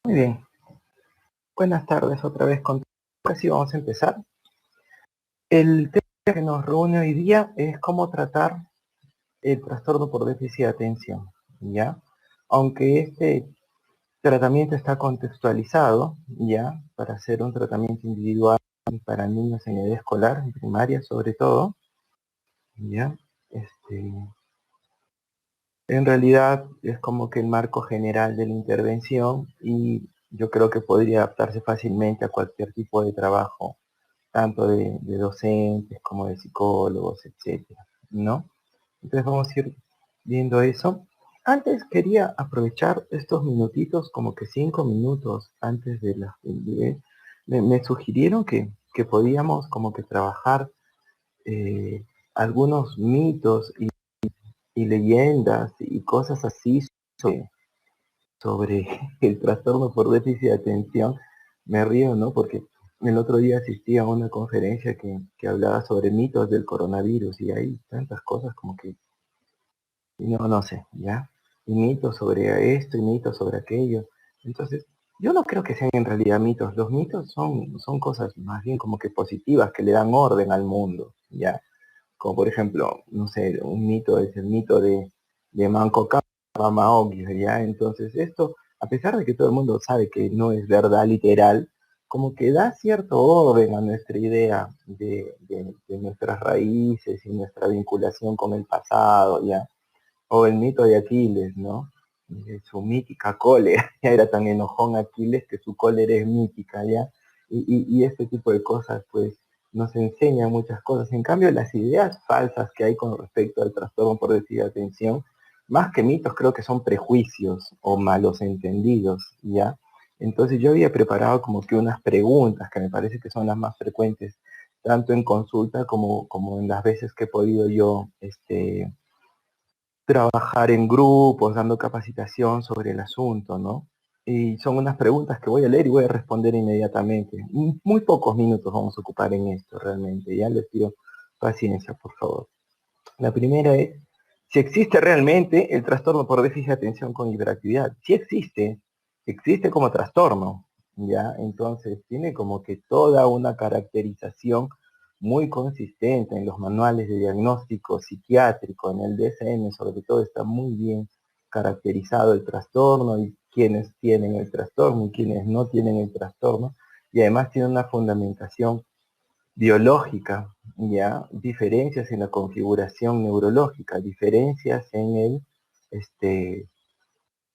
Muy bien, buenas tardes otra vez con casi vamos a empezar. El tema que nos reúne hoy día es cómo tratar el trastorno por déficit de atención, ¿ya? Aunque este tratamiento está contextualizado, ¿ya? Para hacer un tratamiento individual para niños en edad escolar, en primaria sobre todo, ¿ya? En realidad es como que el marco general de la intervención y yo creo que podría adaptarse fácilmente a cualquier tipo de trabajo tanto de docentes como de psicólogos, etcétera, ¿no? Entonces vamos a ir viendo eso. Antes quería aprovechar estos minutitos, como que 5 minutos antes de me sugirieron que podíamos como que trabajar algunos mitos y leyendas y cosas así sobre el trastorno por déficit de atención. Me río, ¿no? Porque el otro día asistí a una conferencia que hablaba sobre mitos del coronavirus y hay tantas cosas como que, no sé, ¿ya? Y mitos sobre esto y mitos sobre aquello. Entonces, yo no creo que sean en realidad mitos. Los mitos son cosas más bien como que positivas, que le dan orden al mundo, ¿ya? Como por ejemplo, no sé, un mito es el mito de Manco Cápac, ¿ya? Entonces esto, a pesar de que todo el mundo sabe que no es verdad literal, como que da cierto orden a nuestra idea de nuestras raíces y nuestra vinculación con el pasado, ¿ya? O el mito de Aquiles, ¿no? De su mítica cólera, ya era tan enojón Aquiles que su cólera es mítica, ¿ya? Y este tipo de cosas, pues, nos enseñan muchas cosas. En cambio, las ideas falsas que hay con respecto al trastorno por déficit de atención, más que mitos, creo que son prejuicios o malos entendidos, ¿ya? Entonces yo había preparado como que unas preguntas que me parece que son las más frecuentes, tanto en consulta como en las veces que he podido yo, trabajar en grupos, dando capacitación sobre el asunto, ¿no? Y son unas preguntas que voy a leer y voy a responder inmediatamente. Muy pocos minutos vamos a ocupar en esto realmente. Ya les pido paciencia, por favor. La primera es, si existe realmente el trastorno por déficit de atención con hiperactividad. Sí existe como trastorno, ¿ya? Entonces tiene como que toda una caracterización muy consistente en los manuales de diagnóstico psiquiátrico, en el DSM sobre todo está muy bien caracterizado el trastorno y quienes tienen el trastorno y quienes no tienen el trastorno, y además tiene una fundamentación biológica, ya, diferencias en la configuración neurológica, diferencias en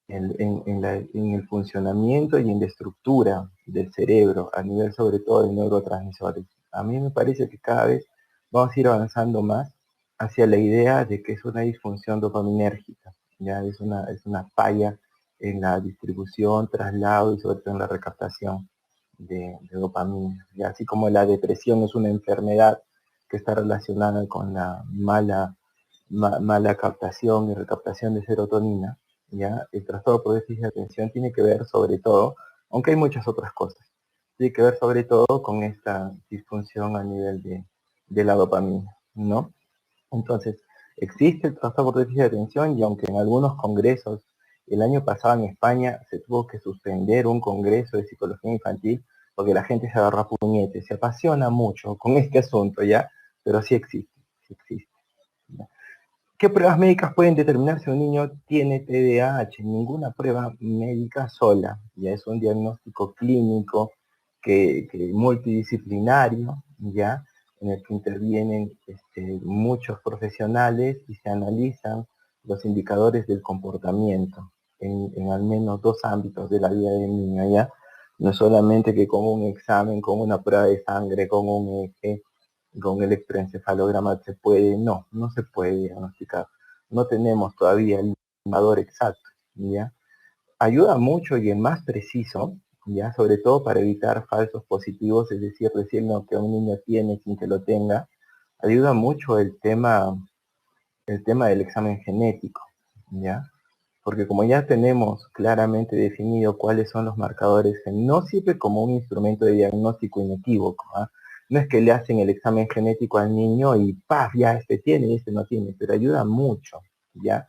en el funcionamiento y en la estructura del cerebro, a nivel sobre todo de neurotransmisores. A mí me parece que cada vez vamos a ir avanzando más hacia la idea de que es una disfunción dopaminérgica, ya es una falla en la distribución, traslado y sobre todo en la recaptación de dopamina. Y así como la depresión es una enfermedad que está relacionada con la mala captación y recaptación de serotonina, ¿ya? El trastorno por déficit de atención tiene que ver sobre todo, aunque hay muchas otras cosas, tiene que ver sobre todo con esta disfunción a nivel de la dopamina, ¿no? Entonces, existe el trastorno por déficit de atención y aunque en algunos congresos, el año pasado en España se tuvo que suspender un congreso de psicología infantil porque la gente se agarra a puñetes, se apasiona mucho con este asunto, ¿ya? Pero sí existe, sí existe. ¿Ya? ¿Qué pruebas médicas pueden determinar si un niño tiene TDAH? Ninguna prueba médica sola, ya es un diagnóstico clínico que multidisciplinario, ya, en el que intervienen muchos profesionales y se analizan los indicadores del comportamiento en al menos dos ámbitos de la vida del niño, ya. No solamente que con un examen, con una prueba de sangre, con un EEG, con electroencefalograma se puede, no se puede diagnosticar. No tenemos todavía el indicador exacto, ¿ya? Ayuda mucho y el más preciso, ¿ya? Sobre todo para evitar falsos positivos, es decir, decir lo que un niño tiene sin que lo tenga, ayuda mucho el tema del examen genético, ¿ya? Porque como ya tenemos claramente definido cuáles son los marcadores, no sirve como un instrumento de diagnóstico inequívoco, ¿ah? No es que le hacen el examen genético al niño y ¡paf! Ya este tiene y este no tiene, pero ayuda mucho, ¿ya?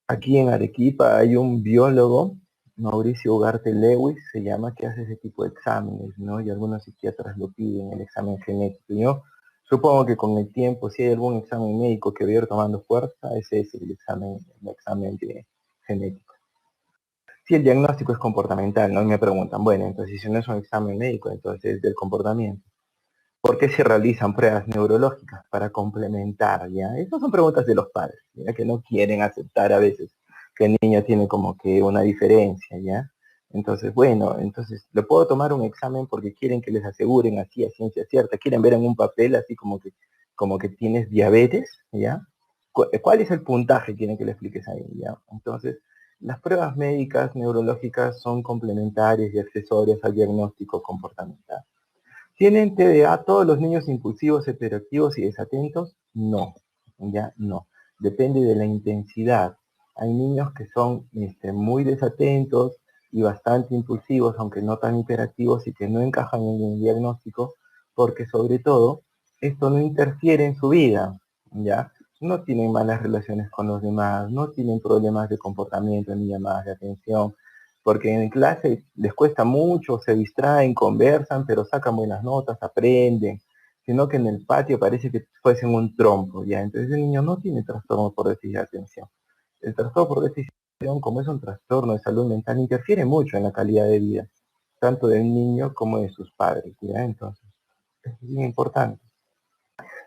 Aquí en Arequipa hay un biólogo, Mauricio Ugarte Lewis se llama, que hace ese tipo de exámenes, ¿no? Y algunos psiquiatras lo piden, el examen genético. Yo supongo que con el tiempo, si hay algún examen médico que va a ir tomando fuerza, ese es el examen genético. Si el diagnóstico es comportamental, ¿no? Y me preguntan, bueno, entonces si no es un examen médico, entonces es del comportamiento. ¿Por qué se realizan pruebas neurológicas? Para complementar, ¿ya? Esas son preguntas de los padres, ¿ya? Que no quieren aceptar a veces que el niño tiene como que una diferencia, ¿ya? Entonces, bueno, entonces, ¿le puedo tomar un examen porque quieren que les aseguren así a ciencia cierta? ¿Quieren ver en un papel así como que tienes diabetes, ¿ya? ¿Cuál es el puntaje? Quieren que le expliques ahí, ¿ya? Entonces, las pruebas médicas neurológicas son complementarias y accesorias al diagnóstico comportamental. ¿Tienen TDA todos los niños impulsivos, hiperactivos y desatentos? No, ya no. Depende de la intensidad. Hay niños que son muy desatentos y bastante impulsivos, aunque no tan hiperactivos y que no encajan en el diagnóstico, porque sobre todo esto no interfiere en su vida, ¿ya? No tienen malas relaciones con los demás, no tienen problemas de comportamiento ni llamadas de atención, porque en clase les cuesta mucho, se distraen, conversan, pero sacan buenas notas, aprenden, sino que en el patio parece que fuesen un trompo, ¿ya? Entonces el niño no tiene trastorno por déficit de atención. El trastorno por déficit de atención, como es un trastorno de salud mental, interfiere mucho en la calidad de vida, tanto del niño como de sus padres, ¿ya? Entonces, es bien importante.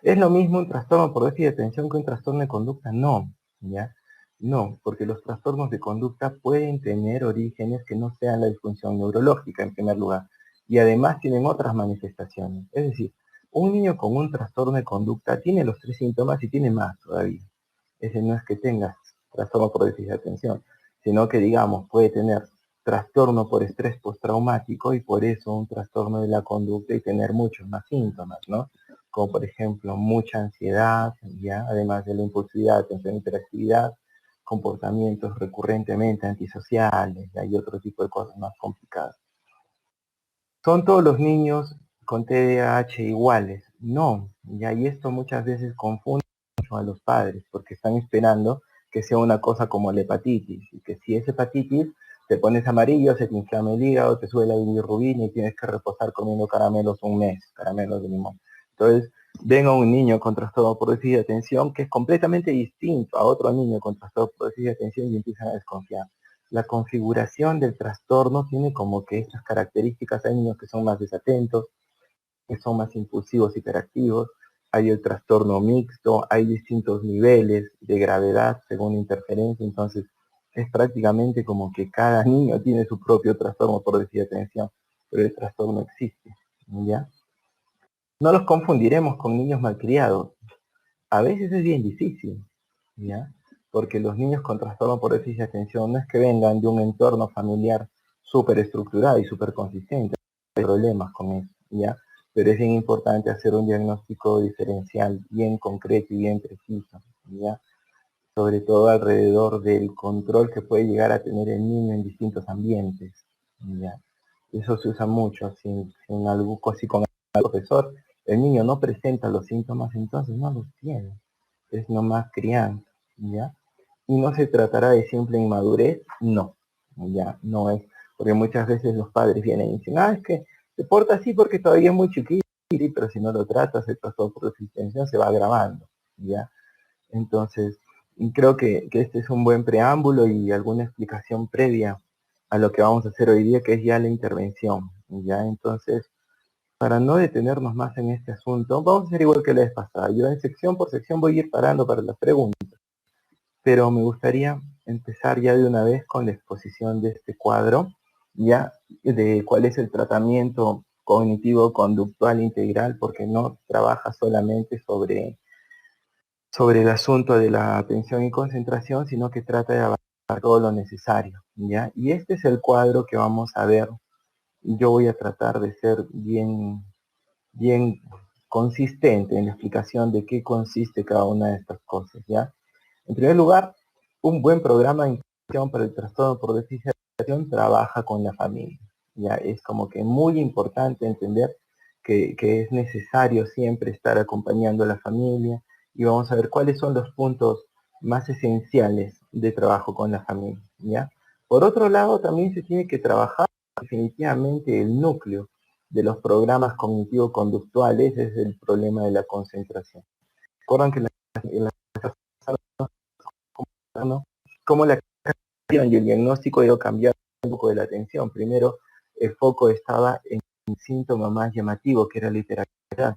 ¿Es lo mismo un trastorno por déficit de atención que un trastorno de conducta? No, ¿ya? No, porque los trastornos de conducta pueden tener orígenes que no sean la disfunción neurológica en primer lugar, y además tienen otras manifestaciones. Es decir, un niño con un trastorno de conducta tiene los 3 síntomas y tiene más todavía. Ese no es que tenga trastorno por déficit de atención, sino que, digamos, puede tener trastorno por estrés postraumático y por eso un trastorno de la conducta y tener muchos más síntomas, ¿no? Como por ejemplo mucha ansiedad, ¿ya? Además de la impulsividad, atención, hiperactividad, comportamientos recurrentemente antisociales, ¿ya? Y otro tipo de cosas más complicadas. ¿Son todos los niños con TDAH iguales? No, ¿ya? Y esto muchas veces confunde mucho a los padres, porque están esperando que sea una cosa como la hepatitis, y que si es hepatitis, te pones amarillo, se te inflama el hígado, te sube la bilirrubina y tienes que reposar comiendo caramelos un mes, caramelos de limón. Entonces, ven a un niño con trastorno por déficit de atención que es completamente distinto a otro niño con trastorno por déficit de atención y empiezan a desconfiar. La configuración del trastorno tiene como que estas características. Hay niños que son más desatentos, que son más impulsivos, hiperactivos. Hay el trastorno mixto, hay distintos niveles de gravedad según la interferencia. Entonces, es prácticamente como que cada niño tiene su propio trastorno por déficit de atención, pero el trastorno existe, ¿ya? No los confundiremos con niños malcriados. A veces es bien difícil, ¿ya? Porque los niños con trastorno por déficit de atención no es que vengan de un entorno familiar súper estructurado y súper consistente, hay problemas con eso, ¿ya? Pero es bien importante hacer un diagnóstico diferencial bien concreto y bien preciso, ¿ya? Sobre todo alrededor del control que puede llegar a tener el niño en distintos ambientes, ¿ya? Eso se usa mucho, sin algo así con el profesor, el niño no presenta los síntomas, entonces no los tiene, es nomás crianza, ¿ya? Y no se tratará de simple inmadurez, no, ya, no es, porque muchas veces los padres vienen y dicen, es que se porta así porque todavía es muy chiquito, pero si no lo tratas, el trastorno por resistencia se va agravando, ¿ya? Entonces, creo que este es un buen preámbulo y alguna explicación previa a lo que vamos a hacer hoy día, que es ya la intervención, ¿ya? Entonces, para no detenernos más en este asunto, vamos a hacer igual que la vez pasada. Yo en sección por sección voy a ir parando para las preguntas, pero me gustaría empezar ya de una vez con la exposición de este cuadro, ya de cuál es el tratamiento cognitivo-conductual integral, porque no trabaja solamente sobre el asunto de la atención y concentración, sino que trata de abarcar todo lo necesario, ¿ya? Y este es el cuadro que vamos a ver. Yo voy a tratar de ser bien consistente en la explicación de qué consiste cada una de estas cosas, ¿ya? En primer lugar, un buen programa de intervención para el trastorno por déficit de atención trabaja con la familia, ¿ya? Es como que muy importante entender que es necesario siempre estar acompañando a la familia, y vamos a ver cuáles son los puntos más esenciales de trabajo con la familia, ¿ya? Por otro lado, también se tiene que trabajar definitivamente el núcleo de los programas cognitivo-conductuales, es el problema de la concentración. Recuerdan que como la atención y el diagnóstico iba cambiando un poco de la atención. Primero, el foco estaba en un síntoma más llamativo, que era la hiperactividad.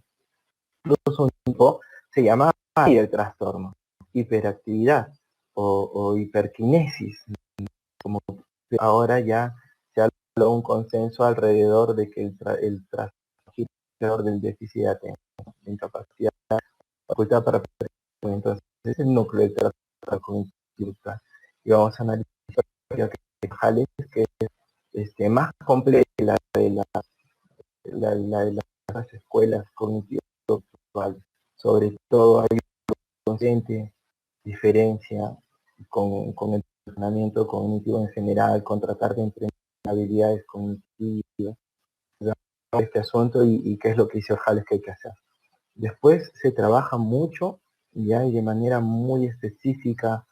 Luego un tiempo se llamaba el trastorno, hiperactividad o hiperquinesis, como ahora ya se ha logrado un consenso alrededor de que el trastorno del déficit de atención, la incapacidad, facultad para entonces es el núcleo del trastorno cognitivo. Y vamos a analizar que es más compleja de las escuelas cognitivas actuales. Sobre todo hay consciente diferencia con el entrenamiento cognitivo en general, con tratar de entrenar habilidades cognitivas, este asunto y qué es lo que dice Ojales que hay que hacer. Después se trabaja mucho ya y de manera muy específica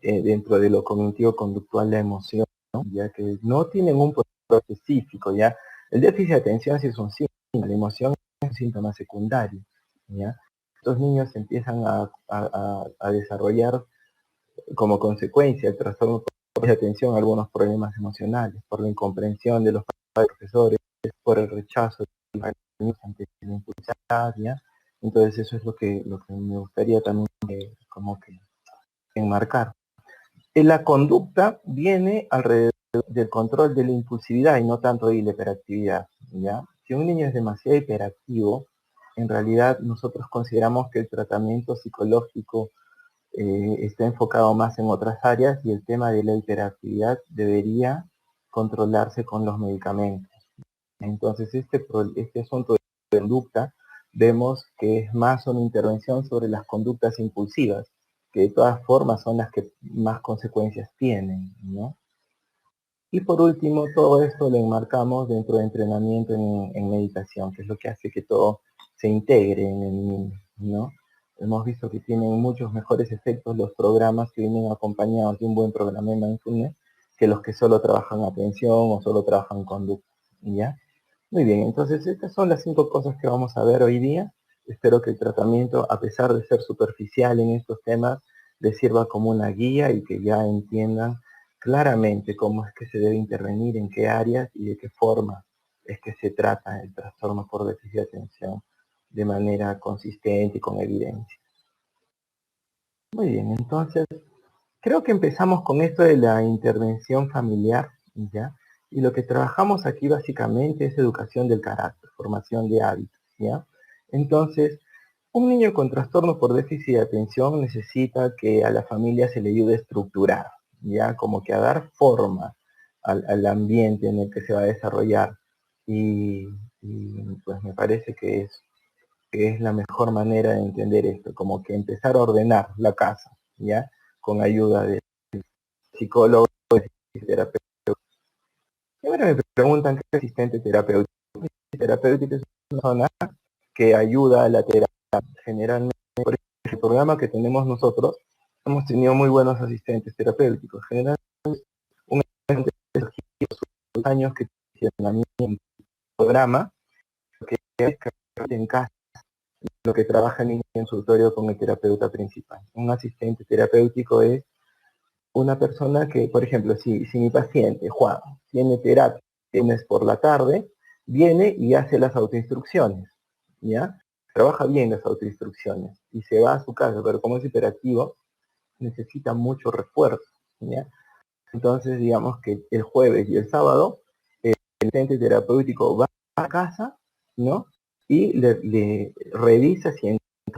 dentro de lo cognitivo-conductual la emoción, ¿no? Ya que no tienen un proceso específico, ya. El déficit de atención sí es un síntoma, la emoción es un síntoma secundario, ya. Estos niños empiezan a desarrollar como consecuencia el trastorno de atención algunos problemas emocionales, por la incomprensión de los profesores, por el rechazo de los niños ante la impulsar, ¿ya? Entonces eso es lo que me gustaría también como que enmarcar. La conducta viene alrededor del control de la impulsividad y no tanto de la hiperactividad, ¿ya? Si un niño es demasiado hiperactivo, en realidad nosotros consideramos que el tratamiento psicológico está enfocado más en otras áreas y el tema de la hiperactividad debería controlarse con los medicamentos. Entonces este asunto de conducta vemos que es más una intervención sobre las conductas impulsivas, que de todas formas son las que más consecuencias tienen, ¿no? Y por último, todo esto lo enmarcamos dentro de entrenamiento en meditación, que es lo que hace que todo se integre en el niño, ¿no? Hemos visto que tienen muchos mejores efectos los programas que vienen acompañados de un buen programa de mindfulness que los que solo trabajan atención o solo trabajan conducta, ¿ya? Muy bien, entonces estas son las 5 cosas que vamos a ver hoy día. Espero que el tratamiento, a pesar de ser superficial en estos temas, les sirva como una guía y que ya entiendan claramente cómo es que se debe intervenir, en qué áreas y de qué forma es que se trata el trastorno por déficit de atención de manera consistente y con evidencia. Muy bien, entonces creo que empezamos con esto de la intervención familiar, ¿ya? Y lo que trabajamos aquí básicamente es educación del carácter, formación de hábitos, ¿ya? Entonces, un niño con trastorno por déficit de atención necesita que a la familia se le ayude a estructurar, ¿ya? Como que a dar forma al ambiente en el que se va a desarrollar. Y, pues me parece que es la mejor manera de entender esto, como que empezar a ordenar la casa, ¿ya? Con ayuda de psicólogos y terapeutas. Siempre me preguntan qué es asistente terapéutico. Terapéutico es una persona que ayuda a la terapia. Generalmente, por el programa que tenemos nosotros, hemos tenido muy buenos asistentes terapéuticos. Generalmente, un asistente de los años que tiene un programa, que es que en casa, lo que trabaja en el consultorio con el terapeuta principal. Un asistente terapéutico es una persona que, por ejemplo, si mi paciente, Juan, tiene terapia lunes por la tarde, viene y hace las autoinstrucciones, ¿ya? Trabaja bien las autoinstrucciones y se va a su casa, pero como es hiperactivo, necesita mucho refuerzo, ¿ya? Entonces, digamos que el jueves y el sábado, el asistente terapéutico va a casa, ¿no? Y le revisa si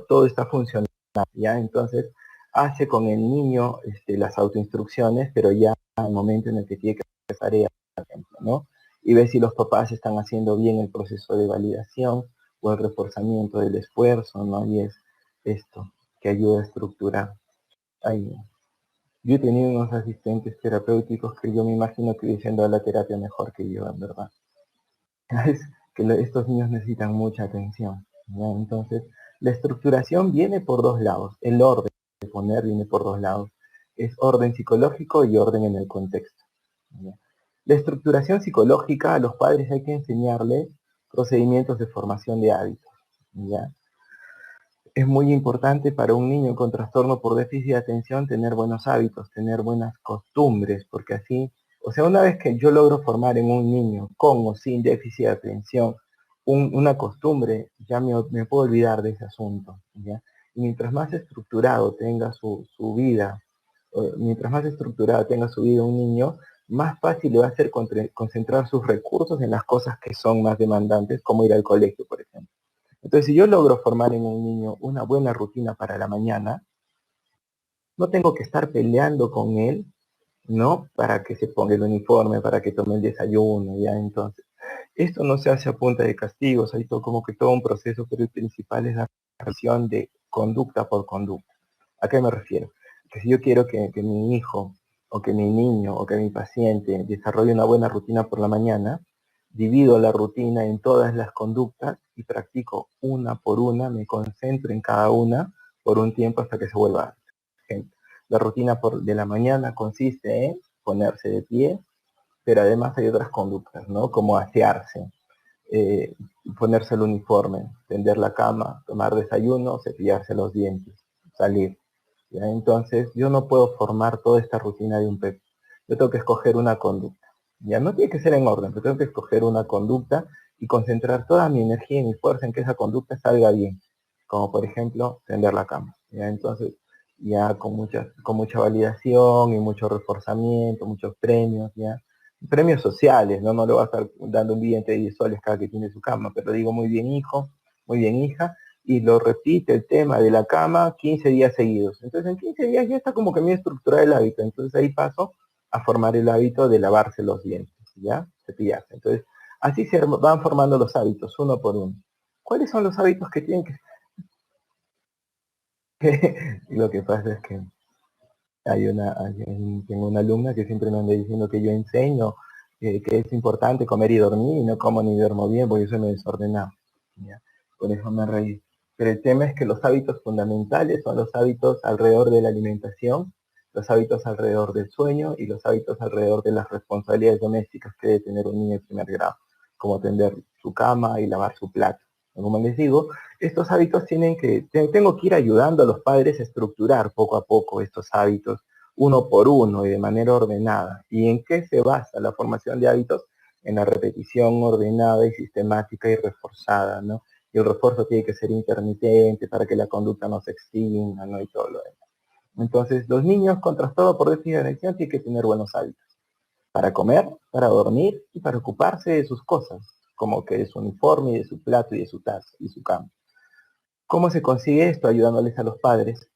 todo está funcionando, ¿ya? Entonces, hace con el niño las autoinstrucciones, pero ya al momento en el que tiene que hacer tareas, por ejemplo, ¿no? Y ve si los papás están haciendo bien el proceso de validación o el reforzamiento del esfuerzo, ¿no? Y es esto que ayuda a estructurar. Ahí. Yo he tenido unos asistentes terapéuticos que yo me imagino que hubiesen dado la terapia mejor que yo, en verdad. Es que estos niños necesitan mucha atención, ¿no? Entonces, la estructuración viene por dos lados. El orden de poner viene por dos lados. Es orden psicológico y orden en el contexto, ¿ya? La estructuración psicológica, a los padres hay que enseñarles procedimientos de formación de hábitos, ¿ya? Es muy importante para un niño con trastorno por déficit de atención tener buenos hábitos, tener buenas costumbres, porque así, o sea, una vez que yo logro formar en un niño con o sin déficit de atención una costumbre, ya me puedo olvidar de ese asunto, ¿ya? Y mientras más estructurado tenga su vida, mientras más estructurado tenga su vida un niño, más fácil le va a ser concentrar sus recursos en las cosas que son más demandantes, como ir al colegio, por ejemplo. Entonces, si yo logro formar en un niño una buena rutina para la mañana, no tengo que estar peleando con él, ¿no? Para que se ponga el uniforme, para que tome el desayuno, ¿ya? Entonces, esto no se hace a punta de castigos, hay todo, como que todo un proceso, pero el principal es la relación de conducta por conducta. ¿A qué me refiero? Que si yo quiero que mi hijo, o que mi niño, o que mi paciente desarrolle una buena rutina por la mañana, divido la rutina en todas las conductas y practico una por una, me concentro en cada una por un tiempo hasta que se vuelva. La rutina de la mañana consiste en ponerse de pie, pero además hay otras conductas, ¿no? Como asearse, eh, ponerse el uniforme, tender la cama, tomar desayuno, cepillarse los dientes, salir. ¿Ya? Entonces, yo no puedo formar toda esta rutina de un pez. Yo tengo que escoger una conducta. Ya no tiene que ser en orden, pero tengo que escoger una conducta y concentrar toda mi energía y mi fuerza en que esa conducta salga bien. Como por ejemplo, tender la cama. ¿Ya? Entonces, ya con mucha validación y mucho reforzamiento, muchos premios, ¿ya? Premios sociales, ¿no? No le va a estar dando un billete de 10 soles cada que tiene su cama, pero digo muy bien hijo, muy bien hija, y lo repite el tema de la cama 15 días seguidos. Entonces en 15 días ya está como que bien estructurado el hábito. Entonces ahí paso a formar el hábito de lavarse los dientes, ¿ya? Cepillarse. Entonces así se van formando los hábitos uno por uno. ¿Cuáles son los hábitos que tienen que... y lo que pasa es que tengo una alumna que siempre me anda diciendo que yo enseño que es importante comer y dormir, y no como ni duermo bien porque yo soy medio desordenado. ¿Ya? Por eso me reí. Pero el tema es que los hábitos fundamentales son los hábitos alrededor de la alimentación, los hábitos alrededor del sueño y los hábitos alrededor de las responsabilidades domésticas que debe tener un niño de primer grado, como tender su cama y lavar su plato. Como les digo, estos hábitos tengo que ir ayudando a los padres a estructurar poco a poco estos hábitos, uno por uno y de manera ordenada. ¿Y en qué se basa la formación de hábitos? En la repetición ordenada y sistemática y reforzada, ¿no? Y el refuerzo tiene que ser intermitente para que la conducta no se extinga, ¿no? Y todo lo demás. Entonces, los niños con trastorno por déficit de atención tienen que tener buenos hábitos para comer, para dormir y para ocuparse de sus cosas, como que de su uniforme, de su plato y de su taza y su cama. ¿Cómo se consigue esto? Ayudándoles a los padres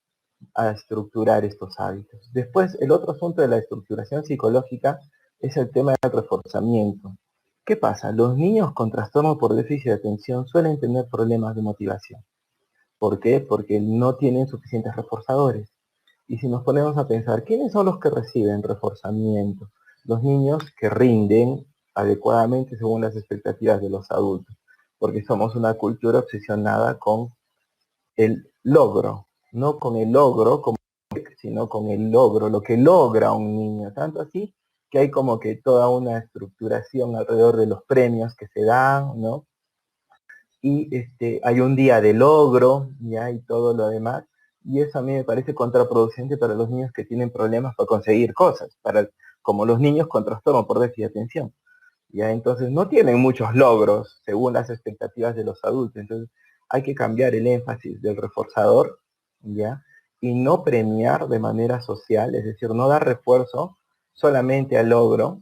a estructurar estos hábitos. Después, el otro asunto de la estructuración psicológica es el tema del reforzamiento. ¿Qué pasa? Los niños con trastorno por déficit de atención suelen tener problemas de motivación. ¿Por qué? Porque no tienen suficientes reforzadores. Y si nos ponemos a pensar, ¿quiénes son los que reciben reforzamiento? Los niños que rinden adecuadamente según las expectativas de los adultos, porque somos una cultura obsesionada con el logro, no con el logro, sino con el logro, lo que logra un niño. Tanto así que hay como que toda una estructuración alrededor de los premios que se dan, ¿no? Y hay un día de logro, ya, y todo lo demás. Y eso a mí me parece contraproducente para los niños que tienen problemas para conseguir cosas, como los niños con trastorno por déficit de atención. ¿Ya? Entonces no tienen muchos logros según las expectativas de los adultos. Entonces hay que cambiar el énfasis del reforzador, ¿ya? Y no premiar de manera social, es decir, no dar refuerzo solamente al logro,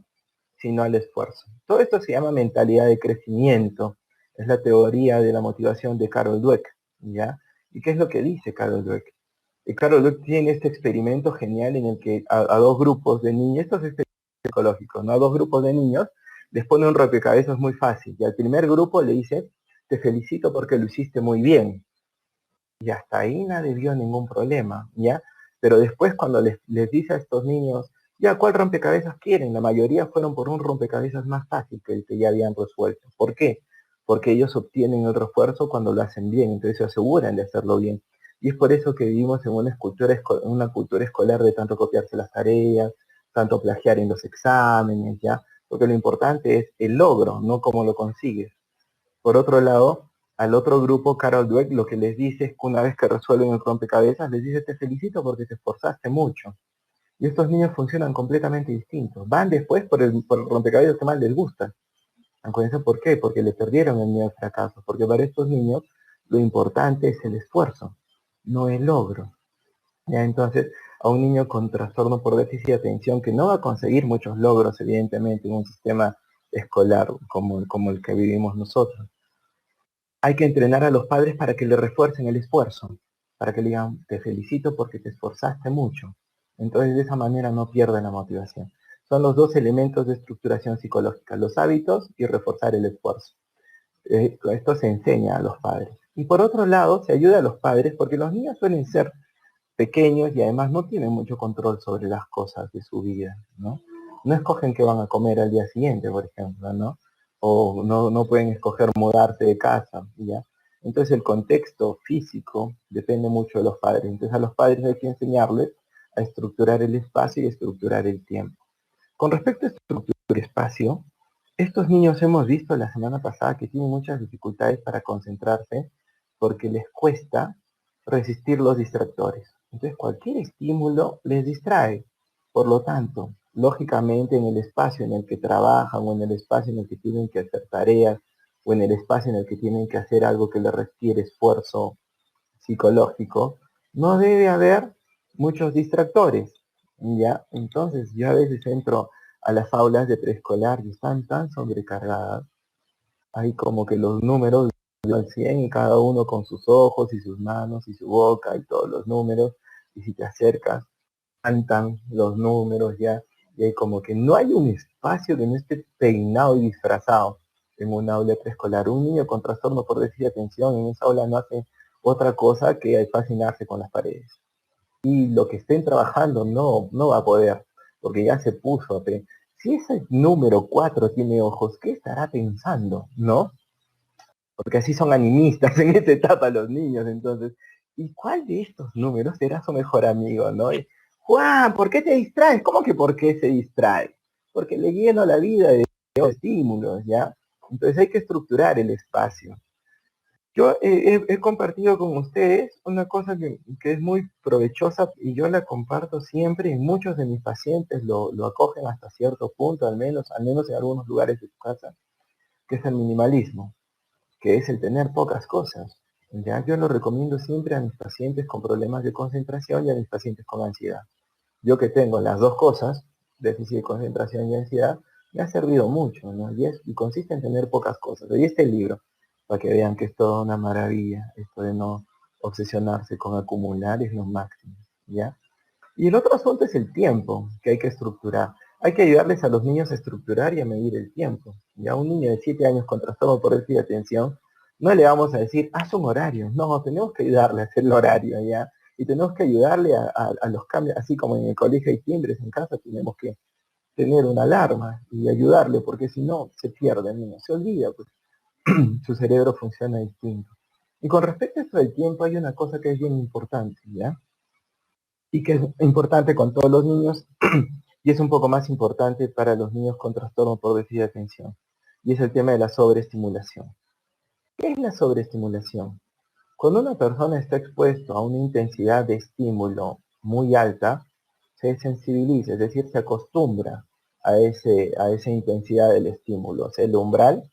sino al esfuerzo. Todo esto se llama mentalidad de crecimiento. Es la teoría de la motivación de Carol Dweck, ¿ya? ¿Y qué es lo que dice Carol Dweck? Y Carol Dweck tiene este experimento genial en el que a dos grupos de niños, esto es psicológico, ¿no? A dos grupos de niños les pone un rompecabezas muy fácil. Y al primer grupo le dice, te felicito porque lo hiciste muy bien. Y hasta ahí nadie vio ningún problema, ¿ya? Pero después cuando les dice a estos niños, ya, ¿cuál rompecabezas quieren? La mayoría fueron por un rompecabezas más fácil que el que ya habían resuelto. ¿Por qué? Porque ellos obtienen el refuerzo cuando lo hacen bien, entonces se aseguran de hacerlo bien. Y es por eso que vivimos en una cultura escolar de tanto copiarse las tareas, tanto plagiar en los exámenes, ¿ya? Porque lo importante es el logro, no cómo lo consigues. Por otro lado, al otro grupo, Carol Dweck, lo que les dice es que una vez que resuelven el rompecabezas, les dice, te felicito porque te esforzaste mucho. Y estos niños funcionan completamente distintos. Van después por el rompecabezas que más les gusta. Acuérdense por qué, porque le perdieron el miedo al fracaso. Porque para estos niños lo importante es el esfuerzo, no el logro. ¿Ya? Entonces, a un niño con trastorno por déficit de atención que no va a conseguir muchos logros, evidentemente, en un sistema escolar como el que vivimos nosotros, hay que entrenar a los padres para que le refuercen el esfuerzo, para que le digan, te felicito porque te esforzaste mucho. Entonces, de esa manera no pierden la motivación. Son los dos elementos de estructuración psicológica, los hábitos y reforzar el esfuerzo. Esto se enseña a los padres. Y por otro lado, se ayuda a los padres porque los niños suelen ser pequeños y además no tienen mucho control sobre las cosas de su vida, ¿no? No escogen qué van a comer al día siguiente, por ejemplo, ¿no? O no pueden escoger mudarse de casa, ¿ya? Entonces el contexto físico depende mucho de los padres. Entonces a los padres hay que enseñarles a estructurar el espacio y estructurar el tiempo. Con respecto a estructurar el espacio, estos niños hemos visto la semana pasada que tienen muchas dificultades para concentrarse porque les cuesta resistir los distractores. Entonces cualquier estímulo les distrae. Por lo tanto, lógicamente en el espacio en el que trabajan o en el espacio en el que tienen que hacer tareas o en el espacio en el que tienen que hacer algo que les requiere esfuerzo psicológico, no debe haber muchos distractores. ¿Ya? Entonces yo a veces entro a las aulas de preescolar y están tan sobrecargadas, hay como que los números al 100 y cada uno con sus ojos y sus manos y su boca y todos los números, y si te acercas, cantan los números ya, y hay como que no hay un espacio que no esté peinado y disfrazado en un aula preescolar. Un niño con trastorno por déficit de atención en esa aula no hace otra cosa que fascinarse con las paredes. Y lo que estén trabajando no va a poder, porque ya se puso. Si ese número 4 tiene ojos, ¿qué estará pensando? ¿No? Porque así son animistas en esta etapa los niños, entonces. ¿Y cuál de estos números será su mejor amigo, no? Y, Juan, ¿por qué te distraes? ¿Cómo que por qué se distrae? Porque le lleno la vida de estímulos, ¿ya? Entonces hay que estructurar el espacio. Yo he compartido con ustedes una cosa que es muy provechosa y yo la comparto siempre y muchos de mis pacientes lo acogen hasta cierto punto, al menos en algunos lugares de su casa, que es el minimalismo, que es el tener pocas cosas. ¿Ya? Yo lo recomiendo siempre a mis pacientes con problemas de concentración y a mis pacientes con ansiedad. Yo que tengo las dos cosas, déficit de concentración y ansiedad, me ha servido mucho, ¿no? Y consiste en tener pocas cosas. Y este libro, para que vean que es toda una maravilla, esto de no obsesionarse con acumular es lo máximo, ¿ya? Y el otro asunto es el tiempo, que hay que estructurar. Hay que ayudarles a los niños a estructurar y a medir el tiempo. Ya un niño de 7 años con trastorno por déficit de atención, no le vamos a decir, haz un horario. No, tenemos que ayudarle a hacer el horario, ¿ya? Y tenemos que ayudarle a los cambios, así como en el colegio hay timbres, en casa tenemos que tener una alarma y ayudarle, porque si no, se pierde el niño, se olvida, pues su cerebro funciona distinto. Y con respecto a esto del tiempo, hay una cosa que es bien importante, ¿ya? Y que es importante con todos los niños, y es un poco más importante para los niños con trastorno por déficit de atención. Y es el tema de la sobreestimulación. ¿Qué es la sobreestimulación? Cuando una persona está expuesto a una intensidad de estímulo muy alta, se sensibiliza, es decir, se acostumbra a esa intensidad del estímulo. O sea, el umbral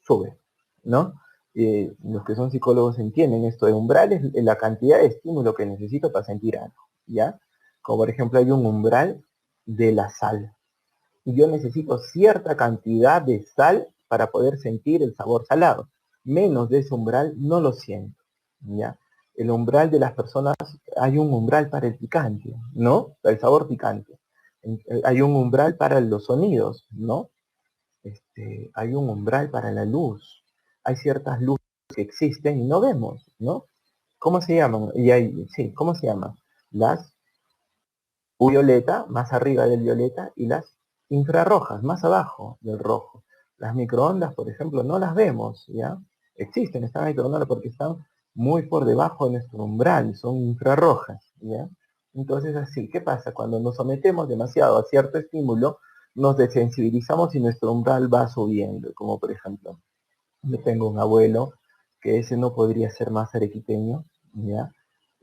sube, ¿no? Los que son psicólogos entienden esto. El umbral es la cantidad de estímulo que necesito para sentir algo, ¿ya? Como por ejemplo hay un umbral de la sal. Y yo necesito cierta cantidad de sal para poder sentir el sabor salado. Menos de ese umbral no lo siento, ¿ya? El umbral de las personas, hay un umbral para el picante, ¿no? Para el sabor picante. Hay un umbral para los sonidos, ¿no? Hay un umbral para la luz. Hay ciertas luces que existen y no vemos, ¿no? ¿Cómo se llaman? Sí, ¿cómo se llaman? Las violeta, más arriba del violeta, y las infrarrojas, más abajo del rojo. Las microondas, por ejemplo, no las vemos, ¿ya? Existen, están microondas porque están muy por debajo de nuestro umbral, son infrarrojas, ¿ya? Entonces así, ¿qué pasa? Cuando nos sometemos demasiado a cierto estímulo, nos desensibilizamos y nuestro umbral va subiendo, como por ejemplo, yo tengo un abuelo que ese no podría ser más arequipeño, ¿ya?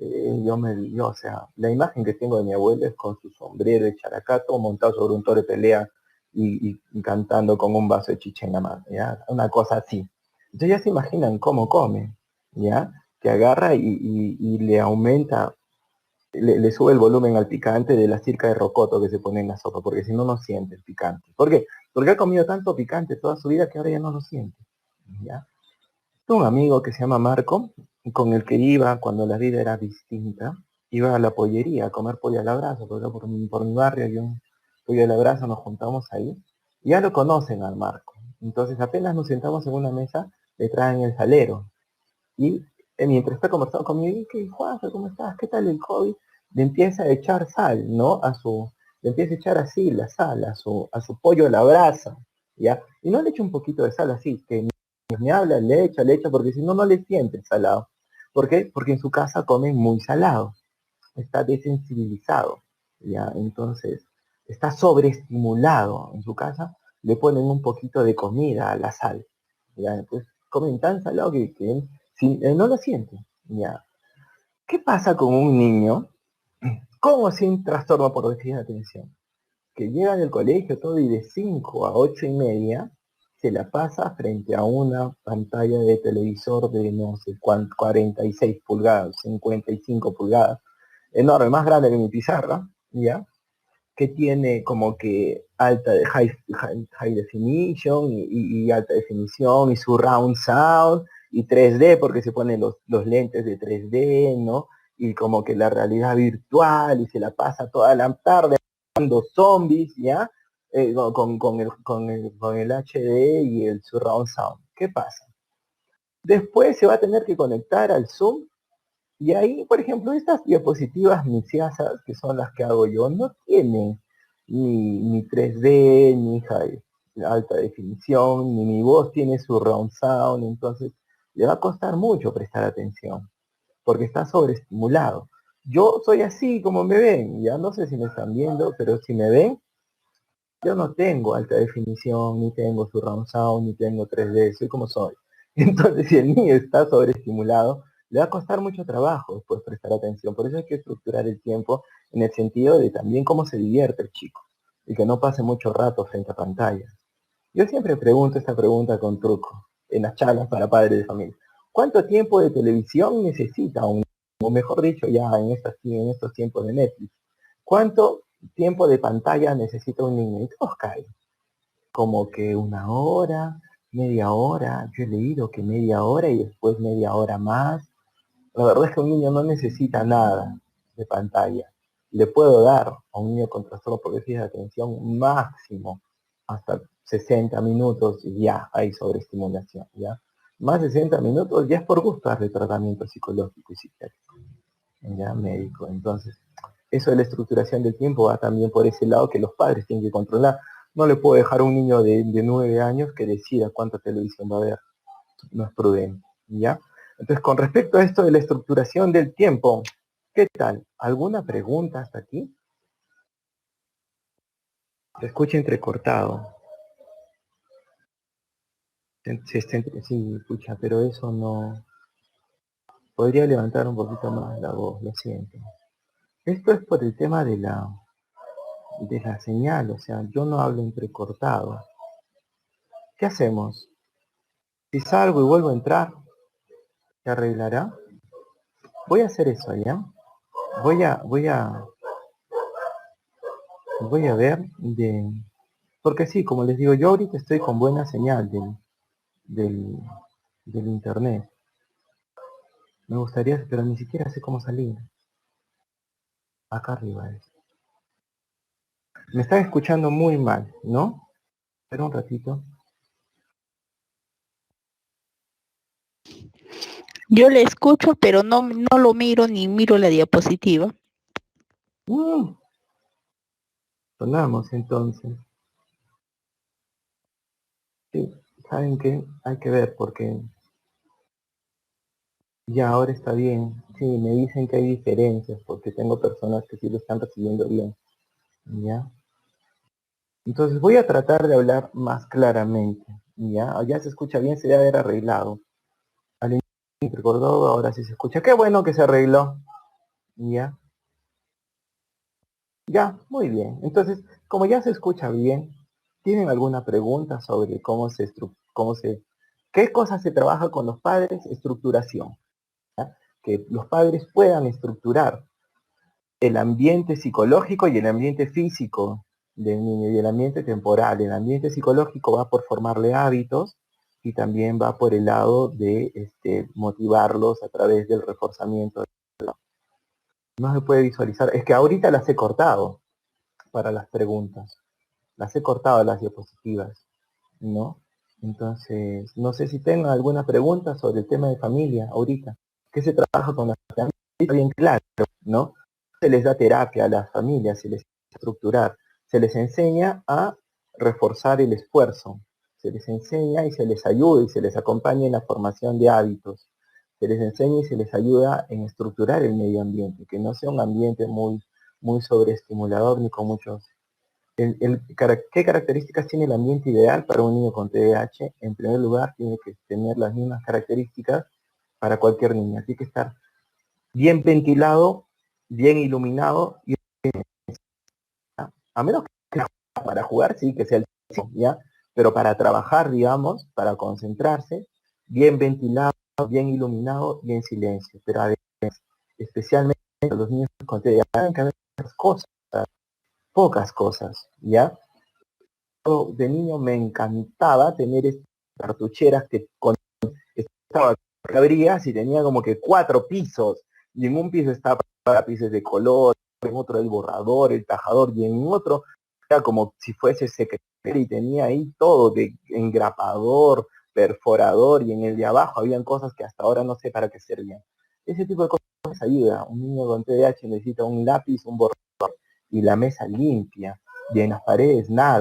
O sea, la imagen que tengo de mi abuelo es con su sombrero de characato montado sobre un toro de pelea y cantando con un vaso de chicha en la mano, ¿ya? Una cosa así. Entonces ya se imaginan cómo come, ¿ya? Que agarra y le aumenta, le sube el volumen al picante de la circa de rocoto que se pone en la sopa, porque si no, no siente el picante. ¿Por qué? Porque ha comido tanto picante toda su vida que ahora ya no lo siente, ¿ya? Un amigo que se llama Marco, con el que iba cuando la vida era distinta, iba a la pollería a comer pollo a la brasa, porque por mi barrio hay un pollo a la brasa, nos juntamos ahí, y ya lo conocen al Marco. Entonces apenas nos sentamos en una mesa, le traen el salero, y mientras está conversando conmigo, ¿qué, Juanjo, cómo estás? ¿Qué tal el COVID? Le empieza a echar sal, ¿no? Le empieza a echar así la sal a su pollo a la brasa, ¿ya? Y no le echa un poquito de sal así, que me habla, le echa, porque si no, no le siente el salado. ¿Por qué? Porque en su casa comen muy salado, está desensibilizado, ¿ya? Entonces, está sobreestimulado en su casa, le ponen un poquito de comida a la sal, ¿ya? Entonces, comen tan salado que él no lo siente, ¿ya? ¿Qué pasa con un niño con o sin trastorno por déficit de atención? Que llega del colegio todo y de 5 a 8 y media se la pasa frente a una pantalla de televisor de no sé cuánto, 46 pulgadas, 55 pulgadas, enorme, más grande que mi pizarra, ¿ya? Que tiene como que high definition y alta definición y surround sound y 3D porque se ponen los lentes de 3D, ¿no? Y como que la realidad virtual y se la pasa toda la tarde zombies, ¿ya? Con el HD y el surround sound. ¿Qué pasa? Después se va a tener que conectar al Zoom y ahí, por ejemplo, estas diapositivas misiasas, que son las que hago yo, no tienen ni 3D, ni alta definición, ni mi voz tiene surround sound, entonces le va a costar mucho prestar atención, porque está sobreestimulado. Yo soy así como me ven, ya no sé si me están viendo, pero si me ven, yo no tengo alta definición, ni tengo surround sound, ni tengo 3D, soy como soy. Entonces, si el niño está sobreestimulado, le va a costar mucho trabajo después prestar atención. Por eso hay que estructurar el tiempo en el sentido de también cómo se divierte el chico y que no pase mucho rato frente a pantallas. Yo siempre pregunto esta pregunta con truco en las charlas para padres de familia. ¿Cuánto tiempo de televisión necesita o mejor dicho, ya en estos tiempos de Netflix? ¿Cuánto tiempo de pantalla necesita un niño? Y todos caen. Como que una hora, media hora. Yo he leído que media hora y después media hora más. La verdad es que un niño no necesita nada de pantalla. Le puedo dar a un niño con trastorno por déficit de atención máximo hasta 60 minutos y ya hay sobreestimulación, ¿ya? Más de 60 minutos ya es por gusto darle tratamiento psicológico y psiquiátrico, ya médico. Entonces, eso de la estructuración del tiempo va también por ese lado que los padres tienen que controlar. No le puedo dejar a un niño de 9 años que decida cuánta televisión va a ver. No es prudente, ¿ya? Entonces, con respecto a esto de la estructuración del tiempo, ¿qué tal? ¿Alguna pregunta hasta aquí? Se escucha entrecortado. Sí, escucha, pero eso no... Podría levantar un poquito más la voz, lo siento. Esto es por el tema de la señal, o sea, yo no hablo entrecortado. ¿Qué hacemos? Si salgo y vuelvo a entrar, ¿se arreglará? Voy a hacer eso, ¿ya? Voy a ver porque sí, como les digo, yo ahorita estoy con buena señal del, del internet. Me gustaría, pero ni siquiera sé cómo salir. Acá arriba es. Me están escuchando muy mal, ¿no? Espera un ratito. Yo le escucho, pero no lo miro ni miro la diapositiva. Sonamos entonces. Sí, ¿saben qué? Hay que ver porque Ya, ahora está bien. Sí, me dicen que hay diferencias porque tengo personas que sí lo están recibiendo bien. ¿Ya? Entonces voy a tratar de hablar más claramente. ¿Ya? Ya se escucha bien, se debe haber arreglado. Al inicio recordó, ahora sí se escucha. Qué bueno que se arregló. ¿Ya? Ya, muy bien. Entonces, como ya se escucha bien, ¿tienen alguna pregunta sobre qué cosas se trabaja con los padres? Estructuración. ¿Ya? Que los padres puedan estructurar el ambiente psicológico y el ambiente físico del niño y el ambiente temporal. El ambiente psicológico va por formarle hábitos y también va por el lado de motivarlos a través del reforzamiento. No se puede visualizar. Es que ahorita las he cortado para las preguntas. Las he cortado las diapositivas, ¿no? Entonces, no sé si tengan alguna pregunta sobre el tema de familia ahorita. ¿Qué se trabaja con la familia? Está bien claro, ¿no? Se les da terapia a las familias, se les estructurar, se les enseña a reforzar el esfuerzo, se les enseña y se les ayuda y se les acompaña en la formación de hábitos, se les enseña y se les ayuda en estructurar el medio ambiente, que no sea un ambiente muy sobreestimulador ni con muchos ¿qué características tiene el ambiente ideal para un niño con TDAH? En primer lugar, tiene que tener las mismas características para cualquier niño. Tiene que estar bien ventilado, bien iluminado, y a menos que para jugar, sí, que sea el ¿ya? Pero para trabajar, digamos, para concentrarse, bien ventilado, bien iluminado y en silencio. Pero además, especialmente los niños con TDAH, que haber cosas, pocas cosas, ¿ya? De niño me encantaba tener estas cartucheras que estaba abrías y tenía como que 4 pisos y en un piso estaba para lápices de color, en otro el borrador, el tajador y en otro era como si fuese secretaria y tenía ahí todo de engrapador, perforador y en el de abajo habían cosas que hasta ahora no sé para qué servían. Ese tipo de cosas ayuda. Un niño con TDAH necesita un lápiz, un borrador y la mesa limpia y en las paredes nada.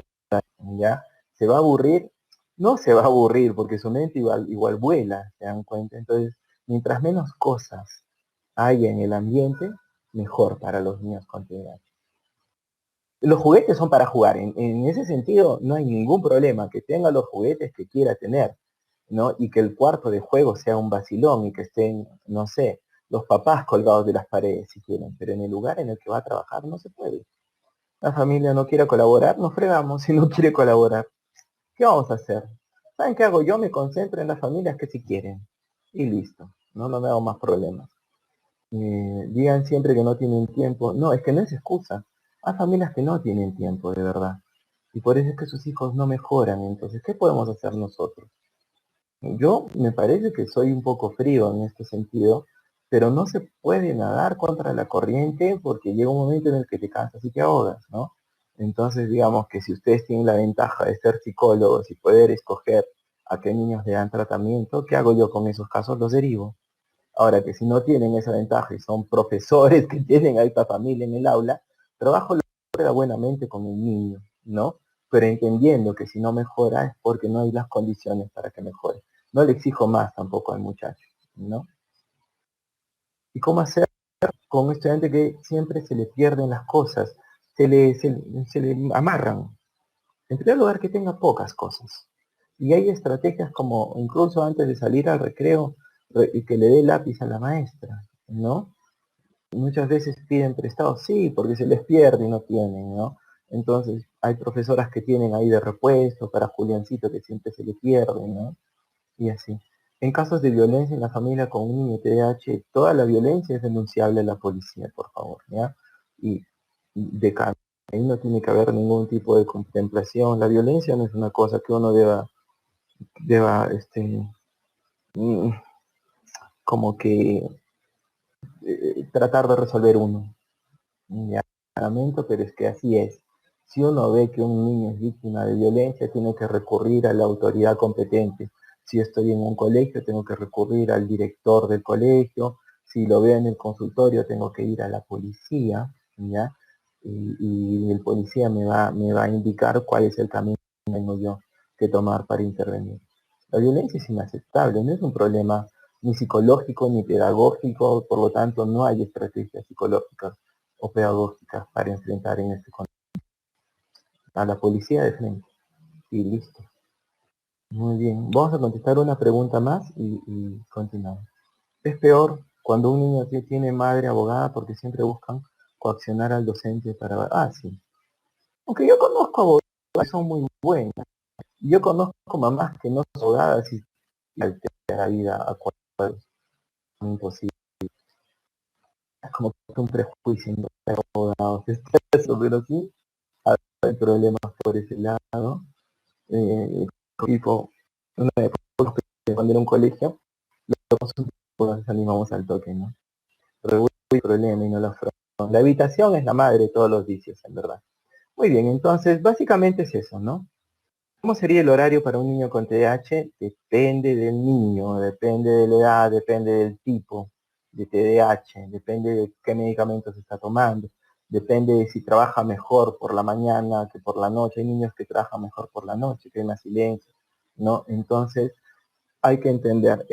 ¿Ya? ¿Se va a aburrir? No se va a aburrir porque su mente igual vuela, ¿se dan cuenta? Entonces, mientras menos cosas haya en el ambiente, mejor para los niños con TDAH. Los juguetes son para jugar, en ese sentido no hay ningún problema, que tenga los juguetes que quiera tener, ¿no? Y que el cuarto de juego sea un vacilón y que estén, no sé, los papás colgados de las paredes si quieren, pero en el lugar en el que va a trabajar no se puede. La familia no quiere colaborar, nos fregamos si no quiere colaborar. ¿Qué vamos a hacer? ¿Saben qué hago yo? Me concentro en las familias que sí quieren. Y listo. No me hago más problemas. Digan siempre que no tienen tiempo. No, es que no es excusa. Hay familias que no tienen tiempo, de verdad. Y por eso es que sus hijos no mejoran. Entonces, ¿qué podemos hacer nosotros? Yo me parece que soy un poco frío en este sentido, pero no se puede nadar contra la corriente porque llega un momento en el que te cansas y te ahogas, ¿no? Entonces, digamos que si ustedes tienen la ventaja de ser psicólogos y poder escoger a qué niños le dan tratamiento, ¿qué hago yo con esos casos? Los derivo. Ahora que si no tienen esa ventaja y son profesores que tienen a esta familia en el aula, trabajo buenamente con el niño, ¿no? Pero entendiendo que si no mejora es porque no hay las condiciones para que mejore. No le exijo más tampoco al muchacho, ¿no? ¿Y cómo hacer con un estudiante que siempre se le pierden las cosas? Se le amarran. En primer lugar, que tenga pocas cosas. Y hay estrategias como incluso antes de salir al recreo, que le dé lápiz a la maestra, ¿no? Muchas veces piden prestado, sí, porque se les pierde y no tienen, ¿no? Entonces hay profesoras que tienen ahí de repuesto para Juliancito que siempre se le pierde, ¿no? Y así. En casos de violencia en la familia con un niño TDAH, toda la violencia es denunciable a la policía, por favor, ¿ya? Y de cambio, ahí no tiene que haber ningún tipo de contemplación. La violencia no es una cosa que uno deba mm, como que tratar de resolver uno. Ya, lamento, pero es que así es. Si uno ve que un niño es víctima de violencia, tiene que recurrir a la autoridad competente. Si estoy en un colegio, tengo que recurrir al director del colegio. Si lo veo en el consultorio, tengo que ir a la policía, ¿ya? Y el policía me va a indicar cuál es el camino que tengo yo que tomar para intervenir. La violencia es inaceptable, no es un problema. ni psicológico ni pedagógico, por lo tanto no hay estrategias psicológicas o pedagógicas para enfrentar en este contexto a la policía de frente. Y listo. Muy bien. Vamos a contestar una pregunta más y continuamos. Es peor cuando un niño tiene madre abogada porque siempre buscan coaccionar al docente para... Ah, sí. Aunque yo conozco abogadas que son muy buenas. Yo conozco mamás que no son abogadas y alteran la vida a cualquier imposible. Es como que un prejuicio en los abogados. Eso, pero sí, hay problemas por ese lado. Tipo, una vez cuando era un colegio, nos animamos al toque, ¿no? Pero hay problema y no lo afrontan. La evitación es la madre de todos los vicios, en verdad. Muy bien, entonces, básicamente es eso, ¿no? ¿Cómo sería el horario para un niño con TDAH? Depende del niño, depende de la edad, depende del tipo de TDAH, depende de qué medicamentos está tomando, depende de si trabaja mejor por la mañana que por la noche. Hay niños que trabajan mejor por la noche, que hay más silencio, ¿no? Entonces, hay que entender,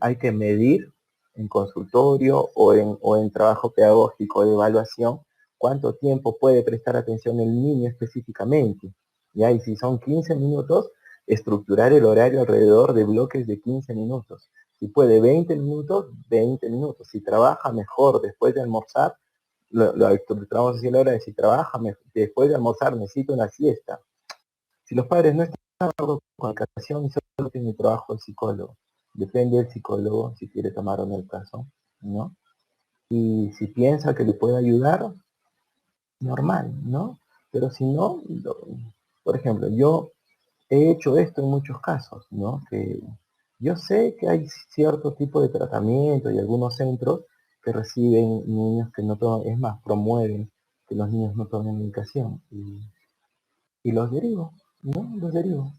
hay que medir en consultorio o en trabajo pedagógico de evaluación cuánto tiempo puede prestar atención el niño específicamente. ¿Ya? Y si son 15 minutos, estructurar el horario alrededor de bloques de 15 minutos. Si puede 20 minutos, 20 minutos. Si trabaja mejor después de almorzar, lo estructuramos así a la hora de si trabaja después de almorzar, necesita una siesta. Si los padres no están de acuerdo con la captación y solo tiene trabajo el psicólogo, depende del psicólogo si quiere tomar o no el caso, ¿no? Y si piensa que le puede ayudar, normal, ¿no? Pero si no, por ejemplo, yo he hecho esto en muchos casos, ¿no? Que yo sé que hay cierto tipo de tratamiento y algunos centros que reciben niños que no toman, es más, promueven que los niños no tomen medicación y los derivo, ¿no? Los derivo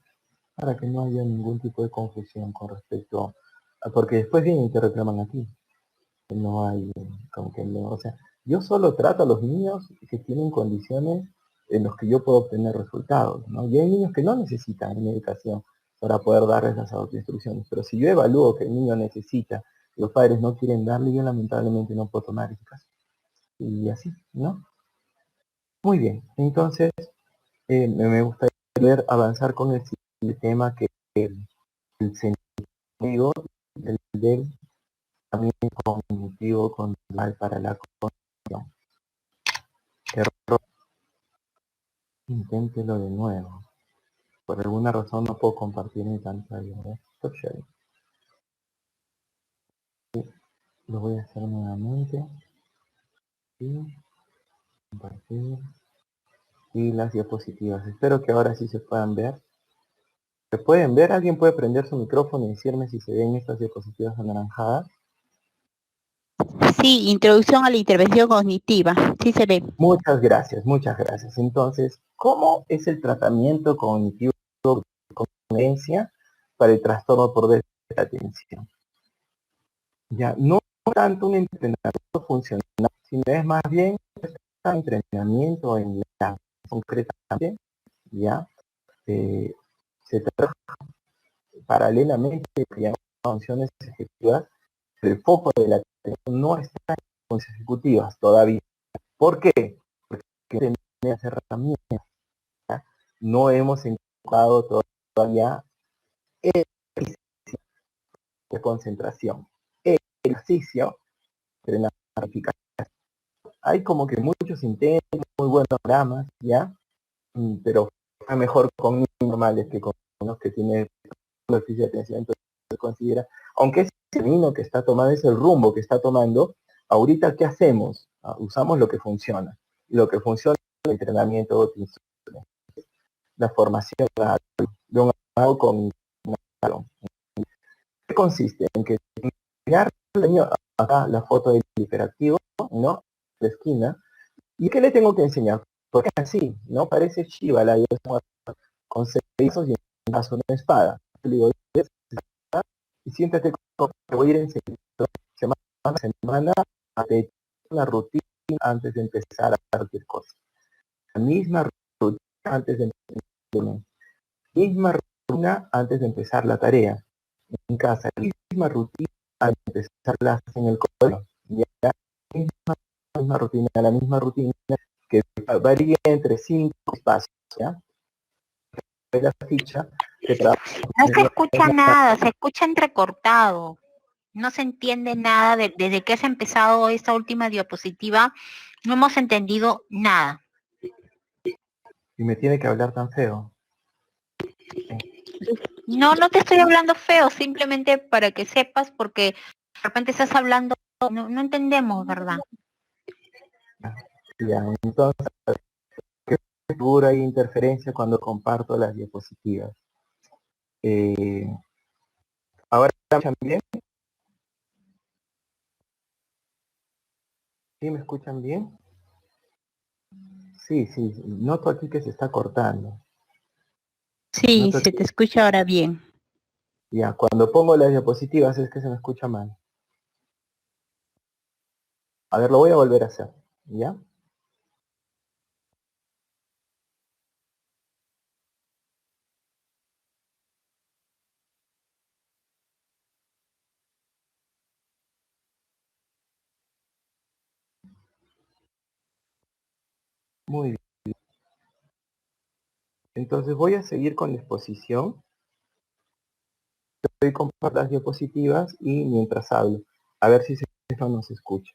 para que no haya ningún tipo de confusión con respecto a, porque después vienen y te reclaman a ti, que no hay, como que no, o sea, yo solo trato a los niños que tienen condiciones en los que yo puedo obtener resultados, ¿no? Y hay niños que no necesitan medicación para poder darles las autoinstrucciones, pero si yo evalúo que el niño necesita y los padres no quieren darle, yo lamentablemente no puedo tomar ese caso. Y así, ¿no? Muy bien, entonces me gustaría ver avanzar con el siguiente tema que es el sentido del también cognitivo conductual para la cognición. Error. Inténtelo de nuevo. Por alguna razón no puedo compartir mi pantalla. Stop sharing. Sí, lo voy a hacer nuevamente. Y compartir. Y las diapositivas. Espero que ahora sí se puedan ver. ¿Se pueden ver? ¿Alguien puede prender su micrófono y decirme si se ven estas diapositivas anaranjadas? Sí, introducción a la intervención cognitiva. Sí se ve. Muchas gracias, muchas gracias. Entonces, ¿cómo es el tratamiento cognitivo de conciencia para el trastorno por déficit de atención? Ya, no tanto un entrenamiento funcional, sino es más bien un entrenamiento en la concretamente, ya, se trabaja paralelamente con funciones ejecutivas, el foco de la atención no está en funciones ejecutivas todavía. ¿Por qué? Porque tenemos herramientas, ¿ya? No hemos encontrado todavía el ejercicio de concentración, el ejercicio de la planificación. Hay como que muchos intentos, muy buenos programas, ¿ya? Pero es mejor con niños normales que con los que tienen déficit de atención. Entonces se considera, aunque ese camino que está tomando, es el rumbo que está tomando, ahorita ¿qué hacemos? Usamos lo que funciona. Y lo que funciona es el entrenamiento, la formación de un algo con un algo. ¿Qué consiste? En que enseñar al niño, acá la foto del hiperactivo, ¿no? De esquina. ¿Y qué le tengo que enseñar? Porque así, ¿no? Parece Shiva, con 6 brazos y un brazo una espada. Le digo, y siéntate como que voy a ir enseñando semana a semana a tener una rutina antes de empezar a hacer cualquier cosa. La misma rutina antes de empezar, misma rutina antes de empezar la tarea en casa, la misma rutina a empezar clases en el colegio. Ya la misma rutina que varía entre 5 espacios, ¿ya? La ficha que trabaja. No se escucha nada, se escucha entrecortado. No se entiende nada desde que has empezado esta última diapositiva. No hemos entendido nada. Y me tiene que hablar tan feo. No, no te estoy hablando feo, simplemente para que sepas, porque de repente estás hablando, no entendemos, ¿verdad? Ya, entonces, seguro hay interferencia cuando comparto las diapositivas. Ahora me escuchan bien. ¿Sí me escuchan bien? Sí, noto aquí que se está cortando. Sí, se te escucha ahora bien. Ya, cuando pongo las diapositivas es que se me escucha mal. A ver, lo voy a volver a hacer, ¿ya? Muy bien. Entonces voy a seguir con la exposición. Voy a compartir las diapositivas y mientras hablo, a ver si se o no se escucha.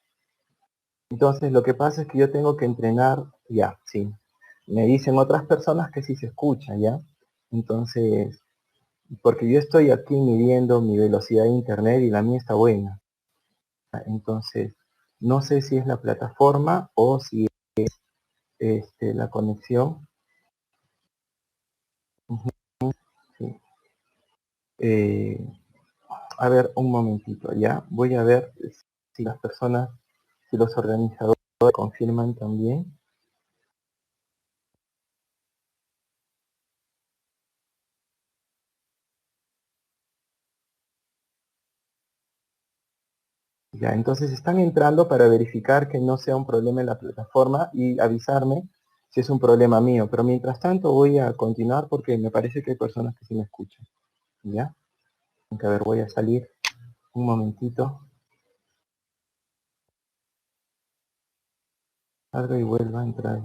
Entonces lo que pasa es que yo tengo que entrenar, ya, sí. Me dicen otras personas que sí se escucha, ¿ya? Entonces, porque yo estoy aquí midiendo mi velocidad de internet y la mía está buena. Entonces, no sé si es la plataforma o si es la conexión. Sí. A ver, un momentito, ¿ya? Voy a ver si las personas, si los organizadores confirman también. Ya, entonces están entrando para verificar que no sea un problema en la plataforma y avisarme si es un problema mío. Pero mientras tanto voy a continuar porque me parece que hay personas que sí me escuchan. ¿Ya? Aunque a ver, voy a salir un momentito. Salga y vuelva a entrar.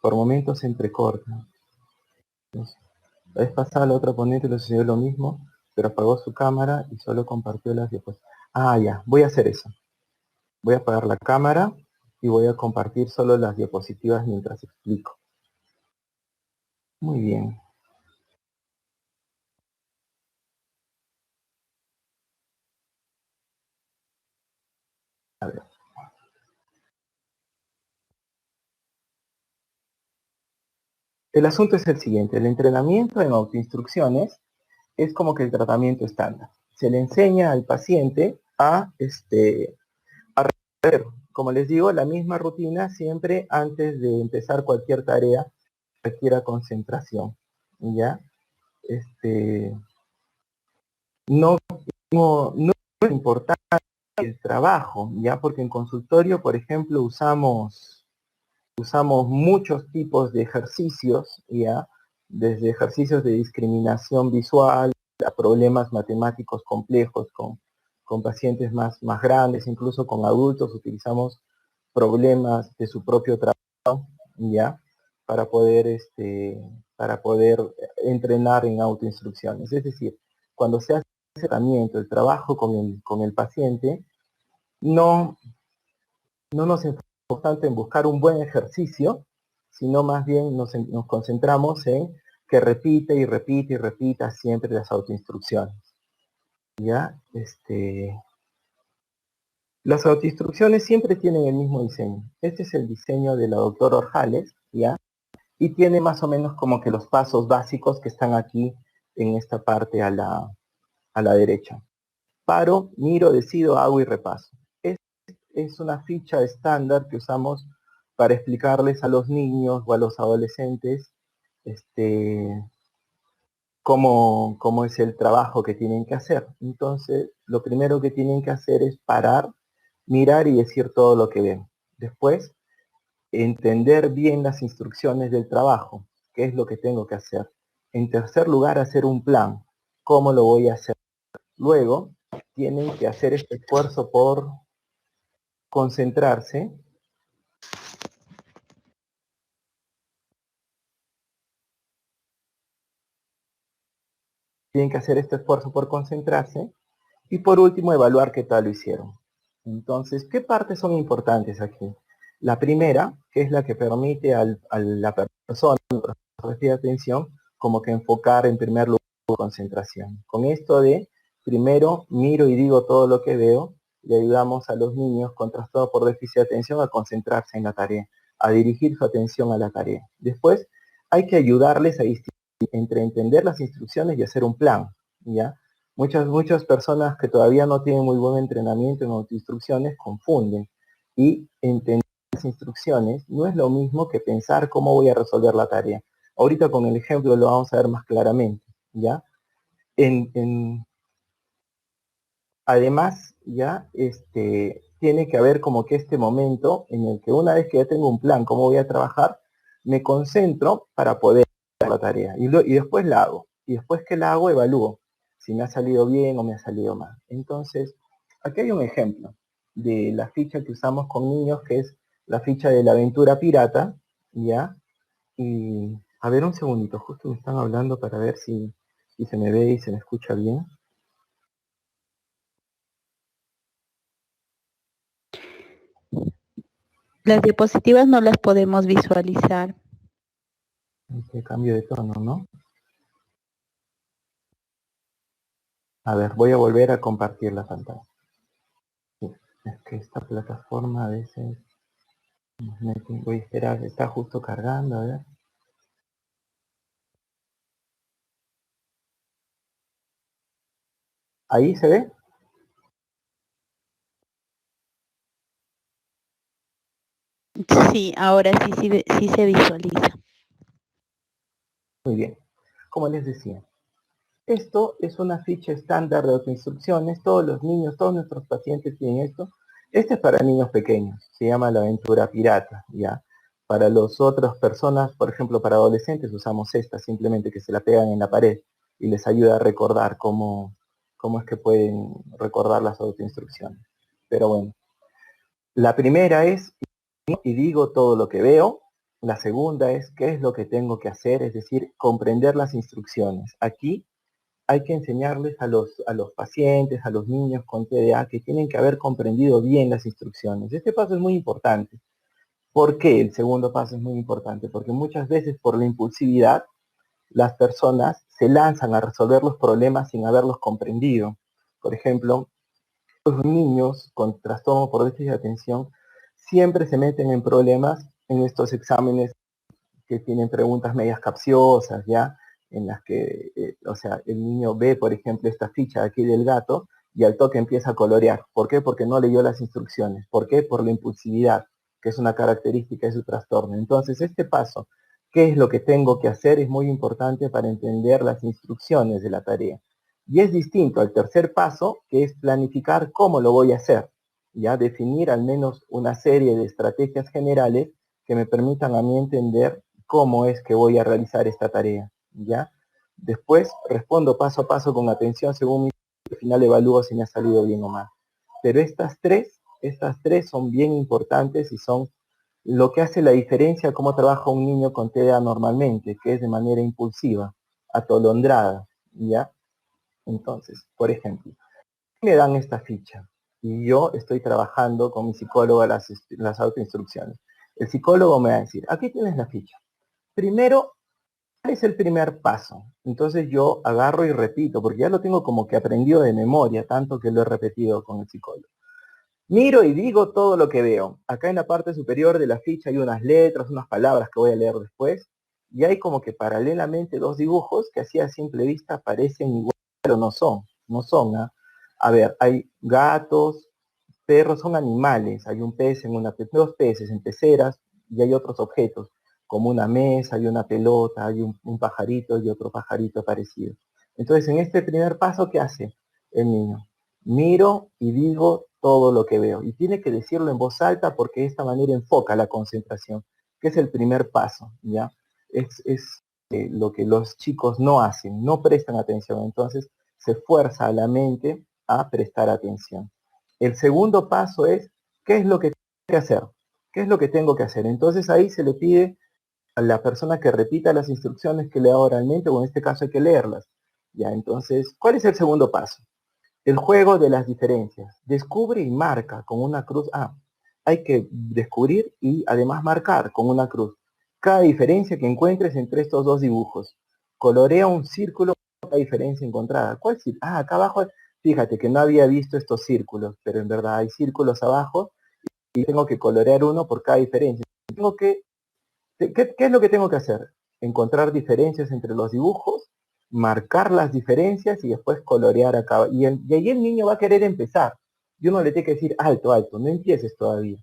Por momentos se entrecorta. La vez pasada la otra ponente le sucedió lo mismo, pero apagó su cámara y solo compartió las diapositivas. Ah, ya, voy a hacer eso. Voy a apagar la cámara y voy a compartir solo las diapositivas mientras explico. Muy bien. A ver. El asunto es el siguiente. El entrenamiento en autoinstrucciones es como que el tratamiento estándar. Se le enseña al paciente a repetir, como les digo, la misma rutina siempre antes de empezar cualquier tarea que requiera concentración. ¿Ya? No es importante el trabajo, ya porque en consultorio, por ejemplo, usamos muchos tipos de ejercicios, ya, desde ejercicios de discriminación visual a problemas matemáticos complejos con pacientes más grandes, incluso con adultos utilizamos problemas de su propio trabajo, ya, para poder entrenar en autoinstrucciones. Es decir, cuando se hace el tratamiento, el trabajo con el paciente, no nos enfocamos tanto en buscar un buen ejercicio, sino más bien nos concentramos en que repite y repite y repita siempre las autoinstrucciones. ¿Ya? Las autoinstrucciones siempre tienen el mismo diseño. Este es el diseño de la doctora Orjales, ¿ya? Y tiene más o menos como que los pasos básicos que están aquí en esta parte a la derecha. Paro, miro, decido, hago y repaso. Es una ficha estándar que usamos para explicarles a los niños o a los adolescentes cómo es el trabajo que tienen que hacer. Entonces, lo primero que tienen que hacer es parar, mirar y decir todo lo que ven. Después, entender bien las instrucciones del trabajo, qué es lo que tengo que hacer. En tercer lugar, hacer un plan, cómo lo voy a hacer. Luego, tienen que hacer este esfuerzo por concentrarse. Tienen que hacer este esfuerzo por concentrarse. Y por último, evaluar qué tal lo hicieron. Entonces, ¿qué partes son importantes aquí? La primera, que es la que permite a la persona, de atención, como que enfocar en primer lugar su concentración. Con esto de, primero, miro y digo todo lo que veo, le ayudamos a los niños con trastorno por déficit de atención a concentrarse en la tarea, a dirigir su atención a la tarea. Después, hay que ayudarles a distinguir entre entender las instrucciones y hacer un plan, ¿ya? Muchas personas que todavía no tienen muy buen entrenamiento en autoinstrucciones confunden y entender las instrucciones no es lo mismo que pensar cómo voy a resolver la tarea. Ahorita con el ejemplo lo vamos a ver más claramente, ¿ya? Además, ya, tiene que haber como que este momento en el que una vez que ya tengo un plan, cómo voy a trabajar, me concentro para poder hacer la tarea. Y después la hago. Y después que la hago, evalúo si me ha salido bien o me ha salido mal. Entonces, aquí hay un ejemplo de la ficha que usamos con niños, que es la ficha de la aventura pirata, ¿ya? Y, a ver, un segundito, justo me están hablando para ver si se me ve y se me escucha bien. Las diapositivas no las podemos visualizar. Este cambio de tono, ¿no? A ver, voy a volver a compartir la pantalla. Sí, es que esta plataforma a veces... Voy a esperar, está justo cargando, a ver. ¿Ahí se ve? Sí, ahora sí se visualiza. Muy bien. Como les decía, esto es una ficha estándar de autoinstrucciones. Todos los niños, todos nuestros pacientes tienen esto. Este es para niños pequeños. Se llama la aventura pirata, ¿ya? Para las otras personas, por ejemplo, para adolescentes, usamos esta, simplemente que se la pegan en la pared y les ayuda a recordar cómo es que pueden recordar las autoinstrucciones. Pero bueno, la primera es, y digo todo lo que veo. La segunda es, ¿qué es lo que tengo que hacer? Es decir, comprender las instrucciones. Aquí hay que enseñarles a los pacientes, a los niños con TDA, que tienen que haber comprendido bien las instrucciones. Este paso es muy importante. ¿Por qué el segundo paso es muy importante? Porque muchas veces por la impulsividad, las personas se lanzan a resolver los problemas sin haberlos comprendido. Por ejemplo, los niños con trastorno por déficit de atención siempre se meten en problemas en estos exámenes que tienen preguntas medias capciosas, ¿ya? En las que, o sea, el niño ve, por ejemplo, esta ficha aquí del gato y al toque empieza a colorear. ¿Por qué? Porque no leyó las instrucciones. ¿Por qué? Por la impulsividad, que es una característica de su trastorno. Entonces, este paso, ¿qué es lo que tengo que hacer? Es muy importante para entender las instrucciones de la tarea. Y es distinto al tercer paso, que es planificar cómo lo voy a hacer. Ya definir al menos una serie de estrategias generales que me permitan a mí entender cómo es que voy a realizar esta tarea, ¿ya? Después respondo paso a paso con atención según mi... Al final evalúo si me ha salido bien o mal. Pero estas tres son bien importantes y son lo que hace la diferencia cómo trabaja un niño con TDA normalmente, que es de manera impulsiva, atolondrada, ¿ya? Entonces, por ejemplo, me dan esta ficha y yo estoy trabajando con mi psicólogo las autoinstrucciones. El psicólogo me va a decir, aquí tienes la ficha. Primero, ¿cuál es el primer paso? Entonces yo agarro y repito, porque ya lo tengo como que aprendido de memoria, tanto que lo he repetido con el psicólogo. Miro y digo todo lo que veo. Acá en la parte superior de la ficha hay unas letras, unas palabras que voy a leer después, y hay como que paralelamente dos dibujos que así a simple vista parecen igual, pero no son, ¿ah? A ver, hay gatos, perros, son animales, hay un pez en dos peces en peceras, y hay otros objetos, como una mesa, hay una pelota, hay un pajarito y otro pajarito parecido. Entonces, en este primer paso, ¿qué hace el niño? Miro y digo todo lo que veo. Y tiene que decirlo en voz alta porque de esta manera enfoca la concentración, que es el primer paso, ¿ya? Es lo que los chicos no hacen, no prestan atención. Entonces, se fuerza a la mente a prestar atención. El segundo paso es, ¿qué es lo que tengo que hacer? ¿Qué es lo que tengo que hacer? Entonces ahí se le pide a la persona que repita las instrucciones que lea oralmente, o en este caso hay que leerlas. Ya, entonces, ¿cuál es el segundo paso? El juego de las diferencias. Descubre y marca con una cruz. Hay que descubrir y además marcar con una cruz cada diferencia que encuentres entre estos dos dibujos. Colorea un círculo con la diferencia encontrada. ¿Cuál círculo? Acá abajo, fíjate que no había visto estos círculos, pero en verdad hay círculos abajo y tengo que colorear uno por cada diferencia. ¿Qué es lo que tengo que hacer? Encontrar diferencias entre los dibujos, marcar las diferencias y después colorear acá. Y ahí el niño va a querer empezar. Y uno le tiene que decir, alto, alto, no empieces todavía.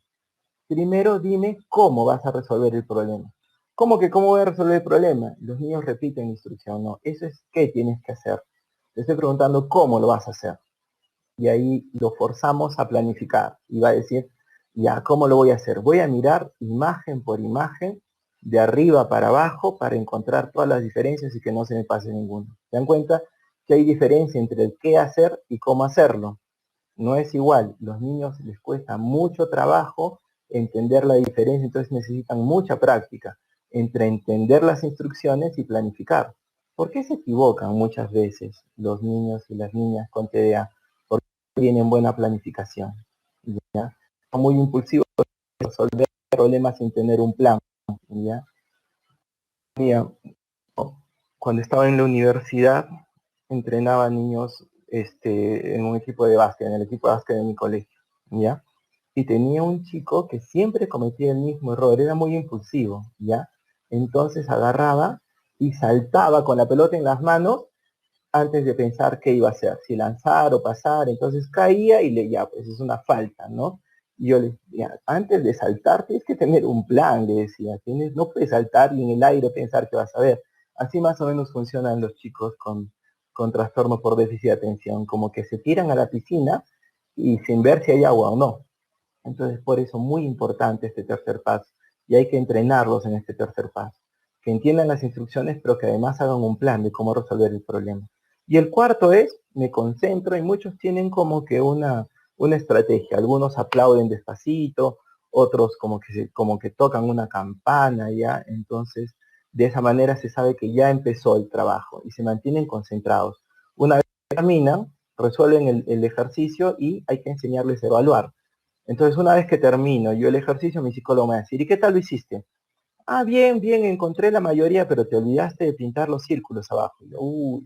Primero dime cómo vas a resolver el problema. ¿Cómo que cómo voy a resolver el problema? Los niños repiten instrucción, no. Eso es qué tienes que hacer. Te estoy preguntando cómo lo vas a hacer. Y ahí lo forzamos a planificar. Y va a decir, ya, ¿cómo lo voy a hacer? Voy a mirar imagen por imagen, de arriba para abajo, para encontrar todas las diferencias y que no se me pase ninguno. ¿Se dan cuenta? Que hay diferencia entre el qué hacer y cómo hacerlo. No es igual. Los niños les cuesta mucho trabajo entender la diferencia, entonces necesitan mucha práctica entre entender las instrucciones y planificar. ¿Por qué se equivocan muchas veces los niños y las niñas con TDA? Porque no tienen buena planificación. ¿Ya? Son muy impulsivos para resolver problemas sin tener un plan. ¿Ya? Mira, cuando estaba en la universidad, entrenaba niños en un equipo de básquet, en el equipo de básquet de mi colegio, ¿ya? Y tenía un chico que siempre cometía el mismo error, era muy impulsivo, ¿ya? Entonces agarraba y saltaba con la pelota en las manos antes de pensar qué iba a hacer, si lanzar o pasar, entonces caía y ya, pues es una falta, ¿no? Y yo le decía, antes de saltar tienes que tener un plan, le decía, no puedes saltar y en el aire pensar que vas a ver. Así más o menos funcionan los chicos con trastorno por déficit de atención, como que se tiran a la piscina y sin ver si hay agua o no. Entonces por eso muy importante este tercer paso y hay que entrenarlos en este tercer paso. Que entiendan las instrucciones pero que además hagan un plan de cómo resolver el problema. Y el cuarto es, me concentro y muchos tienen como que una estrategia. Algunos aplauden despacito, otros como que tocan una campana ya. Entonces de esa manera se sabe que ya empezó el trabajo y se mantienen concentrados. Una vez que terminan, resuelven el ejercicio y hay que enseñarles a evaluar. Entonces, una vez que termino yo el ejercicio, mi psicólogo me va a decir, ¿y qué tal lo hiciste? Bien, bien, encontré la mayoría, pero te olvidaste de pintar los círculos abajo. Y yo,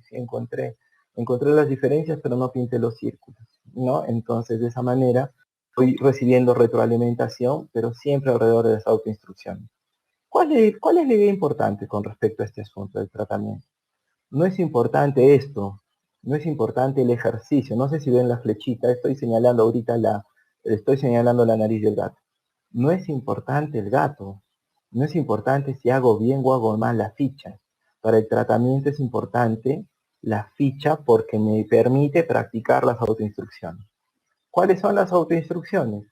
sí, encontré las diferencias, pero no pinté los círculos, ¿no? Entonces, de esa manera, estoy recibiendo retroalimentación, pero siempre alrededor de esa autoinstrucción. ¿Cuál es la idea importante con respecto a este asunto del tratamiento? No es importante esto, no es importante el ejercicio. No sé si ven la flechita, estoy señalando ahorita estoy señalando la nariz del gato. No es importante el gato, no es importante si hago bien o hago mal la ficha. Para el tratamiento es importante la ficha porque me permite practicar las autoinstrucciones. ¿Cuáles son las autoinstrucciones?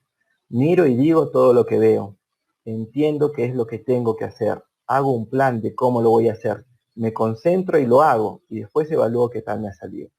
Miro y digo todo lo que veo. Entiendo qué es lo que tengo que hacer. Hago un plan de cómo lo voy a hacer. Me concentro y lo hago. Y después evalúo qué tal me ha salido.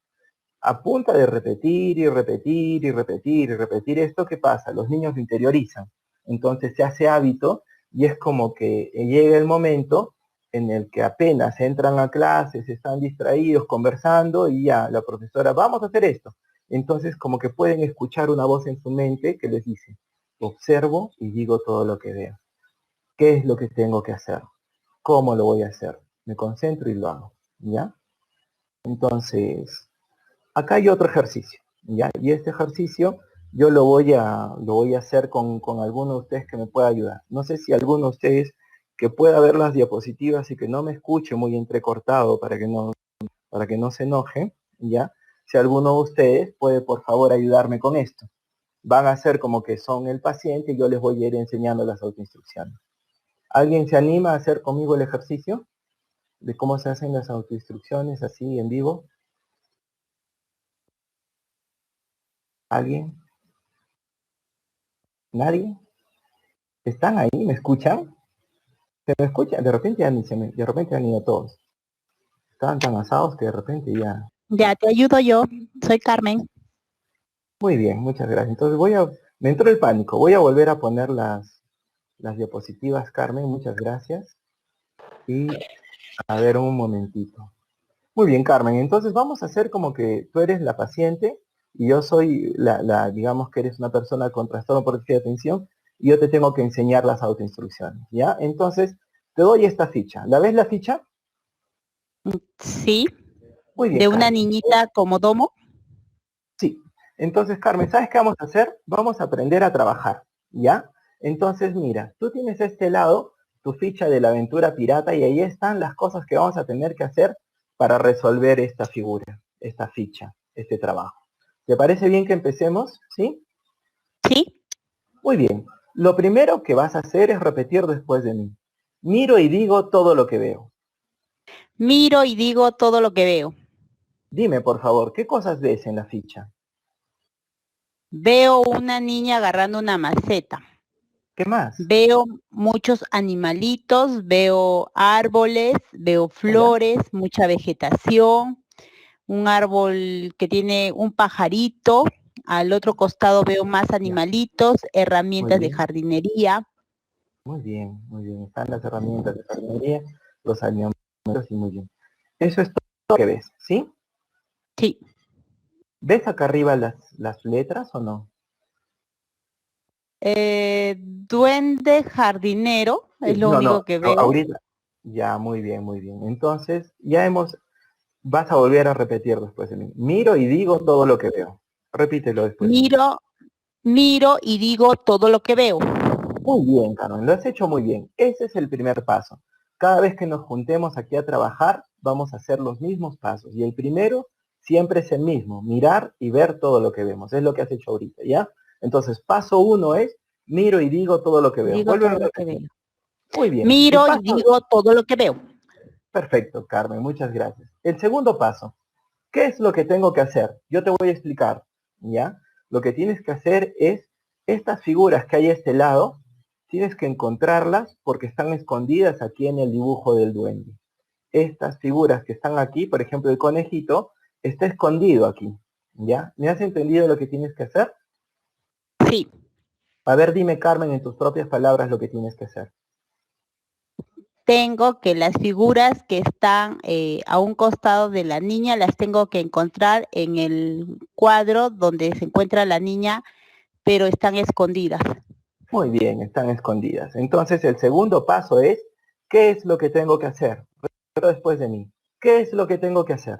A punta de repetir y repetir y repetir y repetir esto, ¿qué pasa? Los niños lo interiorizan. Entonces se hace hábito y es como que llega el momento en el que apenas entran a clases, están distraídos, conversando y ya la profesora, vamos a hacer esto. Entonces como que pueden escuchar una voz en su mente que les dice, observo y digo todo lo que veo. ¿Qué es lo que tengo que hacer? ¿Cómo lo voy a hacer? Me concentro y lo hago, ¿ya? Entonces, acá hay otro ejercicio, ¿ya? Y este ejercicio yo lo voy a hacer con alguno de ustedes que me pueda ayudar. No sé si alguno de ustedes que pueda ver las diapositivas y que no me escuche muy entrecortado para que no se enoje, ¿ya? Si alguno de ustedes puede por favor ayudarme con esto. Van a hacer como que son el paciente y yo les voy a ir enseñando las autoinstrucciones. ¿Alguien se anima a hacer conmigo el ejercicio de cómo se hacen las autoinstrucciones así en vivo? ¿Alguien? ¿Nadie? ¿Están ahí? ¿Me escuchan? ¿Se me escuchan? De repente han ido todos. Estaban tan asados que de repente ya... Ya te ayudo yo, soy Carmen. Muy bien, muchas gracias. Entonces me entró el pánico. Voy a volver a poner las diapositivas, Carmen. Muchas gracias. Y a ver un momentito. Muy bien, Carmen. Entonces vamos a hacer como que tú eres la paciente y yo soy digamos que eres una persona con trastorno por déficit de atención y yo te tengo que enseñar las autoinstrucciones, ¿ya? Entonces te doy esta ficha. ¿La ves la ficha? Sí, Muy bien, de una Carmen. niñita como domo. Sí. Entonces, Carmen, ¿sabes qué vamos a hacer? Vamos a aprender a trabajar, ¿ya? Entonces, mira, tú tienes este lado, tu ficha de la aventura pirata, y ahí están las cosas que vamos a tener que hacer para resolver esta figura, esta ficha, este trabajo. ¿Te parece bien que empecemos? ¿Sí? Sí, Muy bien. Lo primero que vas a hacer es repetir después de mí. Miro y digo todo lo que veo. miro y digo todo lo que veo. Dime, por favor, ¿qué cosas ves en la ficha? Veo una niña agarrando una maceta. ¿Qué más? Veo muchos animalitos, veo árboles, veo ¿Ya? flores, mucha vegetación, un árbol que tiene un pajarito. Al otro costado veo más Ya. animalitos, Muy herramientas de bien. jardinería. Muy bien, muy bien. Están las herramientas de jardinería, los alimentos y muy bien. Eso es todo lo que ves, ¿sí? Sí, ¿Ves acá arriba las letras o no? duende jardinero es Sí, lo no, único no, que veo. ahorita. Ya, muy bien, muy bien. Entonces, vas a volver a repetir después de mí. Miro y digo todo lo que veo. Repítelo después de mí. Miro, miro y digo todo lo que veo. Muy bien, Carmen, lo has hecho muy bien. Ese es el primer paso. Cada vez que nos juntemos aquí a trabajar, vamos a hacer los mismos pasos. Y el primero siempre es el mismo, mirar y ver todo lo que vemos. Es lo que has hecho ahorita, ¿ya? Entonces, paso uno es, miro y digo todo lo que veo. Digo Vuelve a todo lo que repetir. veo. Muy bien. El Miro y paso, digo todo lo que veo. perfecto, Carmen, muchas gracias. El segundo paso, ¿qué es lo que tengo que hacer? Yo te voy a explicar, ¿ya? Lo que tienes que hacer es, estas figuras que hay a este lado, tienes que encontrarlas porque están escondidas aquí en el dibujo del duende. Estas figuras que están aquí, por ejemplo, el conejito, está escondido aquí, ¿ya? ¿Me has entendido lo que tienes que hacer? Sí, A ver, dime, Carmen, en tus propias palabras lo que tienes que hacer. tengo que las figuras que están a un costado de la niña las tengo que encontrar en el cuadro donde se encuentra la niña, pero están escondidas. Muy bien, están escondidas. Entonces, el segundo paso es, ¿qué es lo que tengo que hacer? Repito después de mí. ¿Qué es lo que tengo que hacer?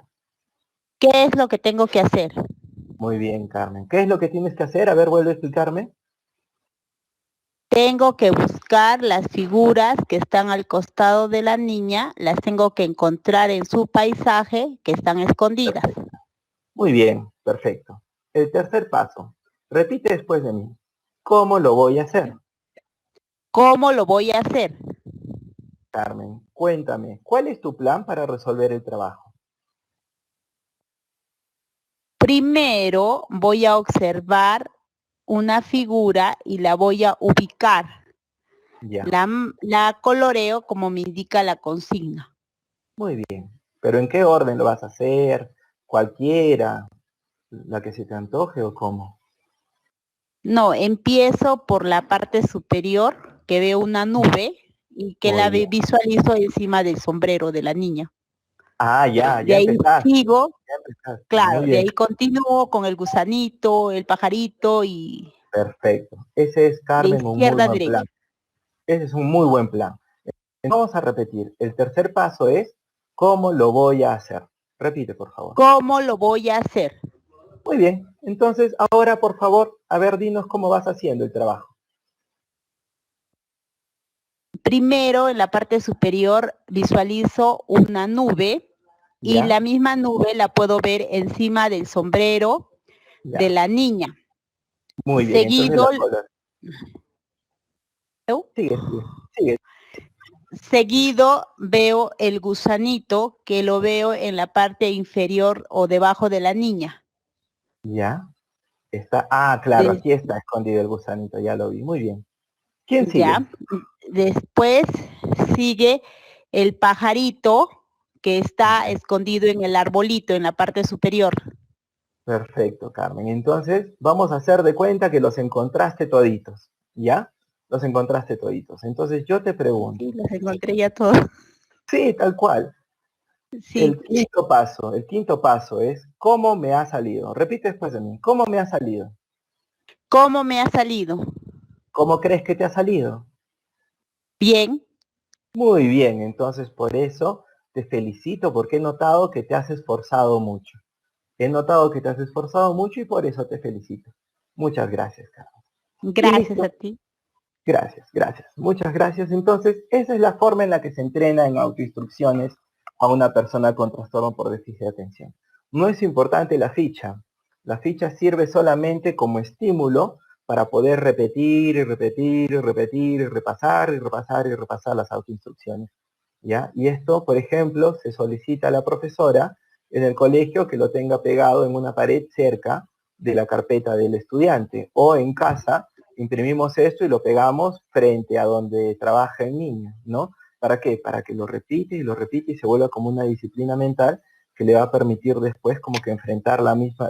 ¿Qué es lo que tengo que hacer? Muy bien, Carmen. ¿Qué es lo que tienes que hacer? A ver, vuelve a explicarme. Tengo que buscar las figuras que están al costado de la niña, las tengo que encontrar en su paisaje que están escondidas. Perfecto. Muy bien, perfecto. El tercer paso. Repite después de mí. ¿Cómo lo voy a hacer? ¿Cómo lo voy a hacer? Carmen, cuéntame, ¿cuál es tu plan para resolver el trabajo? Primero voy a observar una figura y la voy a ubicar. Ya, La coloreo como me indica la consigna. muy bien. ¿Pero en qué orden lo vas a hacer? ¿Cualquiera? ¿La que se te antoje o cómo? No, empiezo por la parte superior, que veo una nube y que Muy la bien. visualizo encima del sombrero de la niña. Ah, De ya ahí empezaste, sigo, ya empezaste. Muy claro, de bien, ahí continúo con el gusanito, el pajarito y perfecto. Ese es, de Carmen, un muy izquierda a buen derecha. plan. Ese es un muy buen plan. Vamos a repetir. El tercer paso es, ¿cómo lo voy a hacer? Repite, por favor. ¿Cómo lo voy a hacer? Muy bien. Entonces, ahora, por favor, a ver, dinos cómo vas haciendo el trabajo. Primero, en la parte superior visualizo una nube y ¿Ya? la misma nube la puedo ver encima del sombrero de Ya. la niña. Muy bien. Entonces, Seguido, la cola. Sigue, sigue, sigue. seguido veo el gusanito que lo veo en la parte inferior o debajo de la niña. Ya. Está, ah, claro, Des- aquí está escondido el gusanito, ya lo vi. Muy bien. ¿Quién sigue? ya. Después sigue el pajarito que está Ya. escondido en el arbolito en la parte superior. Perfecto, Carmen. Entonces, vamos a hacer de cuenta que los encontraste toditos, ¿ya? Los encontraste toditos. Entonces, yo te pregunto. Sí, los encontré ya todos. Sí, tal cual. Sí. El quinto paso es, ¿cómo me ha salido? Repite después de mí, ¿cómo me ha salido? ¿Cómo me ha salido? ¿Cómo crees que te ha salido? Bien. Muy bien, entonces por eso te felicito porque he notado que te has esforzado mucho. He notado que te has esforzado mucho y por eso te felicito. Muchas gracias, Carmen. Y Gracias listo. a ti. Gracias, gracias. Muchas gracias. Entonces, esa es la forma en la que se entrena en autoinstrucciones a una persona con trastorno por déficit de atención. No es importante la ficha. La ficha sirve solamente como estímulo para poder repetir y repetir y repetir y repasar y repasar y repasar las autoinstrucciones. ¿Ya? Y esto, por ejemplo, se solicita a la profesora en el colegio que lo tenga pegado en una pared cerca de la carpeta del estudiante o en casa imprimimos esto y lo pegamos frente a donde trabaja el niño, ¿no? ¿Para qué? Para que lo repite y lo repite y se vuelva como una disciplina mental que le va a permitir después como que enfrentar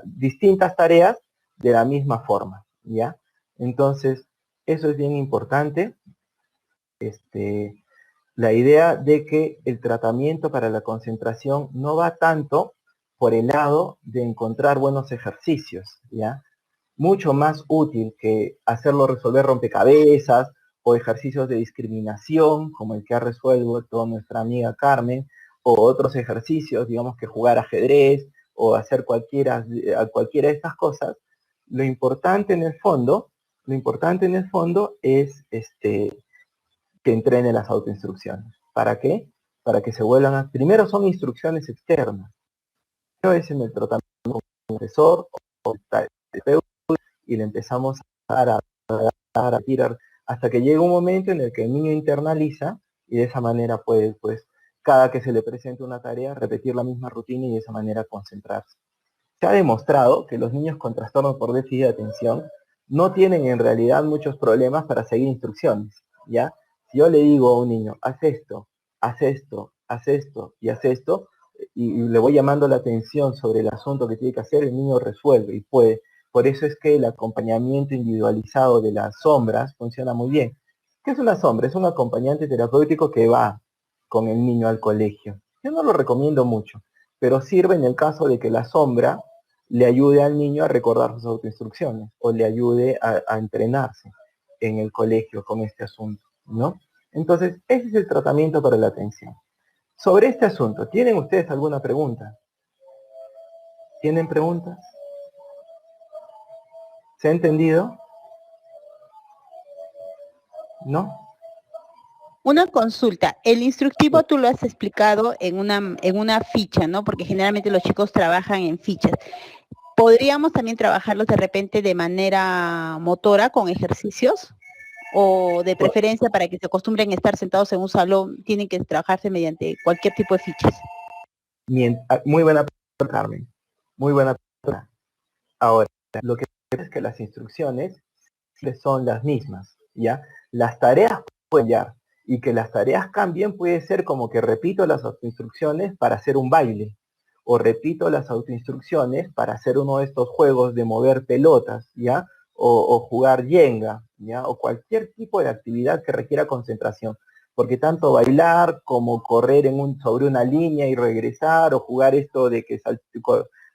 distintas tareas de la misma forma, ¿ya? Entonces, eso es bien importante. La idea de que el tratamiento para la concentración no va tanto por el lado de encontrar buenos ejercicios, ¿ya? Mucho más útil que hacerlo resolver rompecabezas o ejercicios de discriminación, como el que ha resuelto nuestra amiga Carmen, o otros ejercicios, digamos que jugar ajedrez o hacer cualquiera de estas cosas. Lo importante en el fondo es que entrene las autoinstrucciones. ¿Para qué? Para que se vuelvan primero son instrucciones externas. Primero es en el tratamiento con un profesor o terapeuta y le empezamos a tirar hasta que llega un momento en el que el niño internaliza y de esa manera puede, pues, cada que se le presente una tarea, repetir la misma rutina y de esa manera concentrarse. Se ha demostrado que los niños con trastorno por déficit de atención no tienen en realidad muchos problemas para seguir instrucciones, ¿ya? Si yo le digo a un niño, haz esto, haz esto, haz esto y haz esto, y le voy llamando la atención sobre el asunto que tiene que hacer, el niño resuelve y puede. Por eso es que el acompañamiento individualizado de las sombras funciona muy bien. ¿Qué es una sombra? Es un acompañante terapéutico que va con el niño al colegio. Yo no lo recomiendo mucho, pero sirve en el caso de que la sombra le ayude al niño a recordar sus autoinstrucciones o le ayude a entrenarse en el colegio con este asunto, ¿no? Entonces, ese es el tratamiento para la atención. Sobre este asunto, ¿tienen ustedes alguna pregunta? ¿Tienen preguntas? ¿Se ha entendido? ¿No? Una consulta. El instructivo tú lo has explicado en una ficha, ¿no? Porque generalmente los chicos trabajan en fichas. ¿Podríamos también trabajarlos de repente de manera motora con ejercicios? ¿O de preferencia para que se acostumbren a estar sentados en un salón, tienen que trabajarse mediante cualquier tipo de fichas? Muy buena pregunta, Carmen. Muy buena pregunta. Ahora, lo que pasa es que las instrucciones son las mismas, ¿ya? Las tareas pueden cambiar y que las tareas cambien puede ser como que repito las autoinstrucciones para hacer un baile o repito las autoinstrucciones para hacer uno de estos juegos de mover pelotas, ¿ya? O jugar yenga, ¿ya? O cualquier tipo de actividad que requiera concentración. Porque tanto bailar como correr sobre una línea y regresar o jugar esto de que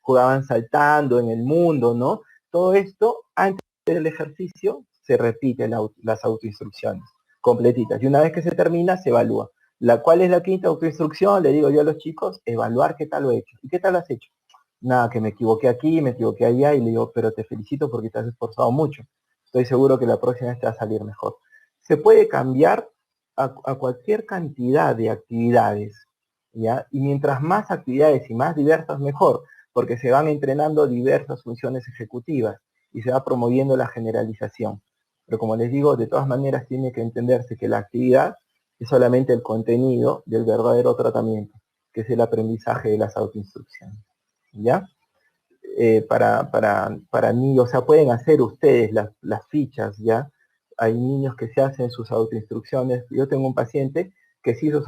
jugaban saltando en el mundo, ¿no? Todo esto antes del ejercicio se repite las autoinstrucciones completitas y una vez que se termina se evalúa. ¿Cuál es la quinta autoinstrucción? Le digo yo a los chicos, evaluar qué tal lo he hecho. ¿Y qué tal lo has hecho? Nada, que me equivoqué aquí, me equivoqué allá y le digo, pero te felicito porque te has esforzado mucho. Estoy seguro que la próxima vez te va a salir mejor. Se puede cambiar a cualquier cantidad de actividades, ¿ya? Y mientras más actividades y más diversas, mejor, porque se van entrenando diversas funciones ejecutivas y se va promoviendo la generalización. Pero como les digo, de todas maneras tiene que entenderse que la actividad es solamente el contenido del verdadero tratamiento, que es el aprendizaje de las autoinstrucciones. ¿Ya? Para mí, o sea, pueden hacer ustedes las fichas, ¿ya? Hay niños que se hacen sus autoinstrucciones. Yo tengo un paciente que se hizo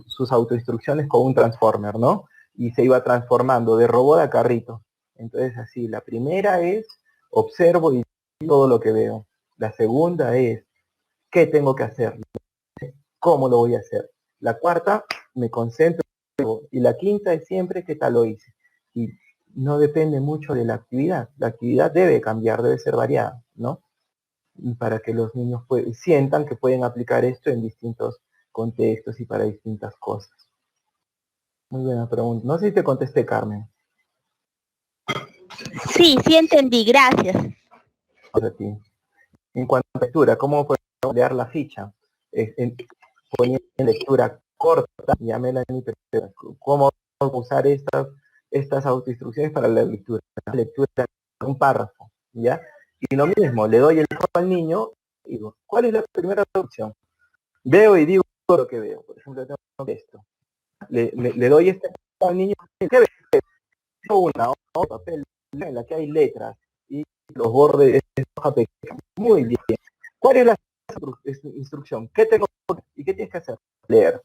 sus autoinstrucciones con un transformer, ¿no? Y se iba transformando de robot a carrito. Entonces así, la primera es observo y todo lo que veo. La segunda es qué tengo que hacer, cómo lo voy a hacer. La cuarta, me concentro. Y la quinta es siempre qué tal lo hice. Y no depende mucho de la actividad. La actividad debe cambiar, debe ser variada, ¿no? Para que los niños sientan que pueden aplicar esto en distintos contextos y para distintas cosas. Muy buena pregunta. No sé si te contesté, Carmen. Sí, sí entendí, gracias. A ti. En cuanto a lectura, ¿cómo podemos leer la ficha? Poniendo lectura corta, ya Melanie, ¿cómo usar estas autoinstrucciones para la lectura? Lectura de un párrafo, ¿ya? Y lo mismo, le doy el juego al niño y digo, ¿cuál es la primera opción? Veo y digo lo que veo. Por ejemplo, tengo esto. Le doy este al niño, ¿qué ve? Una hoja papel en la que hay letras y los bordes de hoja pequeña. Muy bien. ¿Cuál es la instrucción? ¿Qué tengo y qué tienes que hacer? Leer.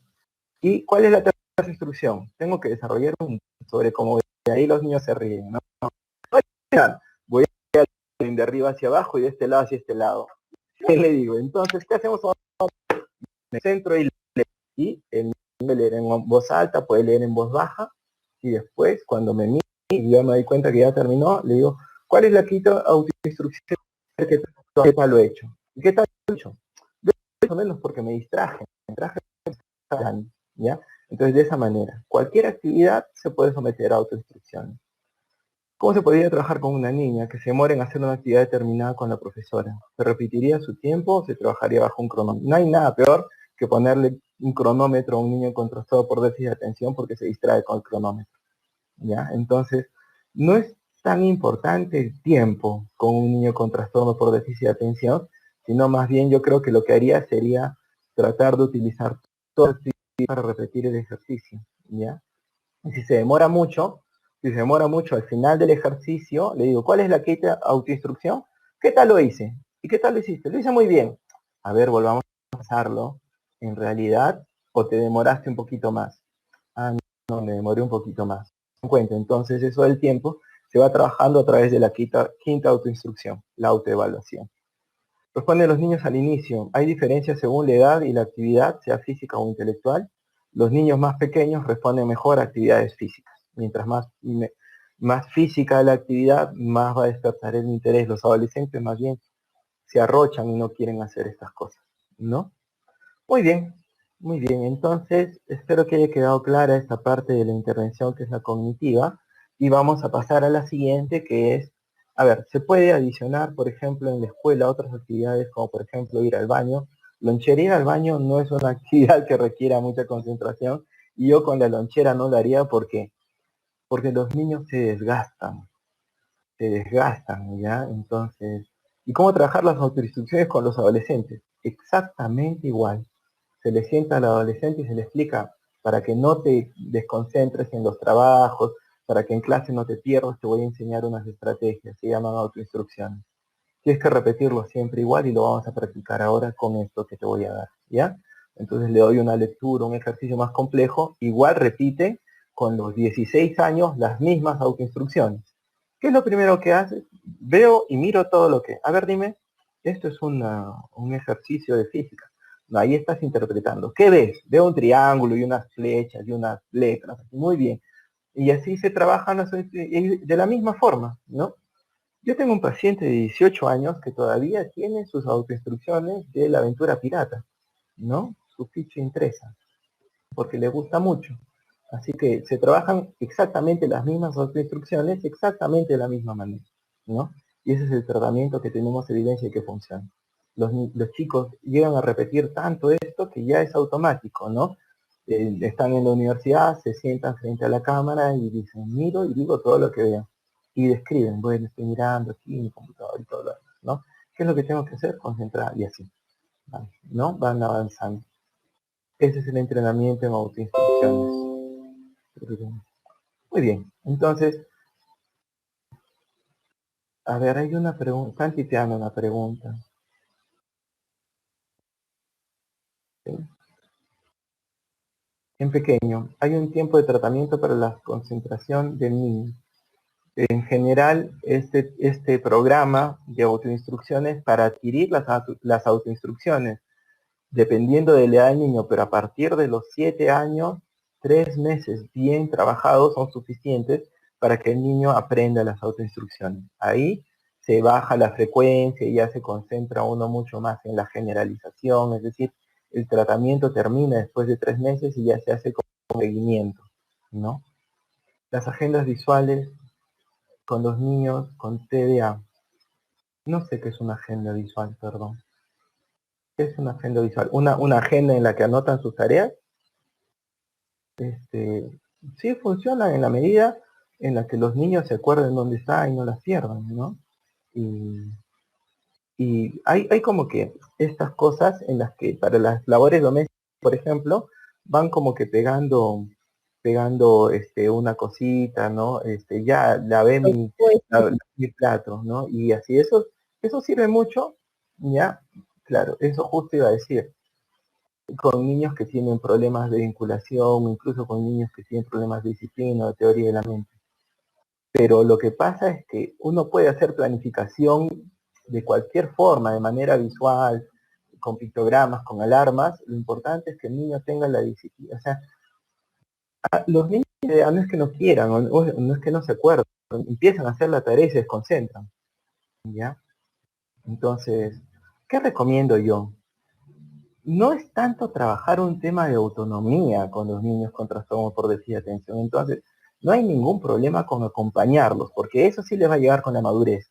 ¿Y cuál es la tercera instrucción? Tengo que desarrollar un sobre cómo de ahí los niños se ríen. ¿No? Voy a ir de arriba hacia abajo y de este lado hacia este lado. ¿Qué le digo? Entonces, ¿qué hacemos? Me centro y leo. Y el niño puede leer en voz alta, puede leer en voz baja. Y después, cuando me mire y yo me doy cuenta que ya terminó, le digo, ¿cuál es la quinta autoinstrucción que lo he hecho? ¿Y qué tal lo he hecho? Yo, más o menos porque me distraje, ¿ya? Entonces, de esa manera, cualquier actividad se puede someter a autoinstrucciones. ¿Cómo se podría trabajar con una niña que se demora en hacer una actividad determinada con la profesora? ¿Se repetiría su tiempo o se trabajaría bajo un cronómetro? No hay nada peor que ponerle un cronómetro a un niño con trastorno por déficit de atención porque se distrae con el cronómetro, ¿ya? Entonces, no es tan importante el tiempo con un niño con trastorno por déficit de atención, sino más bien yo creo que lo que haría sería tratar de utilizar todo el tiempo para repetir el ejercicio, ¿ya? Y si se demora mucho, al final del ejercicio, le digo, ¿cuál es la quinta autoinstrucción? ¿Qué tal lo hice? ¿Y qué tal lo hiciste? Lo hice muy bien. A ver, volvamos a pasarlo. ¿En realidad o te demoraste un poquito más? Ah, no, me demoré un poquito más. En cuenta, entonces eso del tiempo se va trabajando a través de la quinta autoinstrucción, la autoevaluación. Responden los niños al inicio. Hay diferencias según la edad y la actividad, sea física o intelectual. Los niños más pequeños responden mejor a actividades físicas. Mientras más física la actividad, más va a despertar el interés. Los adolescentes más bien se arrochan y no quieren hacer estas cosas, ¿no? Muy bien, muy bien. Entonces, espero que haya quedado clara esta parte de la intervención que es la cognitiva. Y vamos a pasar a la siguiente, que es, a ver, se puede adicionar, por ejemplo, en la escuela otras actividades, como por ejemplo ir al baño. Lonchera ir al baño no es una actividad que requiera mucha concentración, y yo con la lonchera no lo haría porque los niños se desgastan, ¿ya? Entonces, ¿y cómo trabajar las autoinstrucciones con los adolescentes? Exactamente igual. Se le sienta al adolescente y se le explica para que no te desconcentres en los trabajos, para que en clase no te pierdas, te voy a enseñar unas estrategias, se llaman autoinstrucciones. Tienes que repetirlo siempre igual y lo vamos a practicar ahora con esto que te voy a dar, ¿ya? Entonces le doy una lectura, un ejercicio más complejo, igual repite con los 16 años las mismas autoinstrucciones. ¿Qué es lo primero que haces? Veo y miro todo lo que... A ver, dime, esto es un ejercicio de física. No, ahí estás interpretando. ¿Qué ves? Veo un triángulo y unas flechas y unas letras. Muy bien. Y así se trabajan de la misma forma, ¿no? Yo tengo un paciente de 18 años que todavía tiene sus autoinstrucciones de la aventura pirata, ¿no? Su ficha impresa, porque le gusta mucho. Así que se trabajan exactamente las mismas autoinstrucciones, exactamente de la misma manera, ¿no? Y ese es el tratamiento que tenemos evidencia de que funciona. Los chicos llegan a repetir tanto esto que ya es automático, ¿no? Están en la universidad, se sientan frente a la cámara y dicen, miro y digo todo lo que veo. Y describen, bueno, estoy mirando aquí en mi computador y todo lo demás, ¿no? ¿Qué es lo que tengo que hacer? Concentrar y así, ¿vale? ¿No? Van avanzando. Ese es el entrenamiento en autoinstrucciones. Muy bien, entonces, a ver, hay una pregunta, están titeando una pregunta. ¿Sí? En pequeño, hay un tiempo de tratamiento para la concentración del niño. En general, este programa de autoinstrucciones para adquirir las autoinstrucciones, dependiendo de la edad del niño, pero a partir de los 7 años, 3 meses bien trabajados son suficientes para que el niño aprenda las autoinstrucciones. Ahí se baja la frecuencia y ya se concentra uno mucho más en la generalización, es decir, el tratamiento termina después de 3 meses y ya se hace como seguimiento, ¿no? Las agendas visuales con los niños con TDA. No sé qué es una agenda visual, perdón. ¿Qué es una agenda visual? Una agenda en la que anotan sus tareas. Sí funciona en la medida en la que los niños se acuerden dónde está y no las pierdan, ¿no? Y hay como que estas cosas en las que para las labores domésticas, por ejemplo, van como que pegando una cosita, ¿no? Ya lavé mi plato, ¿no? Y así eso sirve mucho, ¿ya? Claro, eso justo iba a decir. Con niños que tienen problemas de vinculación, incluso con niños que tienen problemas de disciplina o de teoría de la mente. Pero lo que pasa es que uno puede hacer planificación de cualquier forma, de manera visual, con pictogramas, con alarmas. Lo importante es que el niño tenga la disciplina. O sea, los niños no es que no quieran, o no es que no se acuerdan, empiezan a hacer la tarea y se desconcentran, ¿ya? Entonces, ¿qué recomiendo yo? No es tanto trabajar un tema de autonomía con los niños con trastorno por déficit de atención. Entonces, no hay ningún problema con acompañarlos, porque eso sí les va a llegar con la madurez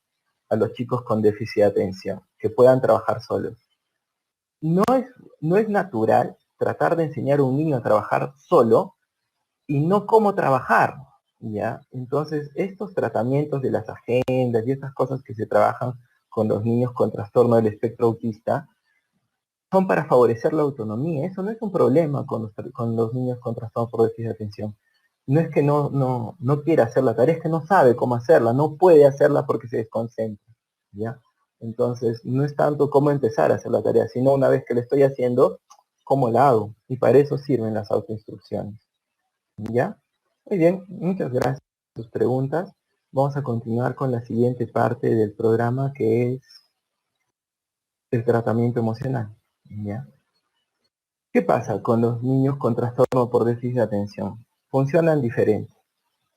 a los chicos con déficit de atención, que puedan trabajar solos. No es natural tratar de enseñar a un niño a trabajar solo y no cómo trabajar, ¿ya? Entonces, estos tratamientos de las agendas y estas cosas que se trabajan con los niños con trastorno del espectro autista, son para favorecer la autonomía. Eso no es un problema con los niños con trastorno por déficit de atención. No es que no quiera hacer la tarea, es que no sabe cómo hacerla, no puede hacerla porque se desconcentra, ¿ya? Entonces, no es tanto cómo empezar a hacer la tarea, sino una vez que la estoy haciendo, cómo la hago. Y para eso sirven las autoinstrucciones, ¿ya? Muy bien, muchas gracias por sus preguntas. Vamos a continuar con la siguiente parte del programa, que es el tratamiento emocional, ¿ya? ¿Qué pasa con los niños con trastorno por déficit de atención? Funcionan diferente.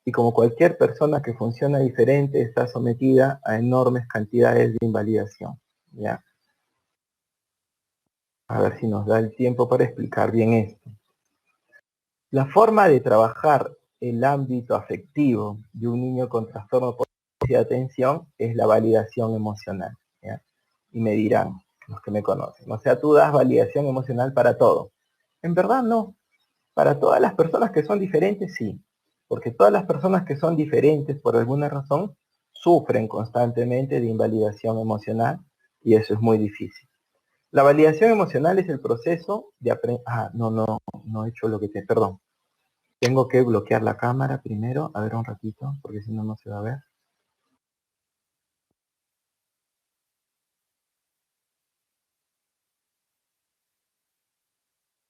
Y como cualquier persona que funciona diferente, está sometida a enormes cantidades de invalidación, ¿ya? A ver si nos da el tiempo para explicar bien esto. La forma de trabajar el ámbito afectivo de un niño con trastorno por déficit de atención es la validación emocional, ¿ya? Y me dirán, los que me conocen, o sea, tú das validación emocional para todo. En verdad no. Para todas las personas que son diferentes, sí. Porque todas las personas que son diferentes por alguna razón sufren constantemente de invalidación emocional y eso es muy difícil. La validación emocional es el proceso de aprender... no he hecho lo que te... Perdón. Tengo que bloquear la cámara primero. A ver un ratito, porque si no, no se va a ver.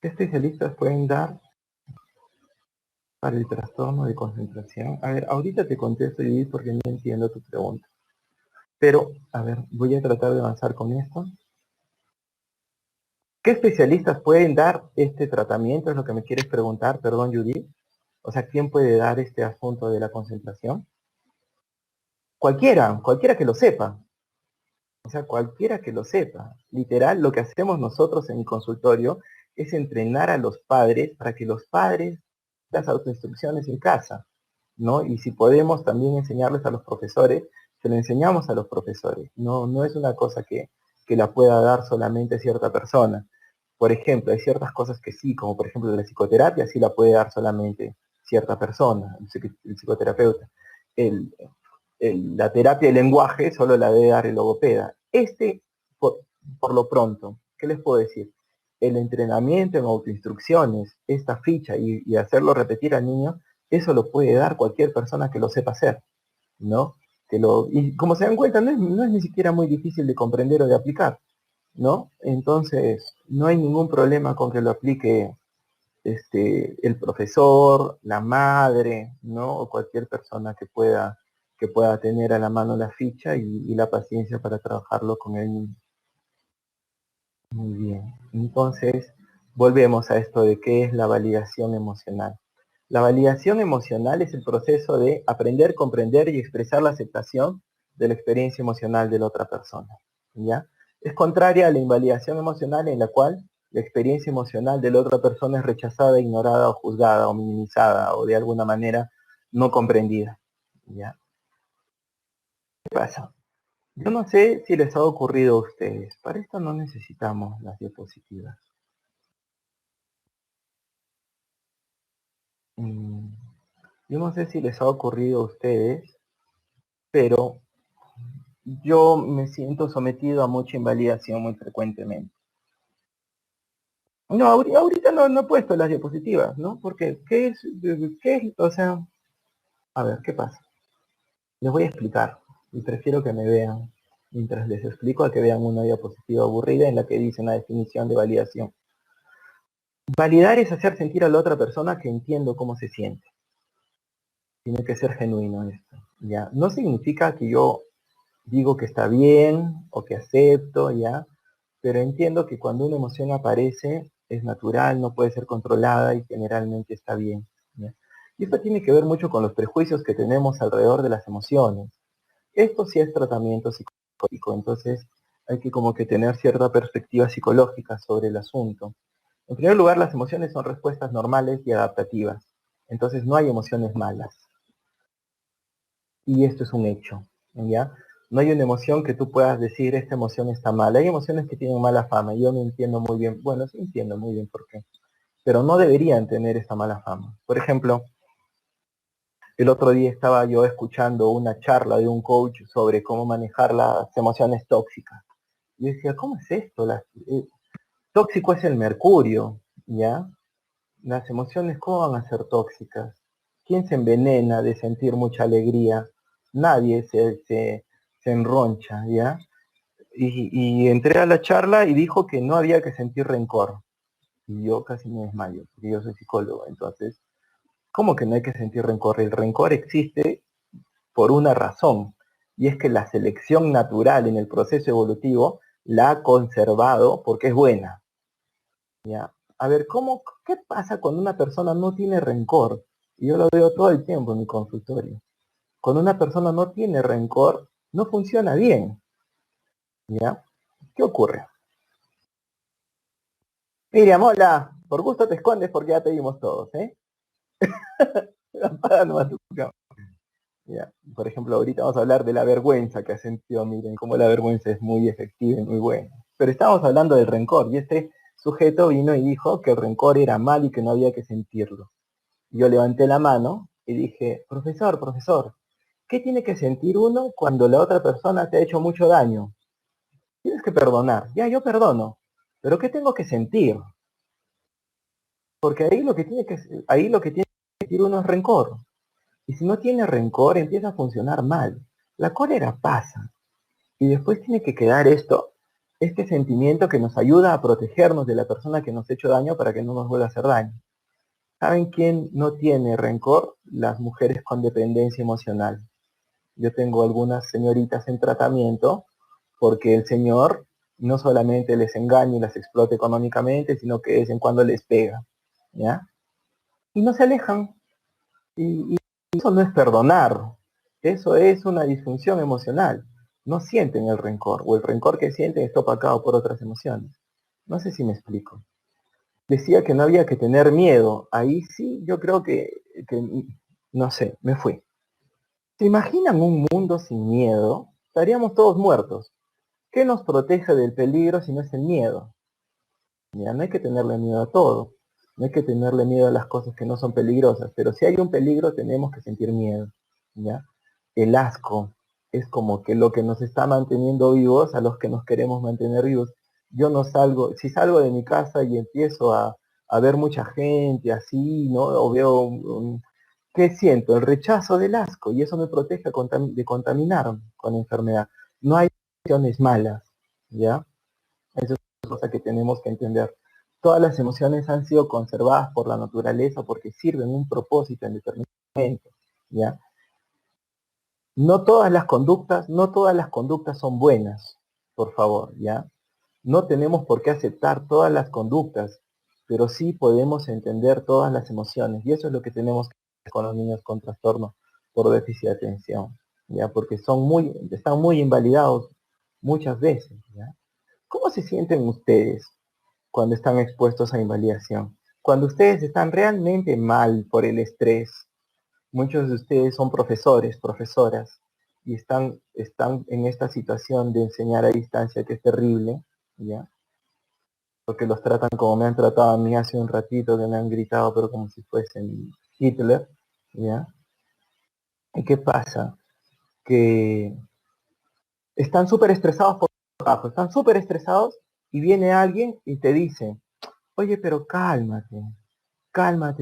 ¿Qué especialistas pueden dar para el trastorno de concentración? A ver, ahorita te contesto, Judith, porque no entiendo tu pregunta. Pero, a ver, voy a tratar de avanzar con esto. ¿Qué especialistas pueden dar este tratamiento? Es lo que me quieres preguntar, perdón, Judith. O sea, ¿quién puede dar este asunto de la concentración? Cualquiera que lo sepa. O sea, cualquiera que lo sepa. Literal, lo que hacemos nosotros en mi consultorio es entrenar a los padres para que los padres las autoinstrucciones en casa, ¿no? Y si podemos también enseñarles a los profesores, se lo enseñamos a los profesores. No es una cosa que la pueda dar solamente cierta persona. Por ejemplo, hay ciertas cosas que sí, como por ejemplo la psicoterapia, sí la puede dar solamente cierta persona, el psicoterapeuta. La terapia del lenguaje solo la debe dar el logopeda. Por lo pronto, ¿qué les puedo decir? El entrenamiento en autoinstrucciones, esta ficha y hacerlo repetir al niño, eso lo puede dar cualquier persona que lo sepa hacer, ¿no? Y como se dan cuenta, no es ni siquiera muy difícil de comprender o de aplicar, ¿no? Entonces, no hay ningún problema con que lo aplique el profesor, la madre, ¿no? O cualquier persona que pueda que pueda tener a la mano la ficha y la paciencia para trabajarlo con él mismo. Muy bien. Entonces, volvemos a esto de qué es la validación emocional. La validación emocional es el proceso de aprender, comprender y expresar la aceptación de la experiencia emocional de la otra persona. ¿Ya? Es contraria a la invalidación emocional en la cual la experiencia emocional de la otra persona es rechazada, ignorada o juzgada o minimizada o de alguna manera no comprendida. ¿Ya? ¿Qué pasa? Yo no sé si les ha ocurrido a ustedes. Para esto no necesitamos las diapositivas. Yo no sé si les ha ocurrido a ustedes, pero yo me siento sometido a mucha invalidación muy frecuentemente. No, ahorita no he puesto las diapositivas, ¿no? Porque, ¿qué es? O sea, a ver, ¿qué pasa? Les voy a explicar y prefiero que me vean mientras les explico a que vean una diapositiva aburrida en la que dice una definición de validación. Validar es hacer sentir a la otra persona que entiendo cómo se siente. Tiene que ser genuino esto, ¿ya? No significa que yo digo que está bien o que acepto, ¿ya? Pero entiendo que cuando una emoción aparece es natural, no puede ser controlada y generalmente está bien, ¿ya? Y esto tiene que ver mucho con los prejuicios que tenemos alrededor de las emociones. Esto sí es tratamiento psicológico, entonces hay que como que tener cierta perspectiva psicológica sobre el asunto. En primer lugar, las emociones son respuestas normales y adaptativas. Entonces no hay emociones malas. Y esto es un hecho, ¿ya? No hay una emoción que tú puedas decir, esta emoción está mala. Hay emociones que tienen mala fama, y yo no entiendo muy bien, bueno, sí entiendo muy bien por qué, pero no deberían tener esta mala fama. Por ejemplo, el otro día estaba yo escuchando una charla de un coach sobre cómo manejar las emociones tóxicas. Y yo decía, ¿cómo es esto? Tóxico es el mercurio, ¿ya? Las emociones, ¿cómo van a ser tóxicas? ¿Quién se envenena de sentir mucha alegría? Nadie se enroncha, ¿ya? Y entré a la charla y dijo que no había que sentir rencor. Y yo casi me desmayo, porque yo soy psicólogo. Entonces, ¿cómo que no hay que sentir rencor? El rencor existe por una razón, y es que la selección natural en el proceso evolutivo la ha conservado porque es buena, ¿ya? A ver, ¿qué pasa cuando una persona no tiene rencor? Y yo lo veo todo el tiempo en mi consultorio. Cuando una persona no tiene rencor, no funciona bien, ¿ya? ¿Qué ocurre? Miriam, hola, por gusto te escondes porque ya te vimos todos, ¿eh? Apaga nomás tu cámara. Ya. Por ejemplo, ahorita vamos a hablar de la vergüenza que ha sentido, miren, cómo la vergüenza es muy efectiva y muy buena. Pero estábamos hablando del rencor, y este sujeto vino y dijo que el rencor era mal y que no había que sentirlo. Yo levanté la mano y dije, profesor, ¿qué tiene que sentir uno cuando la otra persona te ha hecho mucho daño? Tienes que perdonar. Ya, yo perdono. Pero ¿qué tengo que sentir? Porque ahí lo que tiene que sentir uno es rencor. Y si no tiene rencor, empieza a funcionar mal. La cólera pasa. Y después tiene que quedar este sentimiento que nos ayuda a protegernos de la persona que nos ha hecho daño para que no nos vuelva a hacer daño. ¿Saben quién no tiene rencor? Las mujeres con dependencia emocional. Yo tengo algunas señoritas en tratamiento porque el señor no solamente les engaña y las explota económicamente, sino que de vez en cuando les pega, ¿ya? Y no se alejan. Y eso no es perdonar, eso es una disfunción emocional. No sienten el rencor, o el rencor que sienten está opacado por otras emociones. No sé si me explico. Decía que no había que tener miedo. Ahí sí, yo creo que no sé, me fui. ¿Se imaginan un mundo sin miedo? Estaríamos todos muertos. ¿Qué nos protege del peligro si no es el miedo? Ya, no hay que tenerle miedo a todo. No hay que tenerle miedo a las cosas que no son peligrosas. Pero si hay un peligro, tenemos que sentir miedo, ¿ya? El asco es como que lo que nos está manteniendo vivos a los que nos queremos mantener vivos. Yo no salgo, si salgo de mi casa y empiezo a ver mucha gente así, ¿no? O veo, ¿qué siento? El rechazo del asco, y eso me protege de contaminar con enfermedad. No hay emociones malas, ¿ya? Eso es una cosa que tenemos que entender. Todas las emociones han sido conservadas por la naturaleza porque sirven un propósito en determinado momento, ¿ya? No todas las conductas son buenas, por favor, ¿ya? No tenemos por qué aceptar todas las conductas, pero sí podemos entender todas las emociones, y eso es lo que tenemos que hacer con los niños con trastorno por déficit de atención, ¿ya? Porque están muy invalidados muchas veces, ¿ya? ¿Cómo se sienten ustedes cuando están expuestos a invalidación? Cuando ustedes están realmente mal por el estrés, muchos de ustedes son profesores, profesoras, y están en esta situación de enseñar a distancia que es terrible, ¿ya? Porque los tratan como me han tratado a mí hace un ratito, que me han gritado, pero como si fuesen Hitler, ¿ya? ¿Y qué pasa? Que están súper estresados por trabajo, están súper estresados y viene alguien y te dice, oye, pero cálmate,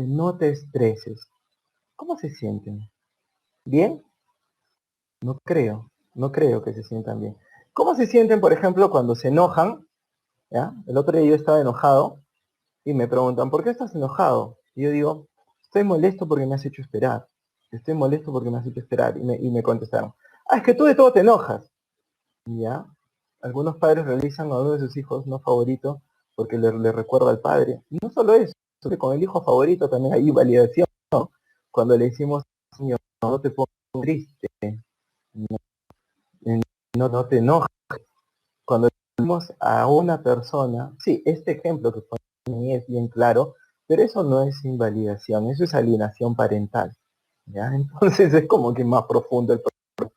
no te estreses. ¿Cómo se sienten? ¿Bien? No creo que se sientan bien. ¿Cómo se sienten, por ejemplo, cuando se enojan? ¿Ya? El otro día yo estaba enojado y me preguntan, ¿por qué estás enojado? Y yo digo, estoy molesto porque me has hecho esperar. Estoy molesto porque me has hecho esperar. Y me contestaron, es que tú de todo te enojas. ¿Ya? Algunos padres realizan a uno de sus hijos no favorito porque le recuerda al padre. Y no solo eso, que con el hijo favorito también hay validación, ¿no? Cuando le decimos, Señor, no te pongas triste, no te enojes. Cuando decimos a una persona, sí, este ejemplo que pone es bien claro, pero eso no es invalidación, eso es alienación parental. ¿Ya? Entonces es como que más profundo el problema.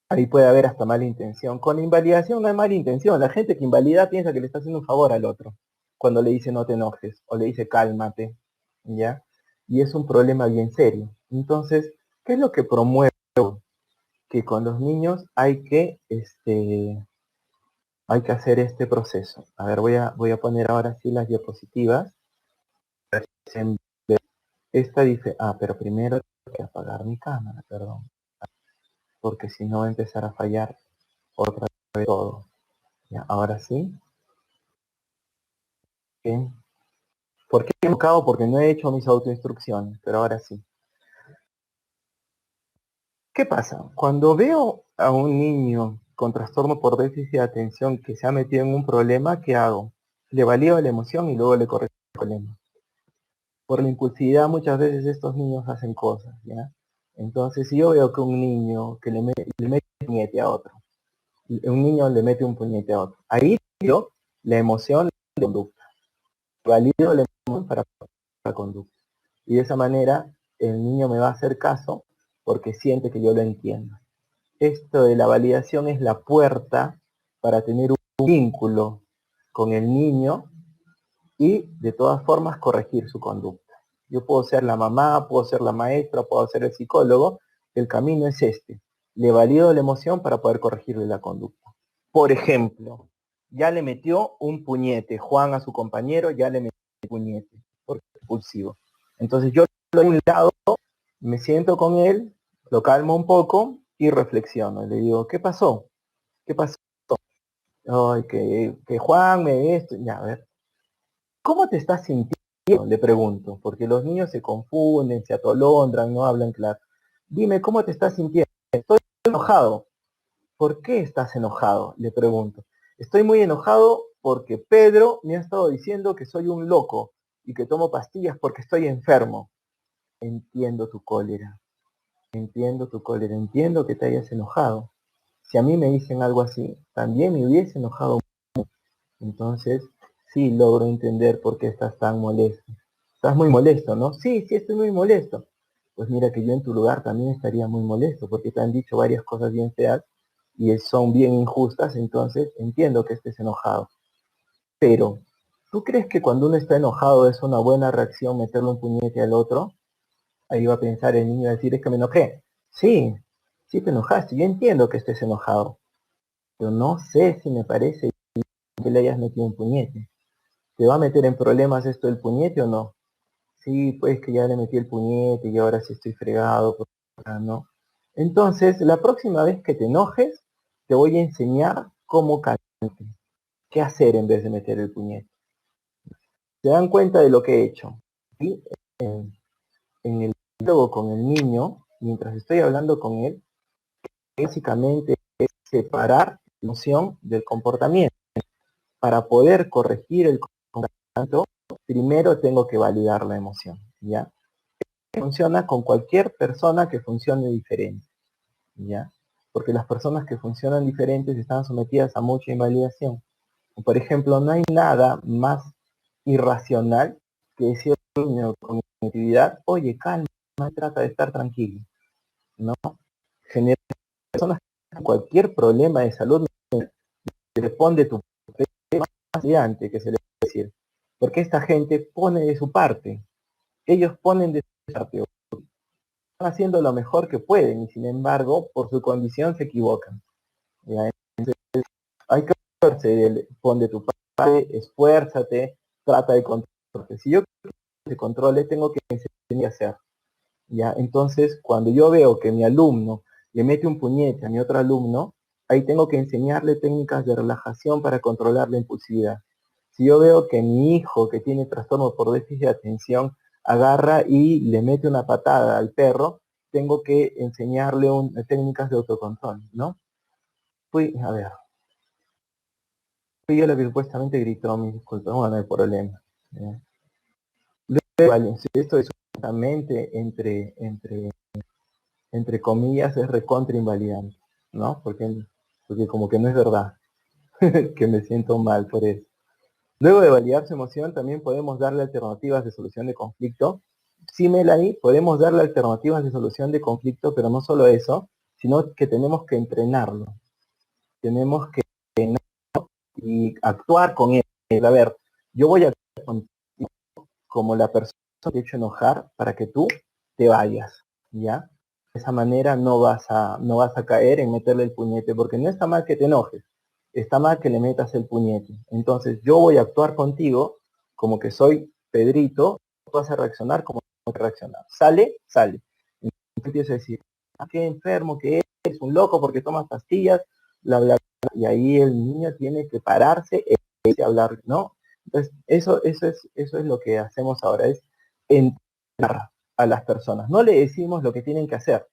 Ahí puede haber hasta mala intención. Con invalidación no hay mala intención. La gente que invalida piensa que le está haciendo un favor al otro. Cuando le dice no te enojes o le dice cálmate. ¿Ya? Y es un problema bien serio. Entonces, ¿qué es lo que promueve? Que con los niños hay que hacer este proceso. A ver, voy a poner ahora sí las diapositivas. Esta dice, pero primero tengo que apagar mi cámara, perdón. Porque si no va a empezar a fallar otra vez todo. Ya, ahora sí. Bien. ¿Por qué he equivocado? Porque no he hecho mis autoinstrucciones, pero ahora sí. ¿Qué pasa? Cuando veo a un niño con trastorno por déficit de atención que se ha metido en un problema, ¿qué hago? Le valido la emoción y luego le corrijo el problema. Por la impulsividad muchas veces estos niños hacen cosas, ¿ya? Entonces, si yo veo que un niño que le mete un puñete a otro, un niño le mete un puñete a otro, ahí yo la emoción, la conducta. Valido la emoción para la conducta. Y de esa manera el niño me va a hacer caso porque siente que yo lo entiendo. Esto de la validación es la puerta para tener un vínculo con el niño y de todas formas corregir su conducta. Yo puedo ser la mamá, puedo ser la maestra, puedo ser el psicólogo. El camino es este. Le valido la emoción para poder corregirle la conducta. Por ejemplo, ya le metió un puñete. Juan a su compañero ya le metió un puñete porque es impulsivo. Entonces yo a un lado, me siento con él, lo calmo un poco y reflexiono. Le digo, ¿qué pasó? ¿Qué pasó? Ay, que Juan me esto. Ya, a ver. ¿Cómo te estás sintiendo? Le pregunto, porque los niños se confunden, se atolondran, no hablan claro. Dime, ¿cómo te estás sintiendo? Estoy enojado. ¿Por qué estás enojado? Le pregunto. Estoy muy enojado porque Pedro me ha estado diciendo que soy un loco y que tomo pastillas porque estoy enfermo. Entiendo tu cólera, entiendo que te hayas enojado. Si a mí me dicen algo así, también me hubiese enojado. Entonces, sí logro entender por qué estás tan molesto. Estás muy molesto, ¿no? Sí, estoy muy molesto. Pues mira que yo en tu lugar también estaría muy molesto porque te han dicho varias cosas bien feas y son bien injustas, entonces entiendo que estés enojado. Pero, ¿tú crees que cuando uno está enojado es una buena reacción meterle un puñete al otro? Ahí va a pensar el niño a decir, es que me enojé. Sí, sí te enojaste, yo entiendo que estés enojado, pero no sé si me parece que le hayas metido un puñete. ¿Te va a meter en problemas esto del puñete o no? Sí, pues que ya le metí el puñete y ahora sí estoy fregado, ¿no? Entonces, la próxima vez que te enojes, te voy a enseñar cómo calmarte, qué hacer en vez de meter el puñete. ¿Se dan cuenta de lo que he hecho? ¿Sí? En el diálogo con el niño, mientras estoy hablando con él, básicamente es separar la emoción del comportamiento. Para poder corregir el comportamiento, primero tengo que validar la emoción, ¿ya? Funciona con cualquier persona que funcione diferente, ¿ya? Porque las personas que funcionan diferentes están sometidas a mucha invalidación. Por ejemplo, no hay nada más irracional que decir a un niño con cognitividad, oye, calma, trata de estar tranquilo, ¿no? Generalmente personas que tienen cualquier problema de salud responde tu más adelante que se le puede decir, porque esta gente pone de su parte, ellos ponen de su parte, están haciendo lo mejor que pueden y sin embargo por su condición se equivocan. ¿Ya? Entonces, hay que pon de tu parte, esfuérzate, trata de controlarte. Si yo se controle, tengo que enseñar a hacer. ¿Ya? Entonces, cuando yo veo que mi alumno le mete un puñete a mi otro alumno, ahí tengo que enseñarle técnicas de relajación para controlar la impulsividad. Si yo veo que mi hijo que tiene trastorno por déficit de atención agarra y le mete una patada al perro, tengo que enseñarle técnicas de autocontrol, ¿no? Fui yo la que supuestamente gritó, mi disculpa, bueno, no hay problema. ¿Ya? Luego, esto es justamente entre comillas, es recontra invalidante, ¿no? Porque como que no es verdad, que me siento mal por eso. Luego de validar su emoción, también podemos darle alternativas de solución de conflicto. Sí, Melanie, podemos darle alternativas de solución de conflicto, pero no solo eso, sino que tenemos que entrenarlo. Tenemos que entrenarlo y actuar con él. A ver, yo voy a actuar contigo como la persona que te ha hecho enojar para que tú te vayas, ¿ya? De esa manera no vas a caer en meterle el puñete, porque no está mal que te enojes, está mal que le metas el puñete. Entonces yo voy a actuar contigo como que soy Pedrito, tú vas a reaccionar como tengo que reaccionar. ¿Sale? Sale. Entonces empiezo a decir, qué enfermo que eres, un loco porque tomas pastillas, bla, bla, bla. Y ahí el niño tiene que pararse y hablar, ¿no? Entonces eso es lo que hacemos ahora, es entrenar a las personas. No le decimos lo que tienen que hacer,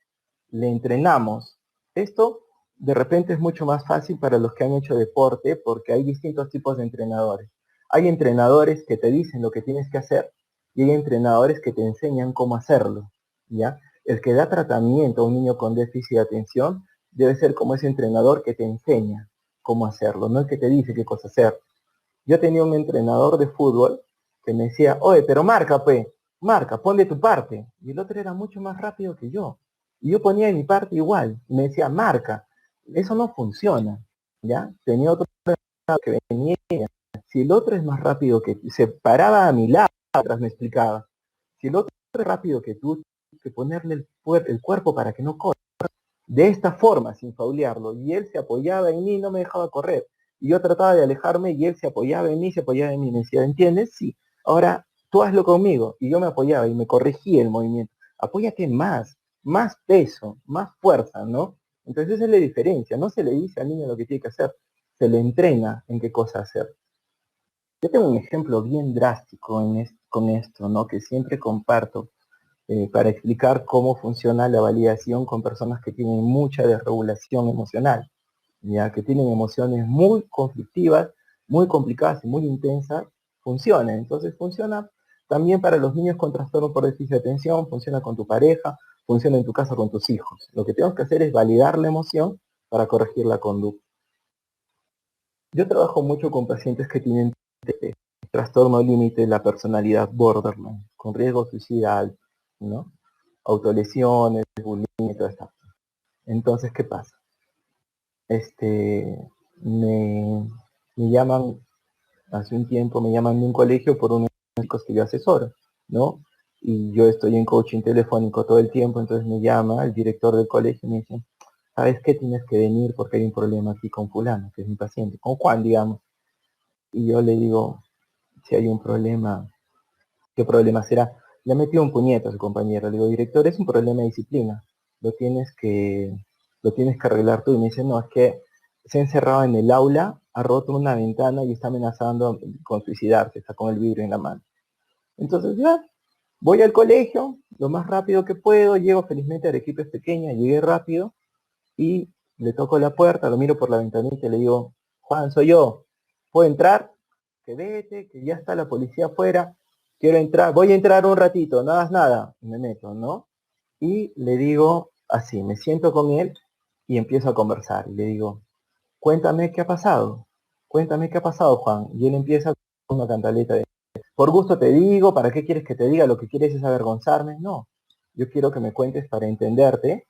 le entrenamos. Esto de repente es mucho más fácil para los que han hecho deporte porque hay distintos tipos de entrenadores. Hay entrenadores que te dicen lo que tienes que hacer y hay entrenadores que te enseñan cómo hacerlo, ¿ya? El que da tratamiento a un niño con déficit de atención debe ser como ese entrenador que te enseña cómo hacerlo, no el que te dice qué cosa hacer. Yo tenía un entrenador de fútbol que me decía, oye, pero marca, pues, marca, pon de tu parte. Y el otro era mucho más rápido que yo. Y yo ponía de mi parte igual. Y me decía, marca. Eso no funciona. ¿Ya? Tenía otro que venía. Si el otro es más rápido que tú, se paraba a mi lado mientras me explicaba. Si el otro es rápido que tú, que ponerle el cuerpo para que no corra. De esta forma, sin faulearlo. Y él se apoyaba en mí y no me dejaba correr. Y yo trataba de alejarme y él se apoyaba en mí, se apoyaba en mí. Me decía, ¿entiendes? Sí. Ahora, tú hazlo conmigo. Y yo me apoyaba y me corregía el movimiento. Apóyate más peso, más fuerza, ¿no? Entonces esa es la diferencia. No se le dice al niño lo que tiene que hacer. Se le entrena en qué cosa hacer. Yo tengo un ejemplo bien drástico con esto, ¿no? Que siempre comparto para explicar cómo funciona la validación con personas que tienen mucha desregulación emocional, ya que tienen emociones muy conflictivas, muy complicadas y muy intensas, funciona. Entonces funciona también para los niños con trastorno por déficit de atención, funciona con tu pareja, funciona en tu casa con tus hijos. Lo que tenemos que hacer es validar la emoción para corregir la conducta. Yo trabajo mucho con pacientes que tienen trastorno límite de la personalidad borderline, con riesgo suicidal, ¿no? Autolesiones, bullying y todo esto. Entonces, ¿qué pasa? Me llaman, hace un tiempo me llaman de un colegio por unos chicos que yo asesoro, ¿no? Y yo estoy en coaching telefónico todo el tiempo, entonces me llama el director del colegio y me dice, ¿sabes qué? Tienes que venir porque hay un problema aquí con fulano, que es mi paciente, con Juan, digamos. Y yo le digo, si hay un problema, ¿qué problema será? Le metió un puñete a su compañero. Le digo, director, es un problema de disciplina. Lo tienes que arreglar tú. Y me dice, no, es que se ha encerrado en el aula, ha roto una ventana y está amenazando con suicidarse, está con el vidrio en la mano. Entonces ya, Voy al colegio, lo más rápido que puedo, llego felizmente, Arequipa es pequeña, llegué rápido, y le toco la puerta, lo miro por la ventanita y le digo, Juan, soy yo, ¿puedo entrar? Que vete, que ya está la policía afuera, quiero entrar, voy a entrar un ratito, no hagas nada, y me meto, ¿no? Y le digo así, me siento con él y empiezo a conversar, y le digo, cuéntame qué ha pasado, cuéntame qué ha pasado, Juan, y él empieza con una cantaleta de, por gusto te digo, ¿para qué quieres que te diga? Lo que quieres es avergonzarme, no, yo quiero que me cuentes para entenderte.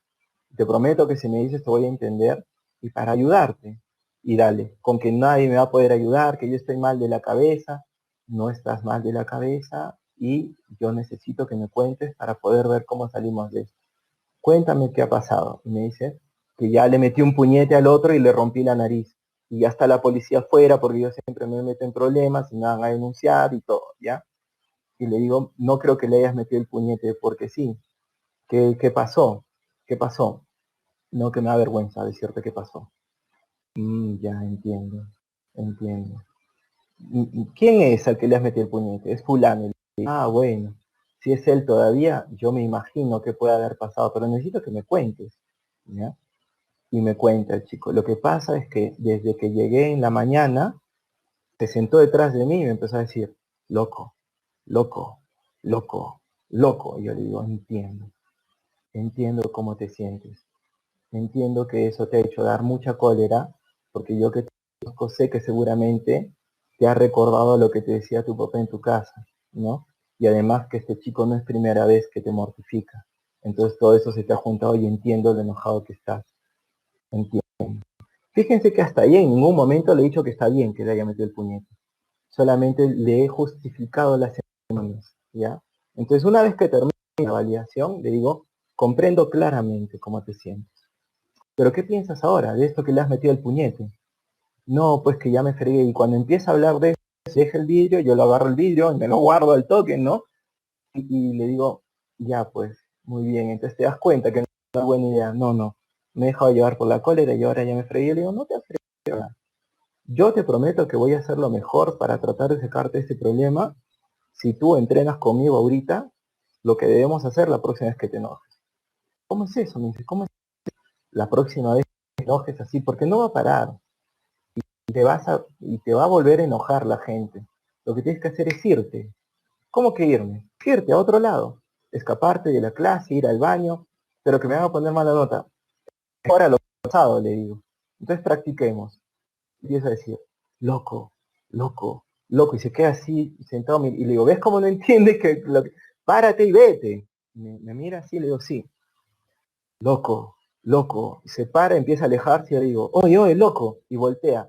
Te prometo que si me dices te voy a entender y para ayudarte. Y dale, con que nadie me va a poder ayudar, que yo estoy mal de la cabeza, no estás mal de la cabeza y yo necesito que me cuentes para poder ver cómo salimos de esto. Cuéntame qué ha pasado. Y me dice que ya le metí un puñete al otro y le rompí la nariz. Y ya está la policía afuera porque yo siempre me meto en problemas y me van a denunciar y todo, ¿ya? Y le digo, no creo que le hayas metido el puñete porque sí. ¿Qué pasó? ¿Qué pasó? No, que me da vergüenza decirte qué pasó. Ya entiendo, entiendo. ¿Quién es al que le has metido el puñete? Es fulano. Ah, bueno. Si es él todavía, yo me imagino que puede haber pasado, pero necesito que me cuentes. ¿Ya? Y me cuenta el chico. Lo que pasa es que desde que llegué en la mañana, se sentó detrás de mí y me empezó a decir, loco, loco, loco, loco. Y yo le digo, entiendo cómo te sientes. Entiendo que eso te ha hecho dar mucha cólera, porque yo que te conozco sé que seguramente te ha recordado lo que te decía tu papá en tu casa, ¿no? Y además que este chico no es primera vez que te mortifica. Entonces todo eso se te ha juntado y entiendo lo enojado que estás. Entiendo. Fíjense que hasta ahí en ningún momento le he dicho que está bien que le haya metido el puñete. Solamente le he justificado las emociones, ¿ya? Entonces una vez que termine la validación, le digo, comprendo claramente cómo te sientes. ¿Pero qué piensas ahora de esto que le has metido el puñete? No, pues que ya me fregué. Y cuando empieza a hablar de eso, deja el vidrio, yo lo agarro el vidrio y me lo guardo al toque, ¿no? Y le digo, ya pues, muy bien. Entonces te das cuenta que no es una buena idea. No, me he dejado llevar por la cólera y ahora ya me fregué. Le digo, no te has fregado. Yo te prometo que voy a hacer lo mejor para tratar de sacarte este problema. Si tú entrenas conmigo ahorita, lo que debemos hacer la próxima vez que te enojes. ¿Cómo es eso? Me dice, ¿cómo es la próxima vez que te enojes así? Porque no va a parar. Y te va a volver a enojar la gente. Lo que tienes que hacer es irte. ¿Cómo que irme? Irte a otro lado. Escaparte de la clase, ir al baño, pero que me haga poner mala nota. Ahora lo pasado, le digo. Entonces practiquemos. Empiezo a decir, loco, loco, loco. Y se queda así sentado y le digo, ¿ves cómo no entiendes párate y vete? Me mira así y le digo, sí, loco, loco. Y se para, empieza a alejarse y le digo, oye, loco. Y voltea.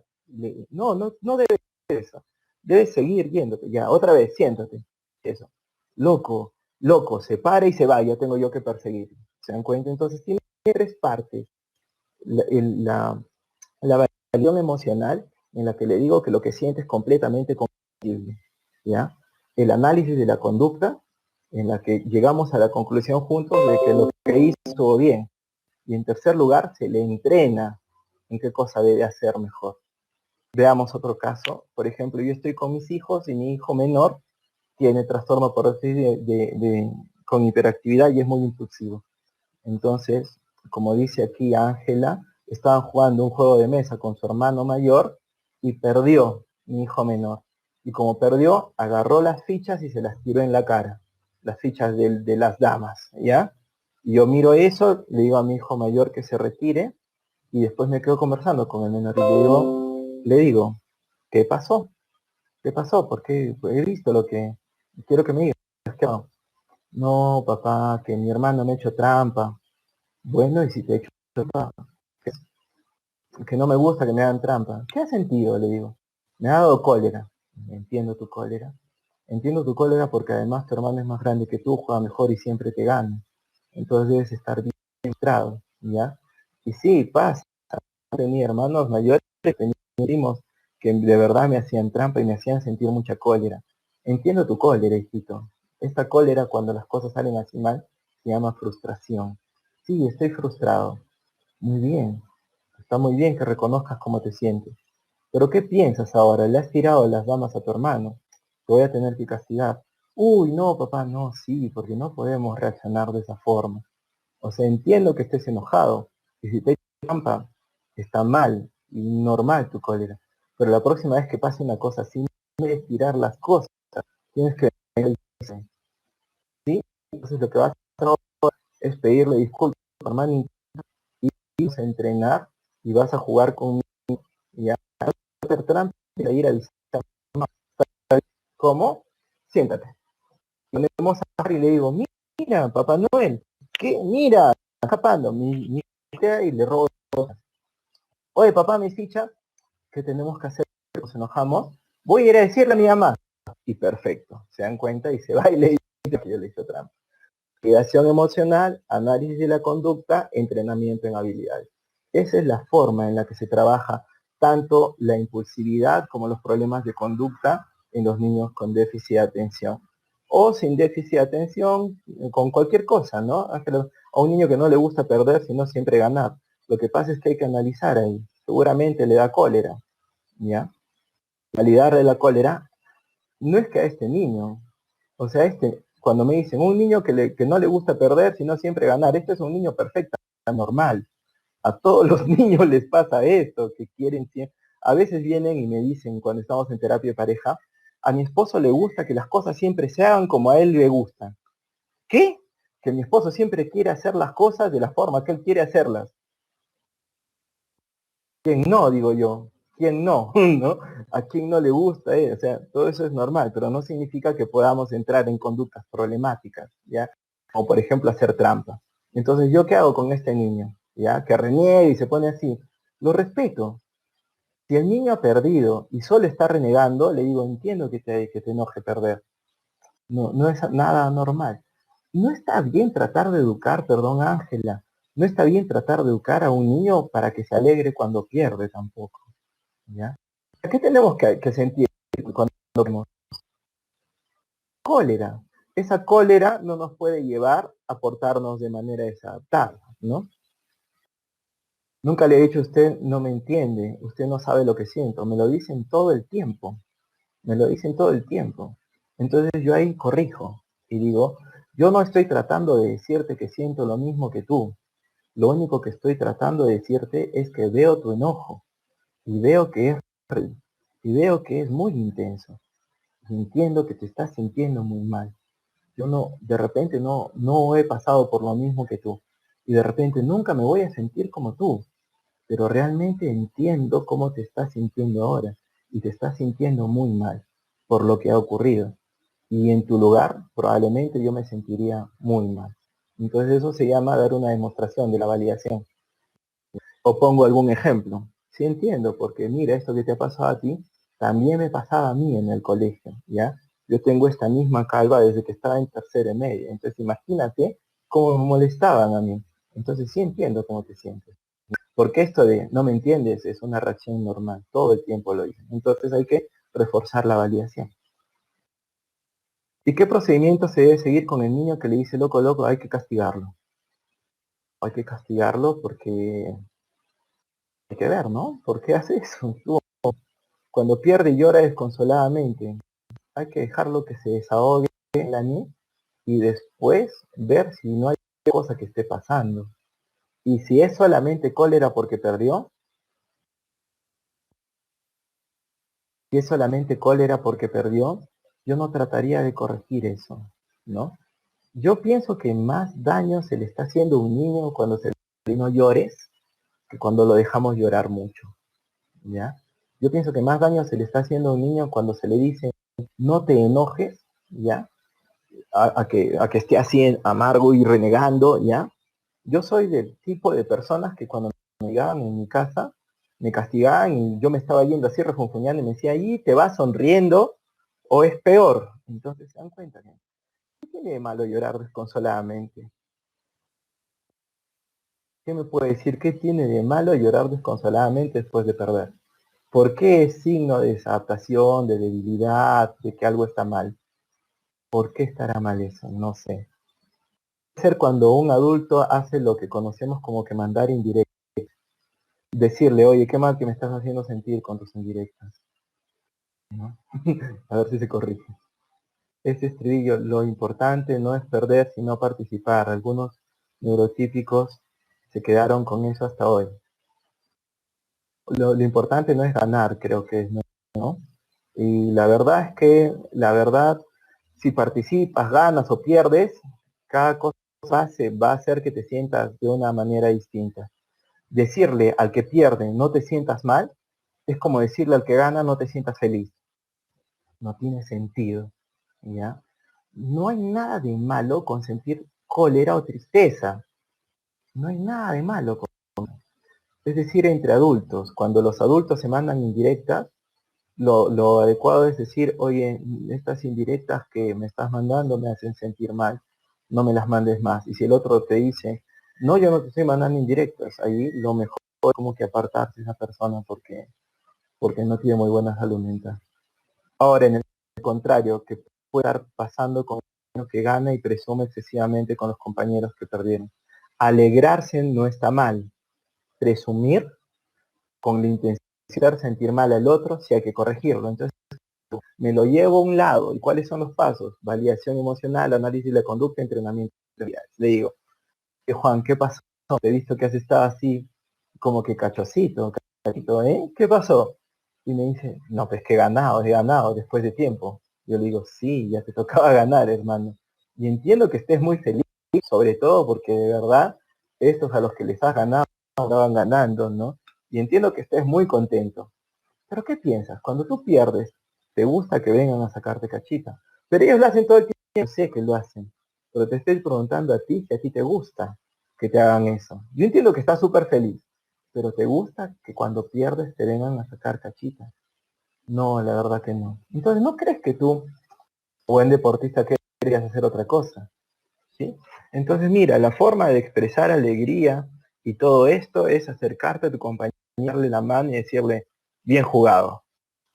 No debe ser eso. Debes seguir yéndote. Ya, otra vez, siéntate. Eso. Loco, loco, se para y se va. Ya tengo yo que perseguir. ¿Se dan cuenta? Entonces tiene tres partes. La validación emocional, en la que le digo que lo que siente es completamente comprensible. ¿Ya? El análisis de la conducta, en la que llegamos a la conclusión juntos de que lo que hizo estuvo bien. Y en tercer lugar, se le entrena en qué cosa debe hacer mejor. Veamos otro caso. Por ejemplo, yo estoy con mis hijos y mi hijo menor tiene trastorno por déficit con hiperactividad y es muy impulsivo. Entonces, como dice aquí Ángela, estaban jugando un juego de mesa con su hermano mayor y perdió mi hijo menor. Y como perdió, agarró las fichas y se las tiró en la cara. Las fichas de las damas, ¿ya? Y yo miro eso, le digo a mi hijo mayor que se retire y después me quedo conversando con el menor y le digo, ¿qué pasó? ¿Qué pasó? Porque he visto lo que quiero que me digas. ¿Qué pasó? No, papá, que mi hermano me ha hecho trampa. Bueno, y si te he hecho trampa, que no me gusta que me hagan trampa. ¿Qué has sentido? Le digo. Me ha dado cólera. Entiendo tu cólera. Entiendo tu cólera porque además tu hermano es más grande que tú, juega mejor y siempre te gana. Entonces debes estar bien frustrado, ¿ya? Y sí, pasa. Tenía hermanos mayores, primos que de verdad me hacían trampa y me hacían sentir mucha cólera. Entiendo tu cólera, hijito. Esta cólera, cuando las cosas salen así mal, se llama frustración. Sí, estoy frustrado. Muy bien. Está muy bien que reconozcas cómo te sientes. Pero ¿qué piensas ahora? Le has tirado las damas a tu hermano. Te voy a tener que castigar. Uy, no, papá, no, sí, porque no podemos reaccionar de esa forma. O sea, entiendo que estés enojado, y si te echas trampa, está mal, y normal tu cólera. Pero la próxima vez que pase una cosa así, no debes tirar las cosas, tienes que... ¿sí? Entonces lo que vas a hacer es pedirle disculpas formal y vas a entrenar y vas a jugar con y a hacer trampa y a ir a visitar. ¿Cómo? Siéntate. Ponemos a Harry y le digo, mira, Papá Noel, ¿qué? Mira, escapando, mi y le robo cosas. Oye, papá, mi ficha, ¿qué tenemos que hacer? Nos enojamos. Voy a ir a decirle a mi mamá. Y perfecto, se dan cuenta y se va y le dice que yo le hice trampa. Creación emocional, análisis de la conducta, entrenamiento en habilidades. Esa es la forma en la que se trabaja tanto la impulsividad como los problemas de conducta en los niños con déficit de atención. O sin déficit de atención, con cualquier cosa, ¿no? A un niño que no le gusta perder, sino siempre ganar. Lo que pasa es que hay que analizar ahí. Seguramente le da cólera, ¿ya? Validarle la cólera no es que a este niño, o sea, cuando me dicen un niño que no le gusta perder, sino siempre ganar, este es un niño perfecto, normal. A todos los niños les pasa esto, que quieren siempre. A veces vienen y me dicen, cuando estamos en terapia de pareja, a mi esposo le gusta que las cosas siempre se hagan como a él le gusta. ¿Qué? Que mi esposo siempre quiere hacer las cosas de la forma que él quiere hacerlas. ¿Quién no? Digo yo. ¿Quién no? ¿No? ¿A quién no le gusta? O sea, todo eso es normal, pero no significa que podamos entrar en conductas problemáticas, ¿ya? Como por ejemplo hacer trampa. Entonces, ¿yo qué hago con este niño? ¿Ya? Que reniegue y se pone así. Lo respeto. Si el niño ha perdido y solo está renegando, le digo, entiendo que te enoje perder. No, no es nada normal. No está bien tratar de educar, perdón Ángela, no está bien tratar de educar a un niño para que se alegre cuando pierde tampoco. ¿Ya? ¿Qué tenemos que sentir cuando tenemos cólera? Esa cólera no nos puede llevar a portarnos de manera desadaptada, ¿no? Nunca le he dicho a usted, no me entiende, usted no sabe lo que siento, me lo dicen todo el tiempo, me lo dicen todo el tiempo. Entonces yo ahí corrijo y digo, yo no estoy tratando de decirte que siento lo mismo que tú, lo único que estoy tratando de decirte es que veo tu enojo y veo que es y veo que es muy intenso. Entiendo que te estás sintiendo muy mal. Yo no, de repente no he pasado por lo mismo que tú. Y de repente nunca me voy a sentir como tú. Pero realmente entiendo cómo te estás sintiendo ahora. Y te estás sintiendo muy mal por lo que ha ocurrido. Y en tu lugar probablemente yo me sentiría muy mal. Entonces eso se llama dar una demostración de la validación. O pongo algún ejemplo. Sí entiendo, porque mira, esto que te ha pasado a ti, también me pasaba a mí en el colegio, ¿ya? Yo tengo esta misma calva desde que estaba en tercera y media. Entonces imagínate cómo me molestaban a mí. Entonces sí entiendo cómo te sientes. Porque esto de no me entiendes es una reacción normal. Todo el tiempo lo dicen. Entonces hay que reforzar la validación. ¿Y qué procedimiento se debe seguir con el niño que le dice loco, loco? Hay que castigarlo. Hay que castigarlo porque hay que ver, ¿no? ¿Por qué hace eso? Cuando pierde y llora desconsoladamente, hay que dejarlo que se desahogue en la niñez y después ver si no hay cosa que esté pasando. Y si es solamente cólera porque perdió, si es solamente cólera porque perdió, yo no trataría de corregir eso, ¿no? Yo pienso que más daño se le está haciendo a un niño cuando se le dice no llores que cuando lo dejamos llorar mucho, ¿ya? Yo pienso que más daño se le está haciendo a un niño cuando se le dice no te enojes, ¿ya? A que esté así amargo y renegando, ¿ya? Yo soy del tipo de personas que cuando me llegaban en mi casa, me castigaban y yo me estaba yendo así refunfuñando y me decía, ahí te vas sonriendo o es peor. Entonces se dan cuenta que ¿qué tiene de malo llorar desconsoladamente? ¿Qué me puede decir qué tiene de malo llorar desconsoladamente después de perder? ¿Por qué es signo de desadaptación, de debilidad, de que algo está mal? ¿Por qué estará mal eso? No sé. Puede ser cuando un adulto hace lo que conocemos como que mandar indirecto. Decirle, oye, qué mal que me estás haciendo sentir con tus indirectas, ¿no? A ver si se corrige. este estribillo, lo importante no es perder, sino participar. Algunos neurotípicos se quedaron con eso hasta hoy. Lo importante no es ganar, creo que es, ¿no? Y la verdad es que, si participas, ganas o pierdes, cada cosa va a hacer que te sientas de una manera distinta. Decirle al que pierde no te sientas mal, es como decirle al que gana no te sientas feliz. No tiene sentido, ¿ya? No hay nada de malo con sentir cólera o tristeza. No hay nada de malo con... Es decir, entre adultos, cuando los adultos se mandan indirectas, lo adecuado es decir, oye, estas indirectas que me estás mandando me hacen sentir mal, no me las mandes más. Y si el otro te dice, no, yo no te estoy mandando indirectas, ahí lo mejor es como que apartarse de esa persona porque no tiene muy buena salud mental. Ahora, en el contrario, que puede estar pasando con uno que gana y presume excesivamente con los compañeros que perdieron. Alegrarse no está mal. Presumir con la intención de sentir mal al otro, sí hay que corregirlo. Entonces, me lo llevo a un lado. ¿Y cuáles son los pasos? Validación emocional, análisis de la conducta, entrenamiento de habilidades. Le digo, Juan, ¿qué pasó? Te he visto que has estado así, como que cachocito, ¿eh? ¿Qué pasó? Y me dice, no, pues que he ganado después de tiempo. Yo le digo, sí, ya te tocaba ganar, hermano. Y entiendo que estés muy feliz, sobre todo porque de verdad, estos a los que les has ganado, estaban ganando, ¿no? Y entiendo que estés muy contento. Pero ¿qué piensas? Cuando tú pierdes, te gusta que vengan a sacarte cachita. Pero ellos lo hacen todo el tiempo, sé que lo hacen. Pero te estoy preguntando a ti si a ti te gusta que te hagan eso. Yo entiendo que estás súper feliz, pero ¿te gusta que cuando pierdes te vengan a sacar cachita? No, la verdad que no. Entonces, ¿no crees que tú, buen deportista, querías hacer otra cosa? ¿Sí? Entonces, mira, la forma de expresar alegría y todo esto es acercarte a tu compañero, darle la mano y decirle, bien jugado.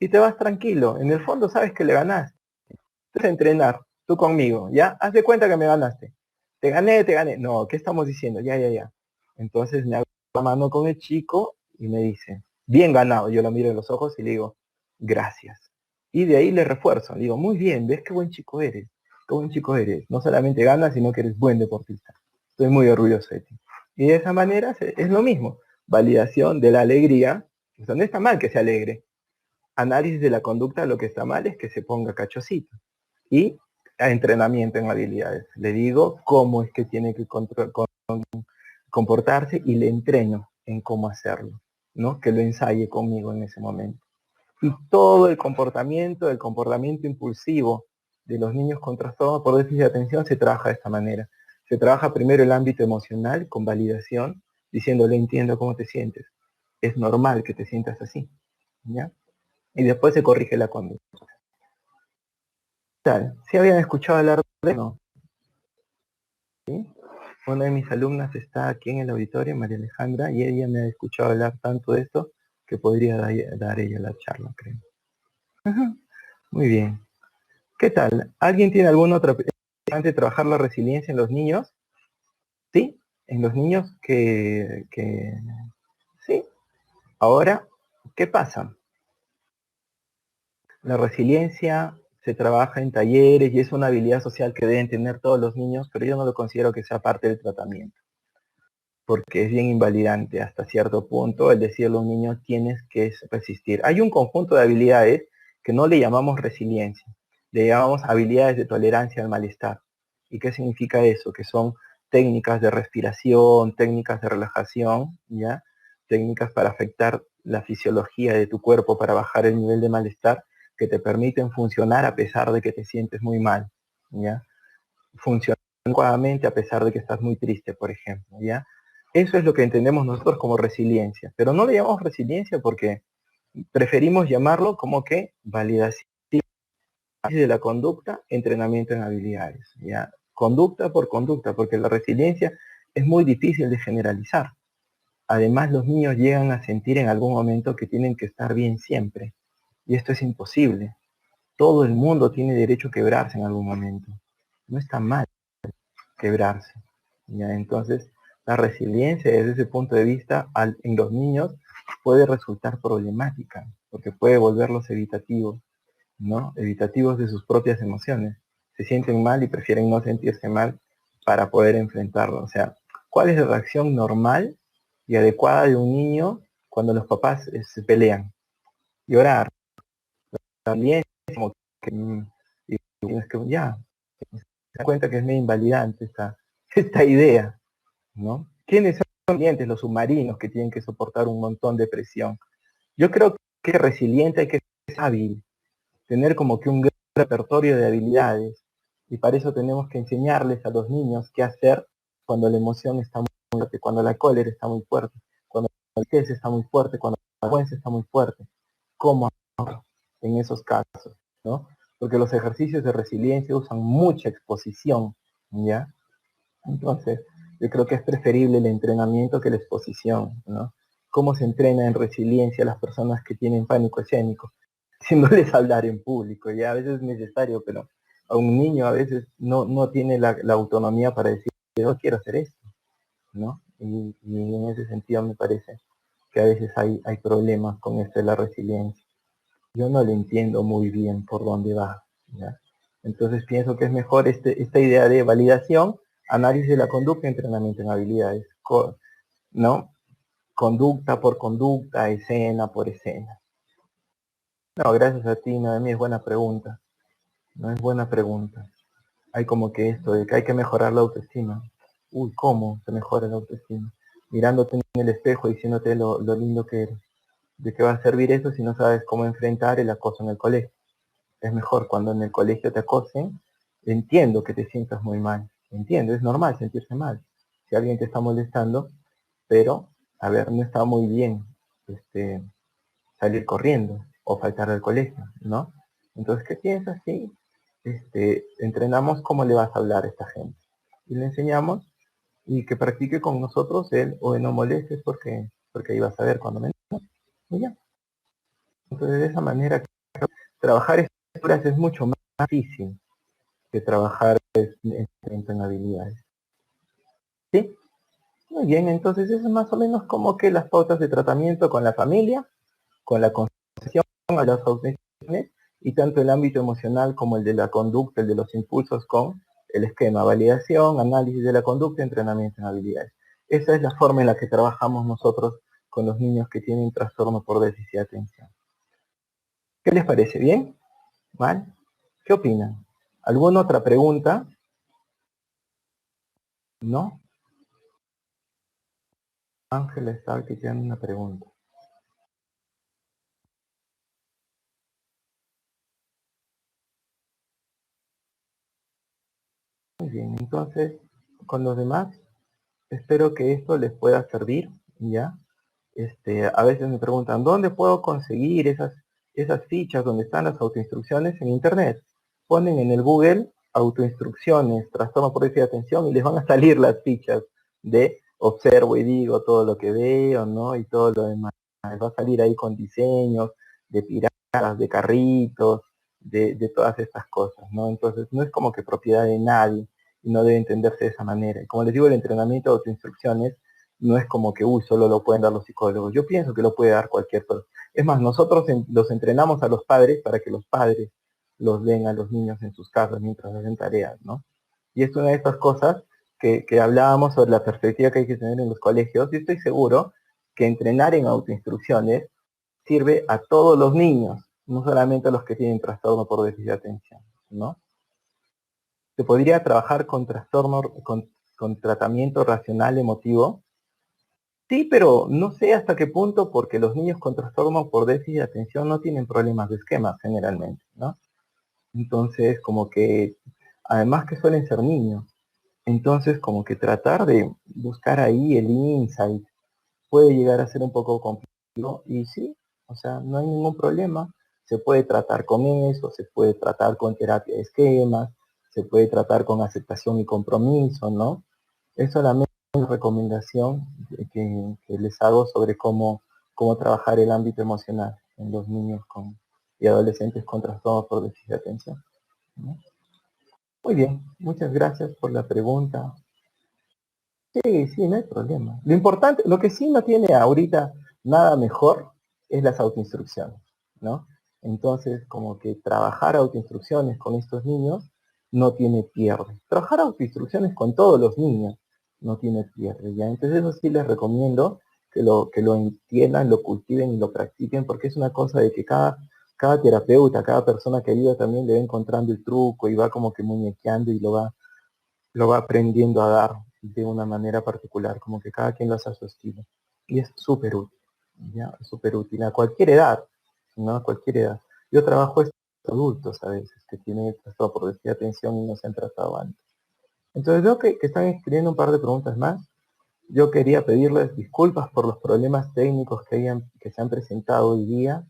Y te vas tranquilo. En el fondo sabes que le ganaste. Entonces, entrenar, tú conmigo, ¿ya? Haz de cuenta que me ganaste. Te gané, te gané. No, ¿qué estamos diciendo? Ya. Entonces me hago la mano con el chico y me dice, bien ganado. Yo lo miro en los ojos y le digo, gracias. Y de ahí le refuerzo. Le digo, muy bien, ¿ves qué buen chico eres? Qué buen chico eres. No solamente ganas, sino que eres buen deportista. Estoy muy orgulloso de ti. Y de esa manera es lo mismo. Validación de la alegría. O sea, no está mal que se alegre. Análisis de la conducta, lo que está mal es que se ponga cachocito. Y entrenamiento en habilidades. Le digo cómo es que tiene que comportarse y le entreno en cómo hacerlo, ¿no? Que lo ensaye conmigo en ese momento. Y todo el comportamiento impulsivo de los niños con trastorno por déficit de atención se trabaja de esta manera. Se trabaja primero el ámbito emocional con validación, diciéndole entiendo cómo te sientes. Es normal que te sientas así, ¿ya? Y después se corrige la conducta. ¿Sí habían escuchado hablar de no? ¿Sí? Una de mis alumnas está aquí en el auditorio, María Alejandra, y ella me ha escuchado hablar tanto de esto que podría dar ella la charla, creo. Ajá. Muy bien. ¿Qué tal? ¿Alguien tiene alguna otra antes de trabajar la resiliencia en los niños? ¿Sí? En los niños que sí. Ahora, ¿qué pasa? La resiliencia se trabaja en talleres y es una habilidad social que deben tener todos los niños, pero yo no lo considero que sea parte del tratamiento, porque es bien invalidante hasta cierto punto el decirle a un niño tienes que resistir. Hay un conjunto de habilidades que no le llamamos resiliencia, le llamamos habilidades de tolerancia al malestar. ¿Y qué significa eso? Que son técnicas de respiración, técnicas de relajación, ¿ya? Técnicas para afectar la fisiología de tu cuerpo, para bajar el nivel de malestar, que te permiten funcionar a pesar de que te sientes muy mal, ¿ya? Funcionar adecuadamente a pesar de que estás muy triste, por ejemplo, ¿ya? Eso es lo que entendemos nosotros como resiliencia, pero no le llamamos resiliencia porque preferimos llamarlo como que validación de la conducta, entrenamiento en habilidades, ¿ya? Conducta por conducta, porque la resiliencia es muy difícil de generalizar. Además, los niños llegan a sentir en algún momento que tienen que estar bien siempre, y esto es imposible. Todo el mundo tiene derecho a quebrarse en algún momento. No está mal quebrarse, ¿ya? Entonces, la resiliencia desde ese punto de vista en los niños puede resultar problemática, porque puede volverlos evitativos, ¿no? Evitativos de sus propias emociones. se sienten mal y prefieren no sentirse mal para poder enfrentarlo. O sea, ¿cuál es la reacción normal y adecuada de un niño cuando los papás se pelean? Llorar. También como que, y tienes que ya, se da cuenta que es medio invalidante esta idea, ¿no? ¿Quiénes son los resilientes, los submarinos que tienen que soportar un montón de presión? Yo creo que resiliente hay que ser hábil, tener como que un gran repertorio de habilidades, y para eso tenemos que enseñarles a los niños qué hacer cuando la emoción está muy fuerte, cuando la cólera está muy fuerte, cuando la tristeza está muy fuerte, cuando la vergüenza está muy fuerte, cómo hacer en esos casos, ¿no? Porque los ejercicios de resiliencia usan mucha exposición, ¿ya? Entonces, yo creo que es preferible el entrenamiento que la exposición, ¿no? ¿Cómo se entrena en resiliencia a las personas que tienen pánico escénico? Haciéndoles hablar en público, ya a veces es necesario, pero a un niño a veces no tiene la autonomía para decir, yo quiero hacer esto, ¿no? Y en ese sentido me parece que a veces hay problemas con esto de la resiliencia. Yo no le entiendo muy bien por dónde va, ¿ya? Entonces pienso que es mejor esta idea de validación, análisis de la conducta, entrenamiento en habilidades, ¿no? Conducta por conducta, escena por escena. No, gracias a ti, Noemí, es buena pregunta. No es buena pregunta. Hay como que esto de que hay que mejorar la autoestima. Uy, ¿cómo se mejora la autoestima? Mirándote en el espejo, diciéndote lo lindo que eres. ¿De qué va a servir eso si no sabes cómo enfrentar el acoso en el colegio? Es mejor cuando en el colegio te acosen, entiendo que te sientas muy mal. Entiendo, es normal sentirse mal. Si alguien te está molestando, pero, a ver, no está muy bien salir corriendo o faltar al colegio, ¿no? Entonces, ¿qué piensas si entrenamos cómo le vas a hablar a esta gente? Y le enseñamos y que practique con nosotros él o no molestes porque ahí vas a ver cuando me... Y ya. Entonces, de esa manera, trabajar estructuras es mucho más difícil que trabajar en habilidades. ¿Sí? Muy bien, entonces eso es más o menos como que las pautas de tratamiento con la familia, con la concienciación a las autoinstrucciones, y tanto el ámbito emocional como el de la conducta, el de los impulsos con el esquema, validación, análisis de la conducta, entrenamiento en habilidades. Esa es la forma en la que trabajamos nosotros con los niños que tienen trastorno por déficit de atención. ¿Qué les parece? ¿Bien? ¿Mal? ¿Qué opinan? ¿Alguna otra pregunta? ¿No? Ángela está haciendo una pregunta. Muy bien, entonces, con los demás, espero que esto les pueda servir, ¿ya? A veces me preguntan, ¿dónde puedo conseguir esas fichas donde están las autoinstrucciones? En internet. Ponen en el Google autoinstrucciones, trastorno por déficit de atención, y les van a salir las fichas de observo y digo todo lo que veo, ¿no? Y todo lo demás. Les va a salir ahí con diseños de piratas, de carritos, de todas estas cosas, ¿no? Entonces no es como que propiedad de nadie y no debe entenderse de esa manera. Y como les digo, el entrenamiento de autoinstrucciones no es como que, uy, solo lo pueden dar los psicólogos. Yo pienso que lo puede dar cualquier persona. Es más, nosotros los entrenamos a los padres para que los padres los den a los niños en sus casas mientras hacen tareas, ¿no? Y es una de estas cosas que hablábamos sobre la perspectiva que hay que tener en los colegios, y estoy seguro que entrenar en autoinstrucciones sirve a todos los niños, no solamente a los que tienen trastorno por déficit de atención, ¿no? Se podría trabajar con trastorno, con tratamiento racional emotivo. Sí, pero no sé hasta qué punto, porque los niños con trastorno por déficit de atención no tienen problemas de esquema generalmente, ¿no? Entonces, como que, además que suelen ser niños, entonces como que tratar de buscar ahí el insight puede llegar a ser un poco complicado, y sí, o sea, no hay ningún problema, se puede tratar con eso, se puede tratar con terapia de esquemas, se puede tratar con aceptación y compromiso, ¿no? Es solamente una recomendación que les hago sobre cómo trabajar el ámbito emocional en los niños y adolescentes con trastornos por déficit de atención, ¿no? Muy bien, muchas gracias por la pregunta. Sí, no hay problema. Lo importante, lo que sí no tiene ahorita nada mejor es las autoinstrucciones, ¿no? Entonces, como que trabajar autoinstrucciones con estos niños no tiene pierde. Trabajar autoinstrucciones con todos los niños no tiene pierde, ¿ya? Entonces eso sí les recomiendo que lo entiendan, lo cultiven y lo practiquen, porque es una cosa de que cada terapeuta, cada persona que ayuda también le va encontrando el truco y va como que muñequeando y lo va aprendiendo a dar de una manera particular, como que cada quien lo hace a su estilo. Y es súper útil, ¿ya? Es súper útil a cualquier edad, ¿no? A cualquier edad. Yo trabajo estos adultos a veces que tienen trastorno por déficit de atención y no se han tratado antes. Entonces veo que están escribiendo un par de preguntas más. Yo quería pedirles disculpas por los problemas técnicos que se han presentado hoy día,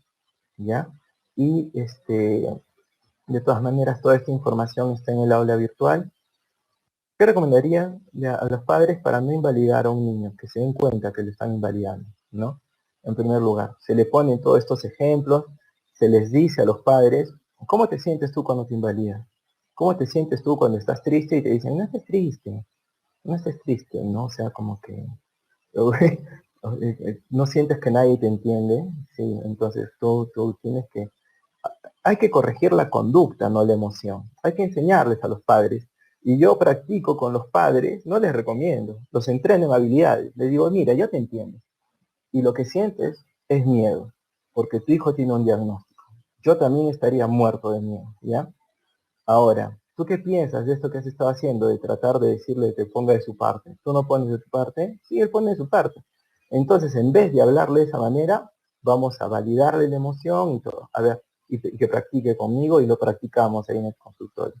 ¿ya? Y de todas maneras toda esta información está en el aula virtual. ¿Qué recomendaría a los padres para no invalidar a un niño? Que se den cuenta que le están invalidando, ¿no? En primer lugar, se le ponen todos estos ejemplos, se les dice a los padres, ¿cómo te sientes tú cuando te invalidas? ¿Cómo te sientes tú cuando estás triste y te dicen, no estés triste, no estés triste, ¿no? O sea, como que no sientes que nadie te entiende, ¿sí? Entonces tú tienes que, hay que corregir la conducta, no la emoción. Hay que enseñarles a los padres. Y yo practico con los padres, no les recomiendo, los entreno en habilidades. Les digo, mira, yo te entiendo. Y lo que sientes es miedo, porque tu hijo tiene un diagnóstico. Yo también estaría muerto de miedo, ¿ya? Ahora, ¿tú qué piensas de esto que has estado haciendo, de tratar de decirle que ponga de su parte? ¿Tú no pones de tu parte? Sí, él pone de su parte. Entonces, en vez de hablarle de esa manera, vamos a validarle la emoción y todo. A ver, y que practique conmigo y lo practicamos ahí en el consultorio.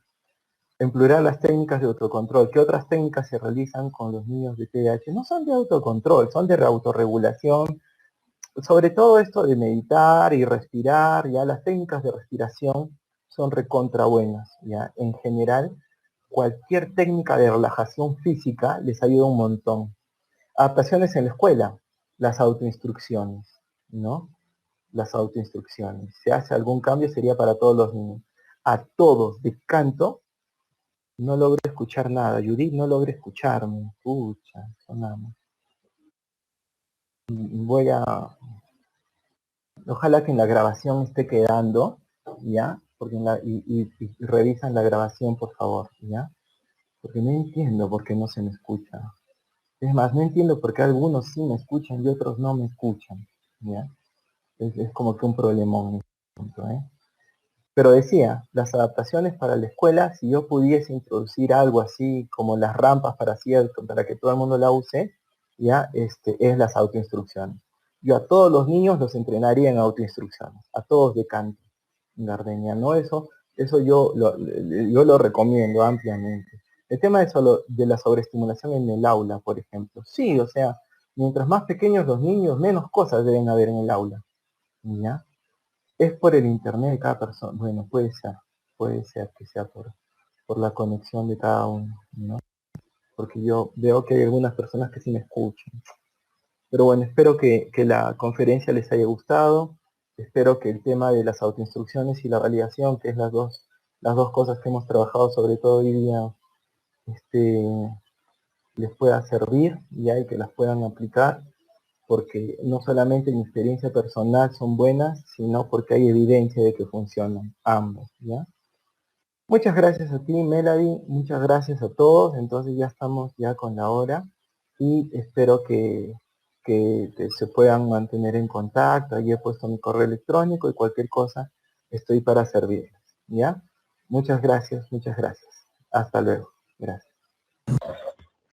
En plural, las técnicas de autocontrol. ¿Qué otras técnicas se realizan con los niños de TDAH? No son de autocontrol, son de autorregulación. Sobre todo esto de meditar y respirar, ya las técnicas de respiración son recontra buenas, ya. En general, cualquier técnica de relajación física les ayuda un montón. Adaptaciones en la escuela, las autoinstrucciones, ¿no? Las autoinstrucciones. Si hace algún cambio sería para todos los niños. A todos de canto, no logro escuchar nada. Judith no logro escucharme. Pucha, sonamos. Voy a... Ojalá que en la grabación esté quedando, ¿ya? Porque y revisan la grabación, por favor, ¿ya? Porque no entiendo por qué no se me escucha. Es más, no entiendo por qué algunos sí me escuchan y otros no me escuchan, ¿ya? Es como que un problemón, ¿eh? Pero decía, las adaptaciones para la escuela, si yo pudiese introducir algo así como las rampas para que todo el mundo la use, ya, es las autoinstrucciones. Yo a todos los niños los entrenaría en autoinstrucciones, a todos de canto, Gardenia, ¿no? Eso yo lo recomiendo ampliamente. El tema de la sobreestimulación en el aula, por ejemplo. Sí, o sea, mientras más pequeños los niños, menos cosas deben haber en el aula, ¿ya? Es por el internet de cada persona. Bueno, puede ser que sea por la conexión de cada uno, ¿no? Porque yo veo que hay algunas personas que sí me escuchan. Pero bueno, espero que la conferencia les haya gustado. Espero que el tema de las autoinstrucciones y la validación, que es las dos cosas que hemos trabajado sobre todo hoy día, les pueda servir y que las puedan aplicar, porque no solamente mi experiencia personal son buenas, sino porque hay evidencia de que funcionan ambos, ¿ya? Muchas gracias a ti, Melody, muchas gracias a todos. Entonces ya estamos ya con la hora y espero que se puedan mantener en contacto. Ahí he puesto mi correo electrónico y cualquier cosa estoy para servirles, ¿ya? Muchas gracias, muchas gracias. Hasta luego. Gracias.